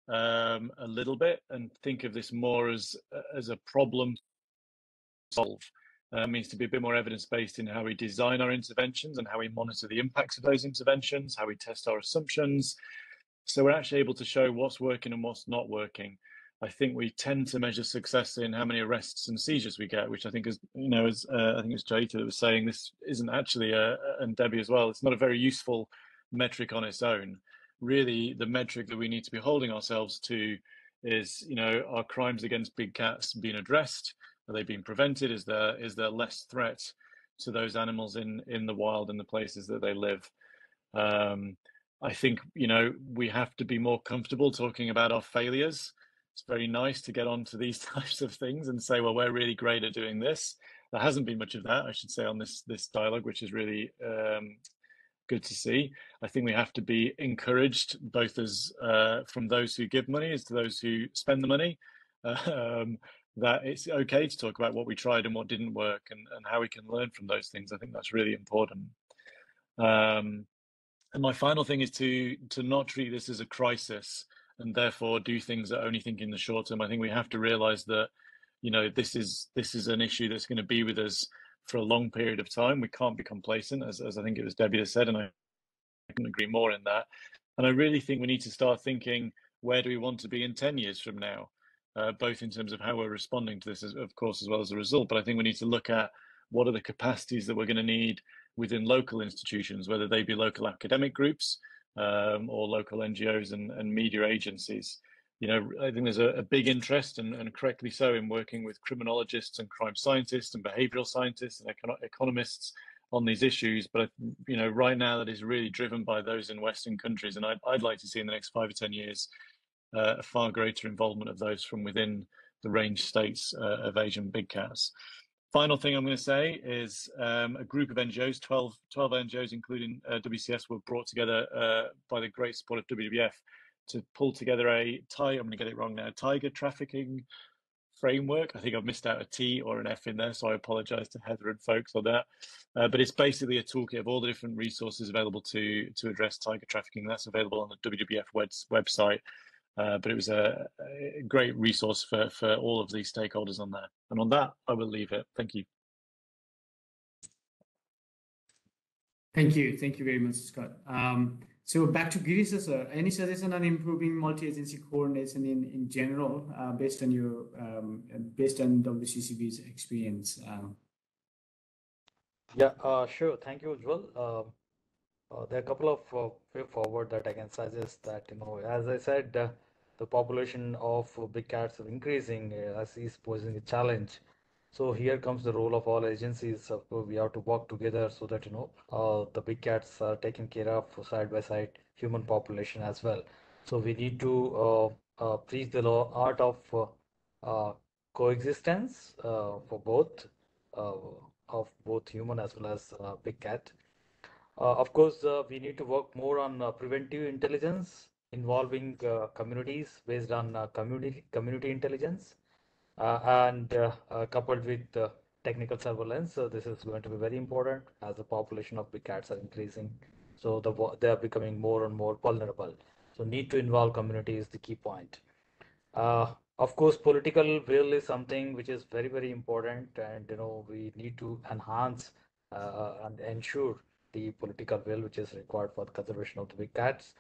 a little bit and think of this more as a problem solve. It means to be a bit more evidence-based in how we design our interventions and how we monitor the impacts of those interventions, how we test our assumptions. So we're actually able to show what's working and what's not working. I think we tend to measure success in how many arrests and seizures we get, which I think is, I think it's Jayita that was saying this isn't actually, and Debbie as well, it's not a very useful metric on its own. Really, the metric that we need to be holding ourselves to is, are crimes against big cats being addressed? Are they being prevented? Is there less threat to those animals in the wild in the places that they live? I think, we have to be more comfortable talking about our failures. It's very nice to get onto these types of things and say, well, we're really great at doing this. There hasn't been much of that, I should say, on this dialogue, which is really good to see. I think we have to be encouraged, both as from those who give money as to those who spend the money, that it's okay to talk about what we tried and what didn't work and how we can learn from those things. I think that's really important. And my final thing is to not treat this as a crisis and therefore do things that only think in the short term. I think we have to realize that, this is an issue that's going to be with us for a long period of time. We can't be complacent, as I think it was Debbie that said, and I can agree more in that. And I really think we need to start thinking, where do we want to be in 10 years from now? Both in terms of how we're responding to this, of course, as well as the result. But I think we need to look at what are the capacities that we're going to need within local institutions, whether they be local academic groups or local NGOs and media agencies. I think there's a big interest, and correctly so, in working with criminologists and crime scientists and behavioral scientists and economists on these issues. But, right now that is really driven by those in Western countries. And I'd like to see in the next 5 or 10 years a far greater involvement of those from within the range states of Asian big cats. Final thing I'm going to say is a group of NGOs, 12 NGOs, including WCS, were brought together by the great support of WWF to pull together I'm going to get it wrong now, tiger trafficking framework. I think I've missed out a T or an F in there, so I apologize to Heather and folks on that. But it's basically a toolkit of all the different resources available to address tiger trafficking. That's available on the WWF website. But it was a great resource for all of these stakeholders on there. And on that, I will leave it. Thank you. Thank you. Thank you very much, Scott. So back to Girisa, sir. Any suggestion on improving multi-agency coordination in general, based on your WCCB's experience? Yeah, sure. Thank you, Ujjwal. There are a couple of way forward that I can suggest that, as I said, the population of big cats are increasing as is posing a challenge. So here comes the role of all agencies. We have to work together so that, the big cats are taken care of side by side human population as well. So we need to preach the art of coexistence for both uh, of both human as well as big cat. Of course, we need to work more on preventive intelligence involving communities based on community intelligence and coupled with technical surveillance. So this is going to be very important as the population of big cats are increasing. So they are becoming more and more vulnerable. So need to involve community is the key point. Of course, political will is something which is very, very important, and we need to enhance and ensure the political will which is required for the conservation of the big cats.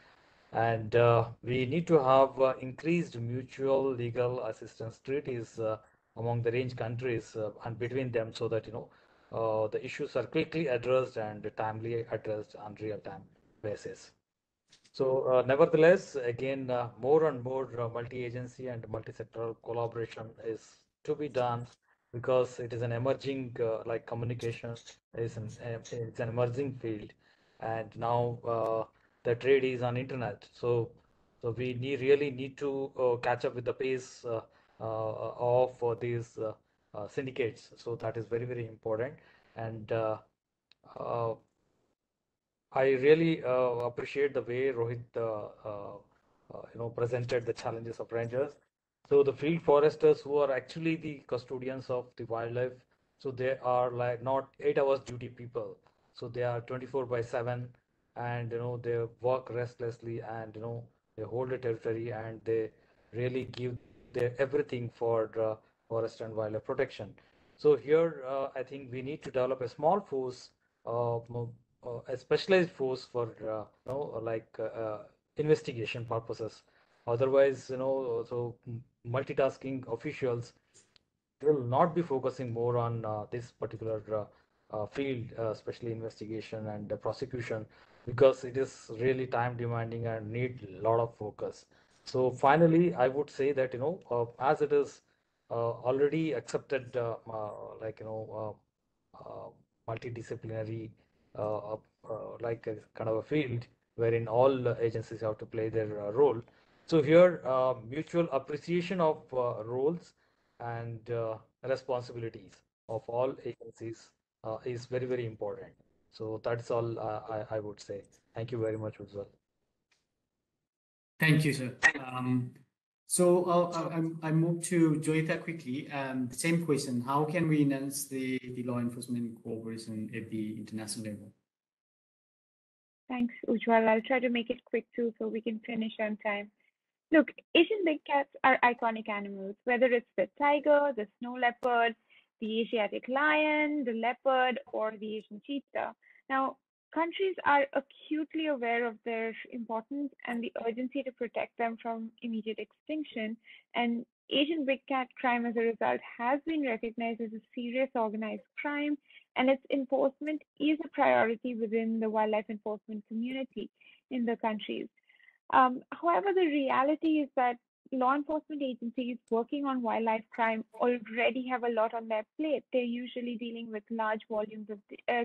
And we need to have increased mutual legal assistance treaties among the range countries and between them, so that the issues are quickly addressed and timely addressed on real-time basis. So, nevertheless, again, more and more multi-agency and multi-sectoral collaboration is to be done because it is an emerging, like communication it's an emerging field, and now the trade is on internet. So we really need to catch up with the pace of these syndicates. So that is very, very important, and uh, I really appreciate the way Rohit presented the challenges of rangers. So the field foresters who are actually the custodians of the wildlife, so they are like not 8 hours duty people. So they are 24 by 7, and they work restlessly, and they hold a territory, and they really give their everything for forest and wildlife protection. So here I think we need to develop a small force, a specialized force for like investigation purposes. Otherwise, multitasking officials will not be focusing more on this particular field, especially investigation and prosecution, because it is really time demanding and need a lot of focus. So finally, I would say that as it is already accepted, like multidisciplinary, uh, like a kind of a field wherein all agencies have to play their role. So here, mutual appreciation of roles and responsibilities of all agencies is very, very important. So that's all I would say. Thank you very much, Ujjwal. Thank you, sir. So I move to Joyita quickly. The same question: how can we enhance the law enforcement cooperation at the international level? Thanks, Ujjwal. I'll try to make it quick too so we can finish on time. Look, Asian big cats are iconic animals, whether it's the tiger, the snow leopard, the Asiatic lion, the leopard, or the Asian cheetah. Now, countries are acutely aware of their importance and the urgency to protect them from immediate extinction. And Asian big cat crime, as a result, has been recognized as a serious organized crime, and its enforcement is a priority within the wildlife enforcement community in the countries. However, the reality is that law enforcement agencies working on wildlife crime already have a lot on their plate. They're usually dealing with large volumes of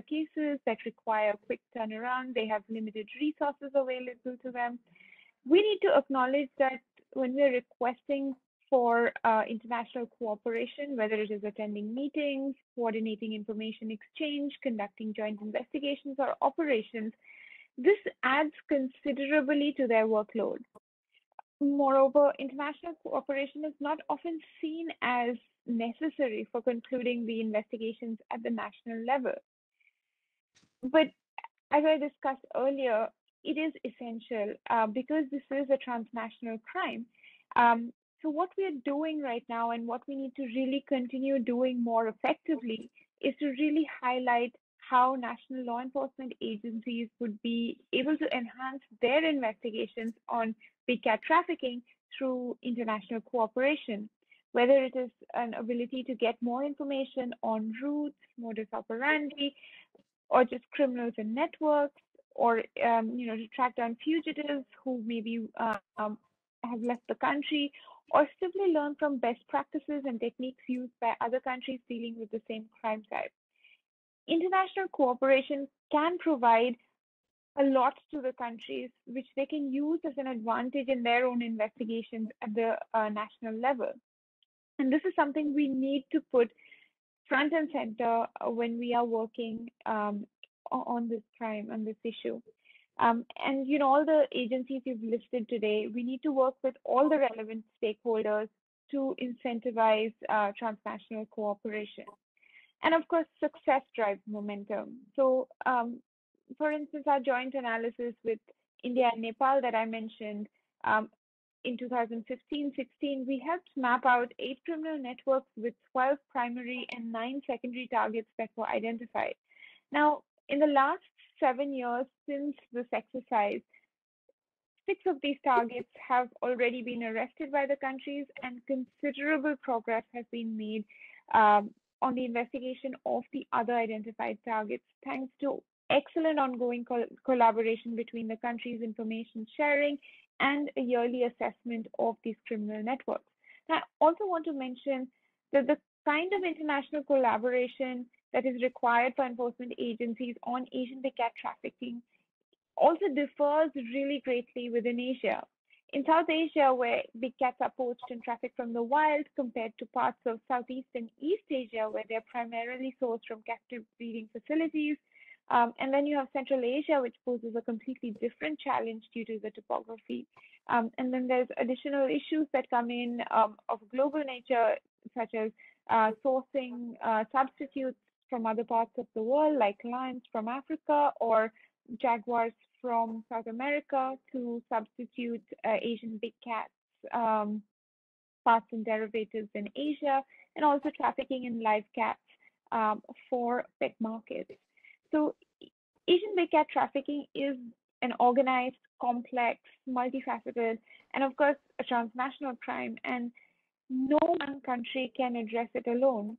cases that require quick turnaround. They have limited resources available to them. We need to acknowledge that when we're requesting for international cooperation, whether it is attending meetings, coordinating information exchange, conducting joint investigations, or operations, this adds considerably to their workload. Moreover, international cooperation is not often seen as necessary for concluding the investigations at the national level. But as I discussed earlier, it is essential because this is a transnational crime. So what we are doing right now and what we need to really continue doing more effectively is to really highlight how national law enforcement agencies would be able to enhance their investigations on big cat trafficking through international cooperation. whether it is an ability to get more information on routes, modus operandi, or just criminals and networks, or to track down fugitives who maybe have left the country, or simply learn from best practices and techniques used by other countries dealing with the same crime type. International cooperation can provide a lot to the countries, which they can use as an advantage in their own investigations at the national level. And this is something we need to put front and center when we are working on this crime, on this issue. And all the agencies you've listed today, we need to work with all the relevant stakeholders to incentivize transnational cooperation. And of course, success drives momentum. So, for instance, our joint analysis with India and Nepal that I mentioned in 2015-16, we helped map out 8 criminal networks with 12 primary and 9 secondary targets that were identified. Now, in the last 7 years since this exercise, 6 of these targets have already been arrested by the countries, and considerable progress has been made on the investigation of the other identified targets, thanks to excellent ongoing collaboration between the countries' information sharing and a yearly assessment of these criminal networks. Now, I also want to mention that the kind of international collaboration that is required for enforcement agencies on Asian big cat trafficking also differs really greatly within Asia. In South Asia, where big cats are poached and trafficked from the wild, compared to parts of Southeast and East Asia, where they're primarily sourced from captive breeding facilities. And then you have Central Asia, which poses a completely different challenge due to the topography. And then there's additional issues that come in of global nature, such as sourcing substitutes from other parts of the world, like lions from Africa or jaguars from South America, to substitute Asian big cats, parts and derivatives in Asia, and also trafficking in live cats for pet markets. So Asian big cat trafficking is an organized, complex, multifaceted, and of course, a transnational crime, and no one country can address it alone.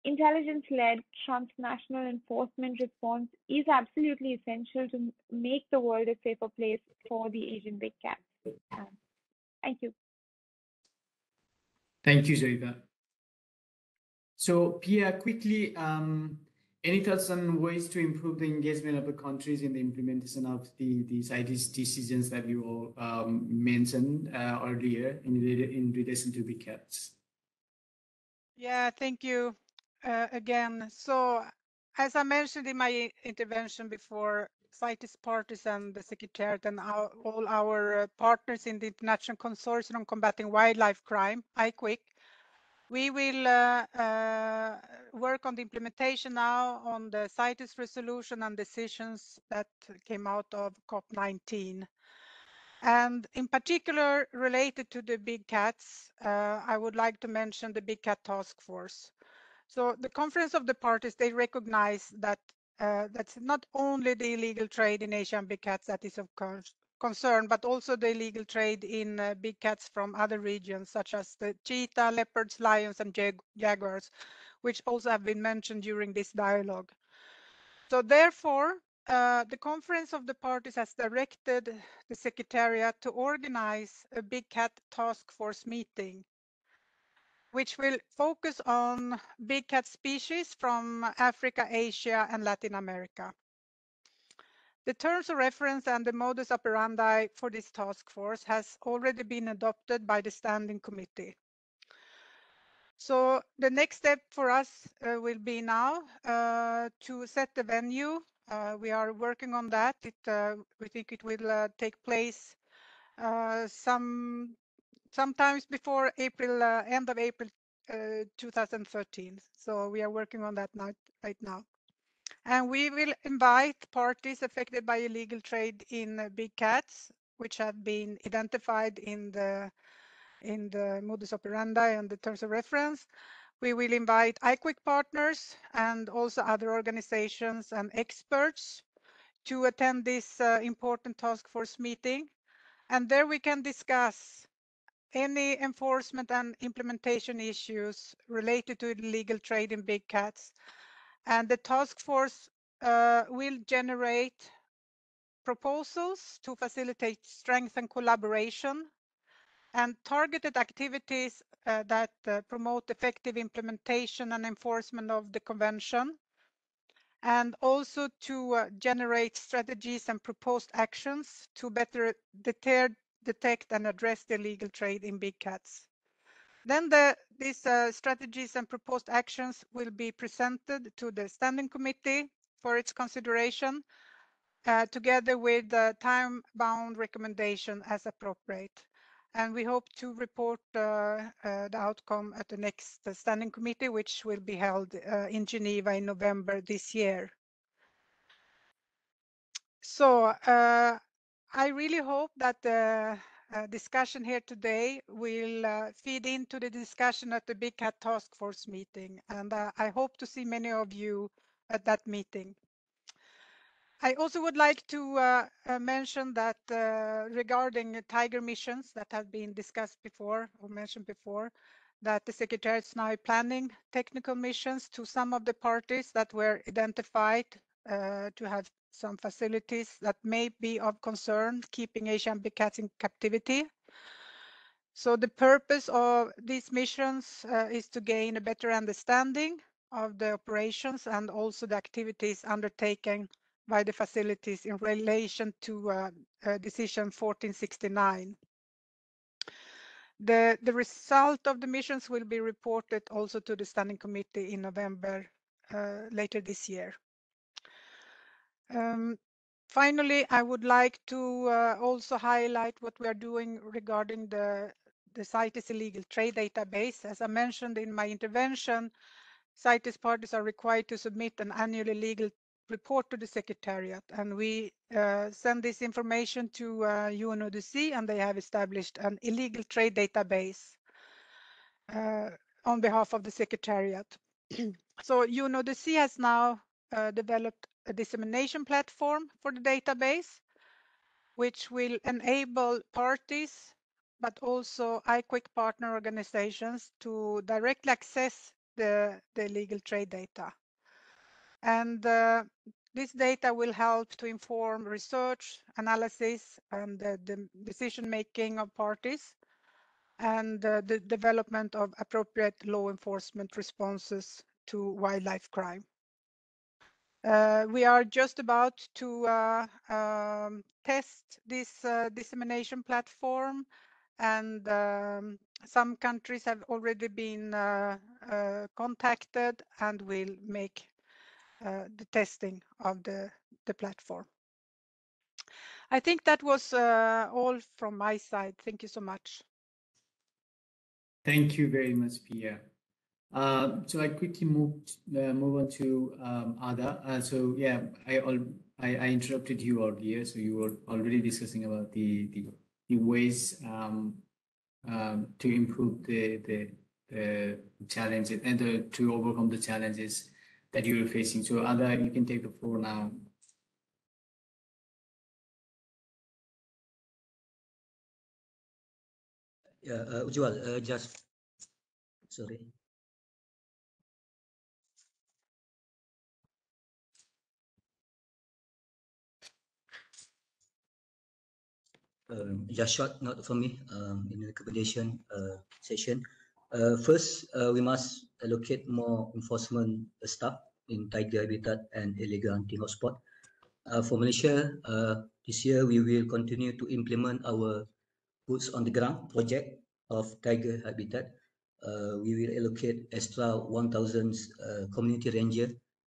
Intelligence-led transnational enforcement response is absolutely essential to make the world a safer place for the Asian big cats. Thank you. Thank you, Zarika. So, Pia, quickly, any thoughts on ways to improve the engagement of the countries in the implementation of these decisions that you all mentioned earlier in relation to big cats? Yeah, thank you again. So, as I mentioned in my intervention before, CITES parties and the Secretariat and all our partners in the International Consortium on Combating Wildlife Crime, IQWIC, we will work on the implementation now on the CITES resolution and decisions that came out of COP19. And in particular, related to the big cats, I would like to mention the Big Cat Task Force. So the Conference of the Parties, they recognize that that's not only the illegal trade in Asian big cats that is of concern, but also the illegal trade in big cats from other regions, such as the cheetah, leopards, lions, and jaguars, which also have been mentioned during this dialogue. So therefore, the Conference of the Parties has directed the Secretariat to organize a Big Cat Task Force meeting, which will focus on big cat species from Africa, Asia, and Latin America. The terms of reference and the modus operandi for this task force has already been adopted by the Standing Committee. So the next step for us will be now to set the venue. We are working on that. We think it will take place sometimes before April, end of April 2013. So we are working on that right now. And we will invite parties affected by illegal trade in big cats, which have been identified in the modus operandi and the terms of reference. We will invite IQWIC partners and also other organizations and experts to attend this important task force meeting. And there we can discuss any enforcement and implementation issues related to illegal trade in big cats. And the task force will generate proposals to facilitate strength and collaboration and targeted activities that promote effective implementation and enforcement of the convention, and also to generate strategies and proposed actions to better detect and address the illegal trade in big cats. Then these strategies and proposed actions will be presented to the Standing Committee for its consideration, together with the time-bound recommendation as appropriate. And we hope to report the outcome at the next Standing Committee, which will be held in Geneva in November this year. So I really hope that the discussion here today will feed into the discussion at the Big Cat Task Force meeting, and I hope to see many of you at that meeting. I also would like to mention that regarding tiger missions that have been discussed before or mentioned before, that the Secretariat is now planning technical missions to some of the parties that were identified to have some facilities that may be of concern keeping Asian big cats in captivity. So the purpose of these missions is to gain a better understanding of the operations and also the activities undertaken by the facilities in relation to Decision 1469. The result of the missions will be reported also to the Standing Committee in November later this year. Finally, I would like to also highlight what we are doing regarding the CITES illegal trade database. As I mentioned in my intervention, CITES parties are required to submit an annual legal report to the Secretariat, and we send this information to UNODC, and they have established an illegal trade database on behalf of the Secretariat. So UNODC has now developed a dissemination platform for the database, which will enable parties, but also IQUIC partner organizations to directly access the legal trade data. And this data will help to inform research, analysis, and the decision-making of parties, and the development of appropriate law enforcement responses to wildlife crime. We are just about to test this dissemination platform, and some countries have already been contacted and will make the testing of the platform. I think that was all from my side. Thank you so much. Thank you very much, Pia. So I quickly move on to Ada. So yeah, I interrupted you earlier. So you were already discussing about the ways to improve the challenges and to overcome the challenges that you are facing. So Ada, you can take the floor now. Yeah, Ujwal, just sorry. Just short note for me in the recommendation session. First, we must allocate more enforcement staff in tiger habitat and illegal hunting hotspot. For Malaysia, this year we will continue to implement our boots on the ground project of tiger habitat. We will allocate extra 1,000 community ranger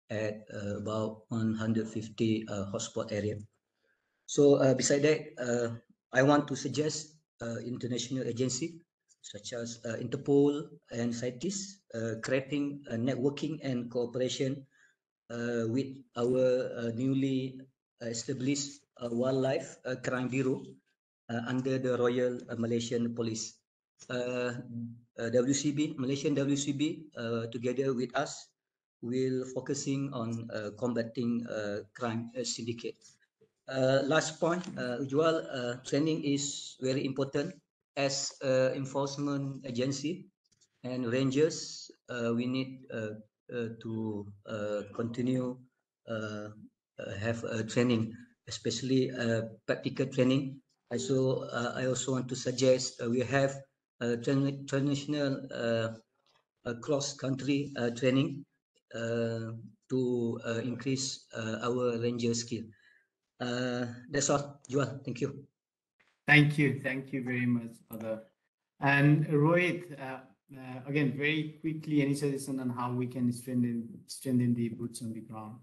at about 150 hotspot area. So beside that, I want to suggest international agency such as Interpol and CITES creating a networking and cooperation with our newly established Wildlife Crime Bureau under the Royal Malaysian Police. Malaysian WCB, together with us, will focusing on combating crime syndicate. Last point, Ujwal, training is very important as an enforcement agency and rangers, we need to continue have training, especially practical training. I also want to suggest we have traditional cross-country training to increase our ranger skill. That's all, Joel. Thank you. Thank you. Thank you very much, Father. And Rohit, again, very quickly, any suggestion on how we can strengthen the boots on the ground?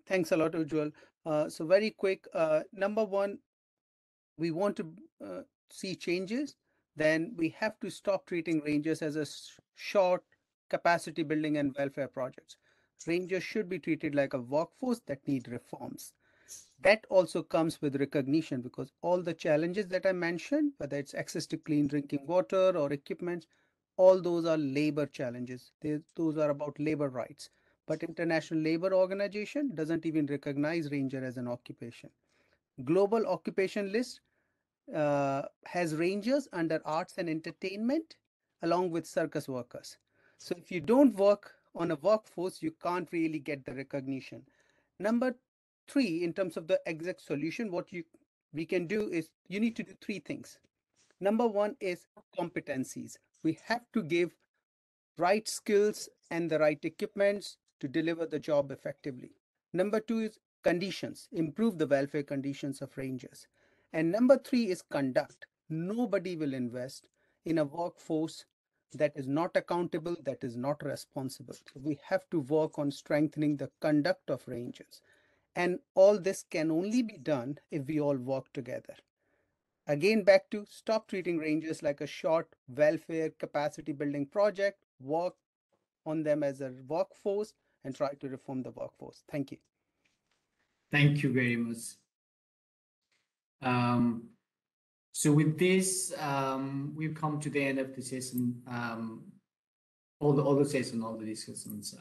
Thanks a lot, Ujjwal. So very quick, number one, we want to see changes, then we have to stop treating rangers as a short capacity building and welfare projects. Rangers should be treated like a workforce that need reforms. That also comes with recognition, because all the challenges that I mentioned, whether it's access to clean drinking water or equipment, all those are labor challenges. Those are about labor rights. But International Labour Organization doesn't even recognize ranger as an occupation. Global occupation list has rangers under arts and entertainment along with circus workers. So if you don't work on a workforce, you can't really get the recognition. Number three, in terms of the exact solution, what we can do is you need to do three things. Number one is competencies. We have to give right skills and the right equipments to deliver the job effectively. Number two is conditions, improve the welfare conditions of rangers. And number three is conduct. Nobody will invest in a workforce that is not accountable, that is not responsible. So we have to work on strengthening the conduct of rangers. And all this can only be done if we all work together. Again, back to stop treating rangers like a short welfare capacity building project, work on them as a workforce and try to reform the workforce. Thank you. Thank you very much. So with this, we've come to the end of the session, all the discussions.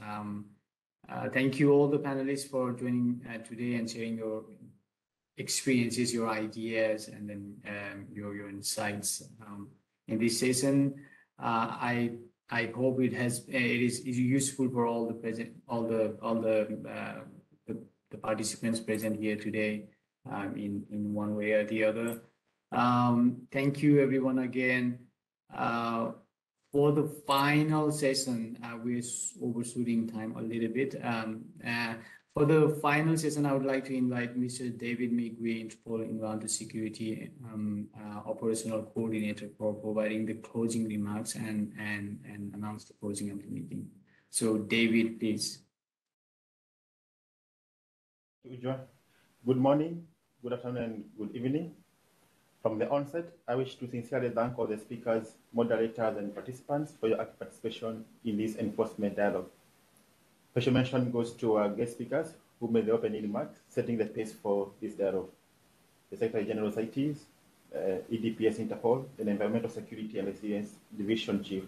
Thank you all the panelists for joining today and sharing your experiences, your ideas, and then your insights in this session. I hope it is useful for all the participants present here today in one way or the other. Thank you everyone again. For the final session, we're overshooting time a little bit. For the final session, I would like to invite Mr. David Migwe, Interpol Environmental Security Operational Coordinator, for providing the closing remarks and announce the closing of the meeting. So David, please. Good morning, good afternoon, and good evening. From the onset, I wish to sincerely thank all the speakers, moderators, and participants for your active participation in this enforcement dialogue. Special mention goes to our guest speakers who made the opening remarks, setting the pace for this dialogue. The Secretary General of CITES, EDPS Interpol, and Environmental Security and Resilience Division Chief,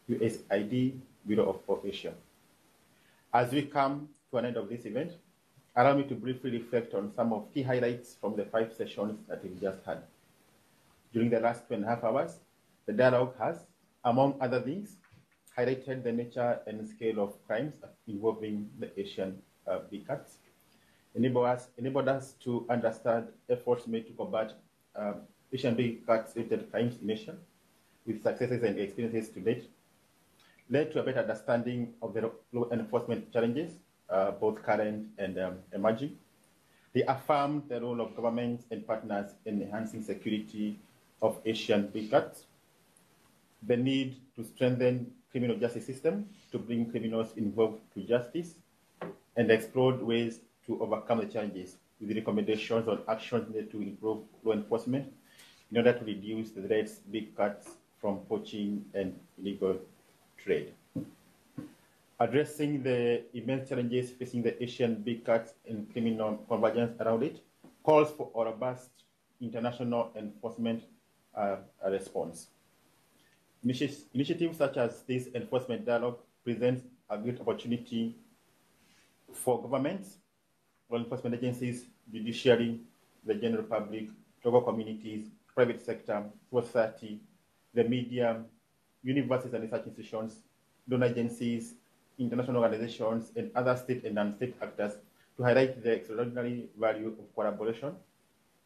USAID, Bureau of Asia. As we come to an end of this event, allow me to briefly reflect on some of key highlights from the 5 sessions that we've just had. During the last 2.5 hours, the dialogue has, among other things, highlighted the nature and scale of crimes involving the Asian big cats, enabled us to understand efforts made to combat Asian big cats-related crimes in Asia, with successes and experiences to date, led to a better understanding of the law enforcement challenges, both current and emerging. They affirmed the role of governments and partners in enhancing security of Asian big cats, the need to strengthen criminal justice system to bring criminals involved to justice, and explored ways to overcome the challenges with recommendations on actions needed to improve law enforcement in order to reduce the threats big cats from poaching and illegal trade. Addressing the immense challenges facing the Asian big cats and criminal convergence around it calls for a robust international enforcement response. Initiatives such as this enforcement dialogue presents a great opportunity for governments, law enforcement agencies, judiciary, the general public, local communities, private sector, society, the media, universities and research institutions, donor agencies, international organizations, and other state and non-state actors to highlight the extraordinary value of collaboration,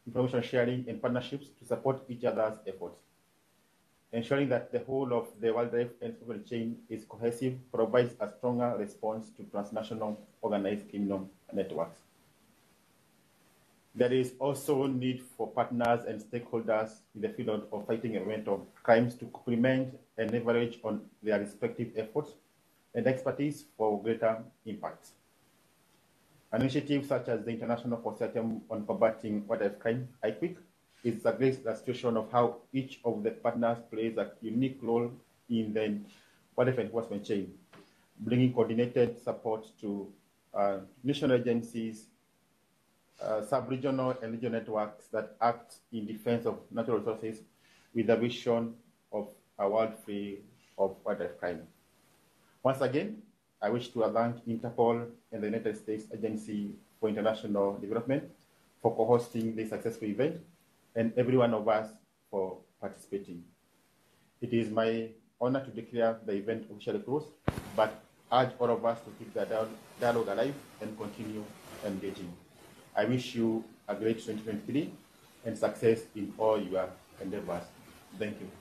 information sharing, and partnerships to support each other's efforts. Ensuring that the whole of the wildlife and supply chain is cohesive provides a stronger response to transnational organized criminal networks. There is also need for partners and stakeholders in the field of fighting environmental crimes to complement and leverage on their respective efforts and expertise for greater impact. An initiative such as the International Consortium on Combating Wildlife Crime, ICWIC, is a great illustration of how each of the partners plays a unique role in the wildlife enforcement chain, bringing coordinated support to national agencies, sub-regional and regional networks that act in defense of natural resources with the vision of a world free of wildlife crime. Once again, I wish to thank Interpol and the United States Agency for International Development for co-hosting this successful event and every one of us for participating. It is my honor to declare the event officially closed, but urge all of us to keep the dialogue alive and continue engaging. I wish you a great 2023 and success in all your endeavors. Thank you.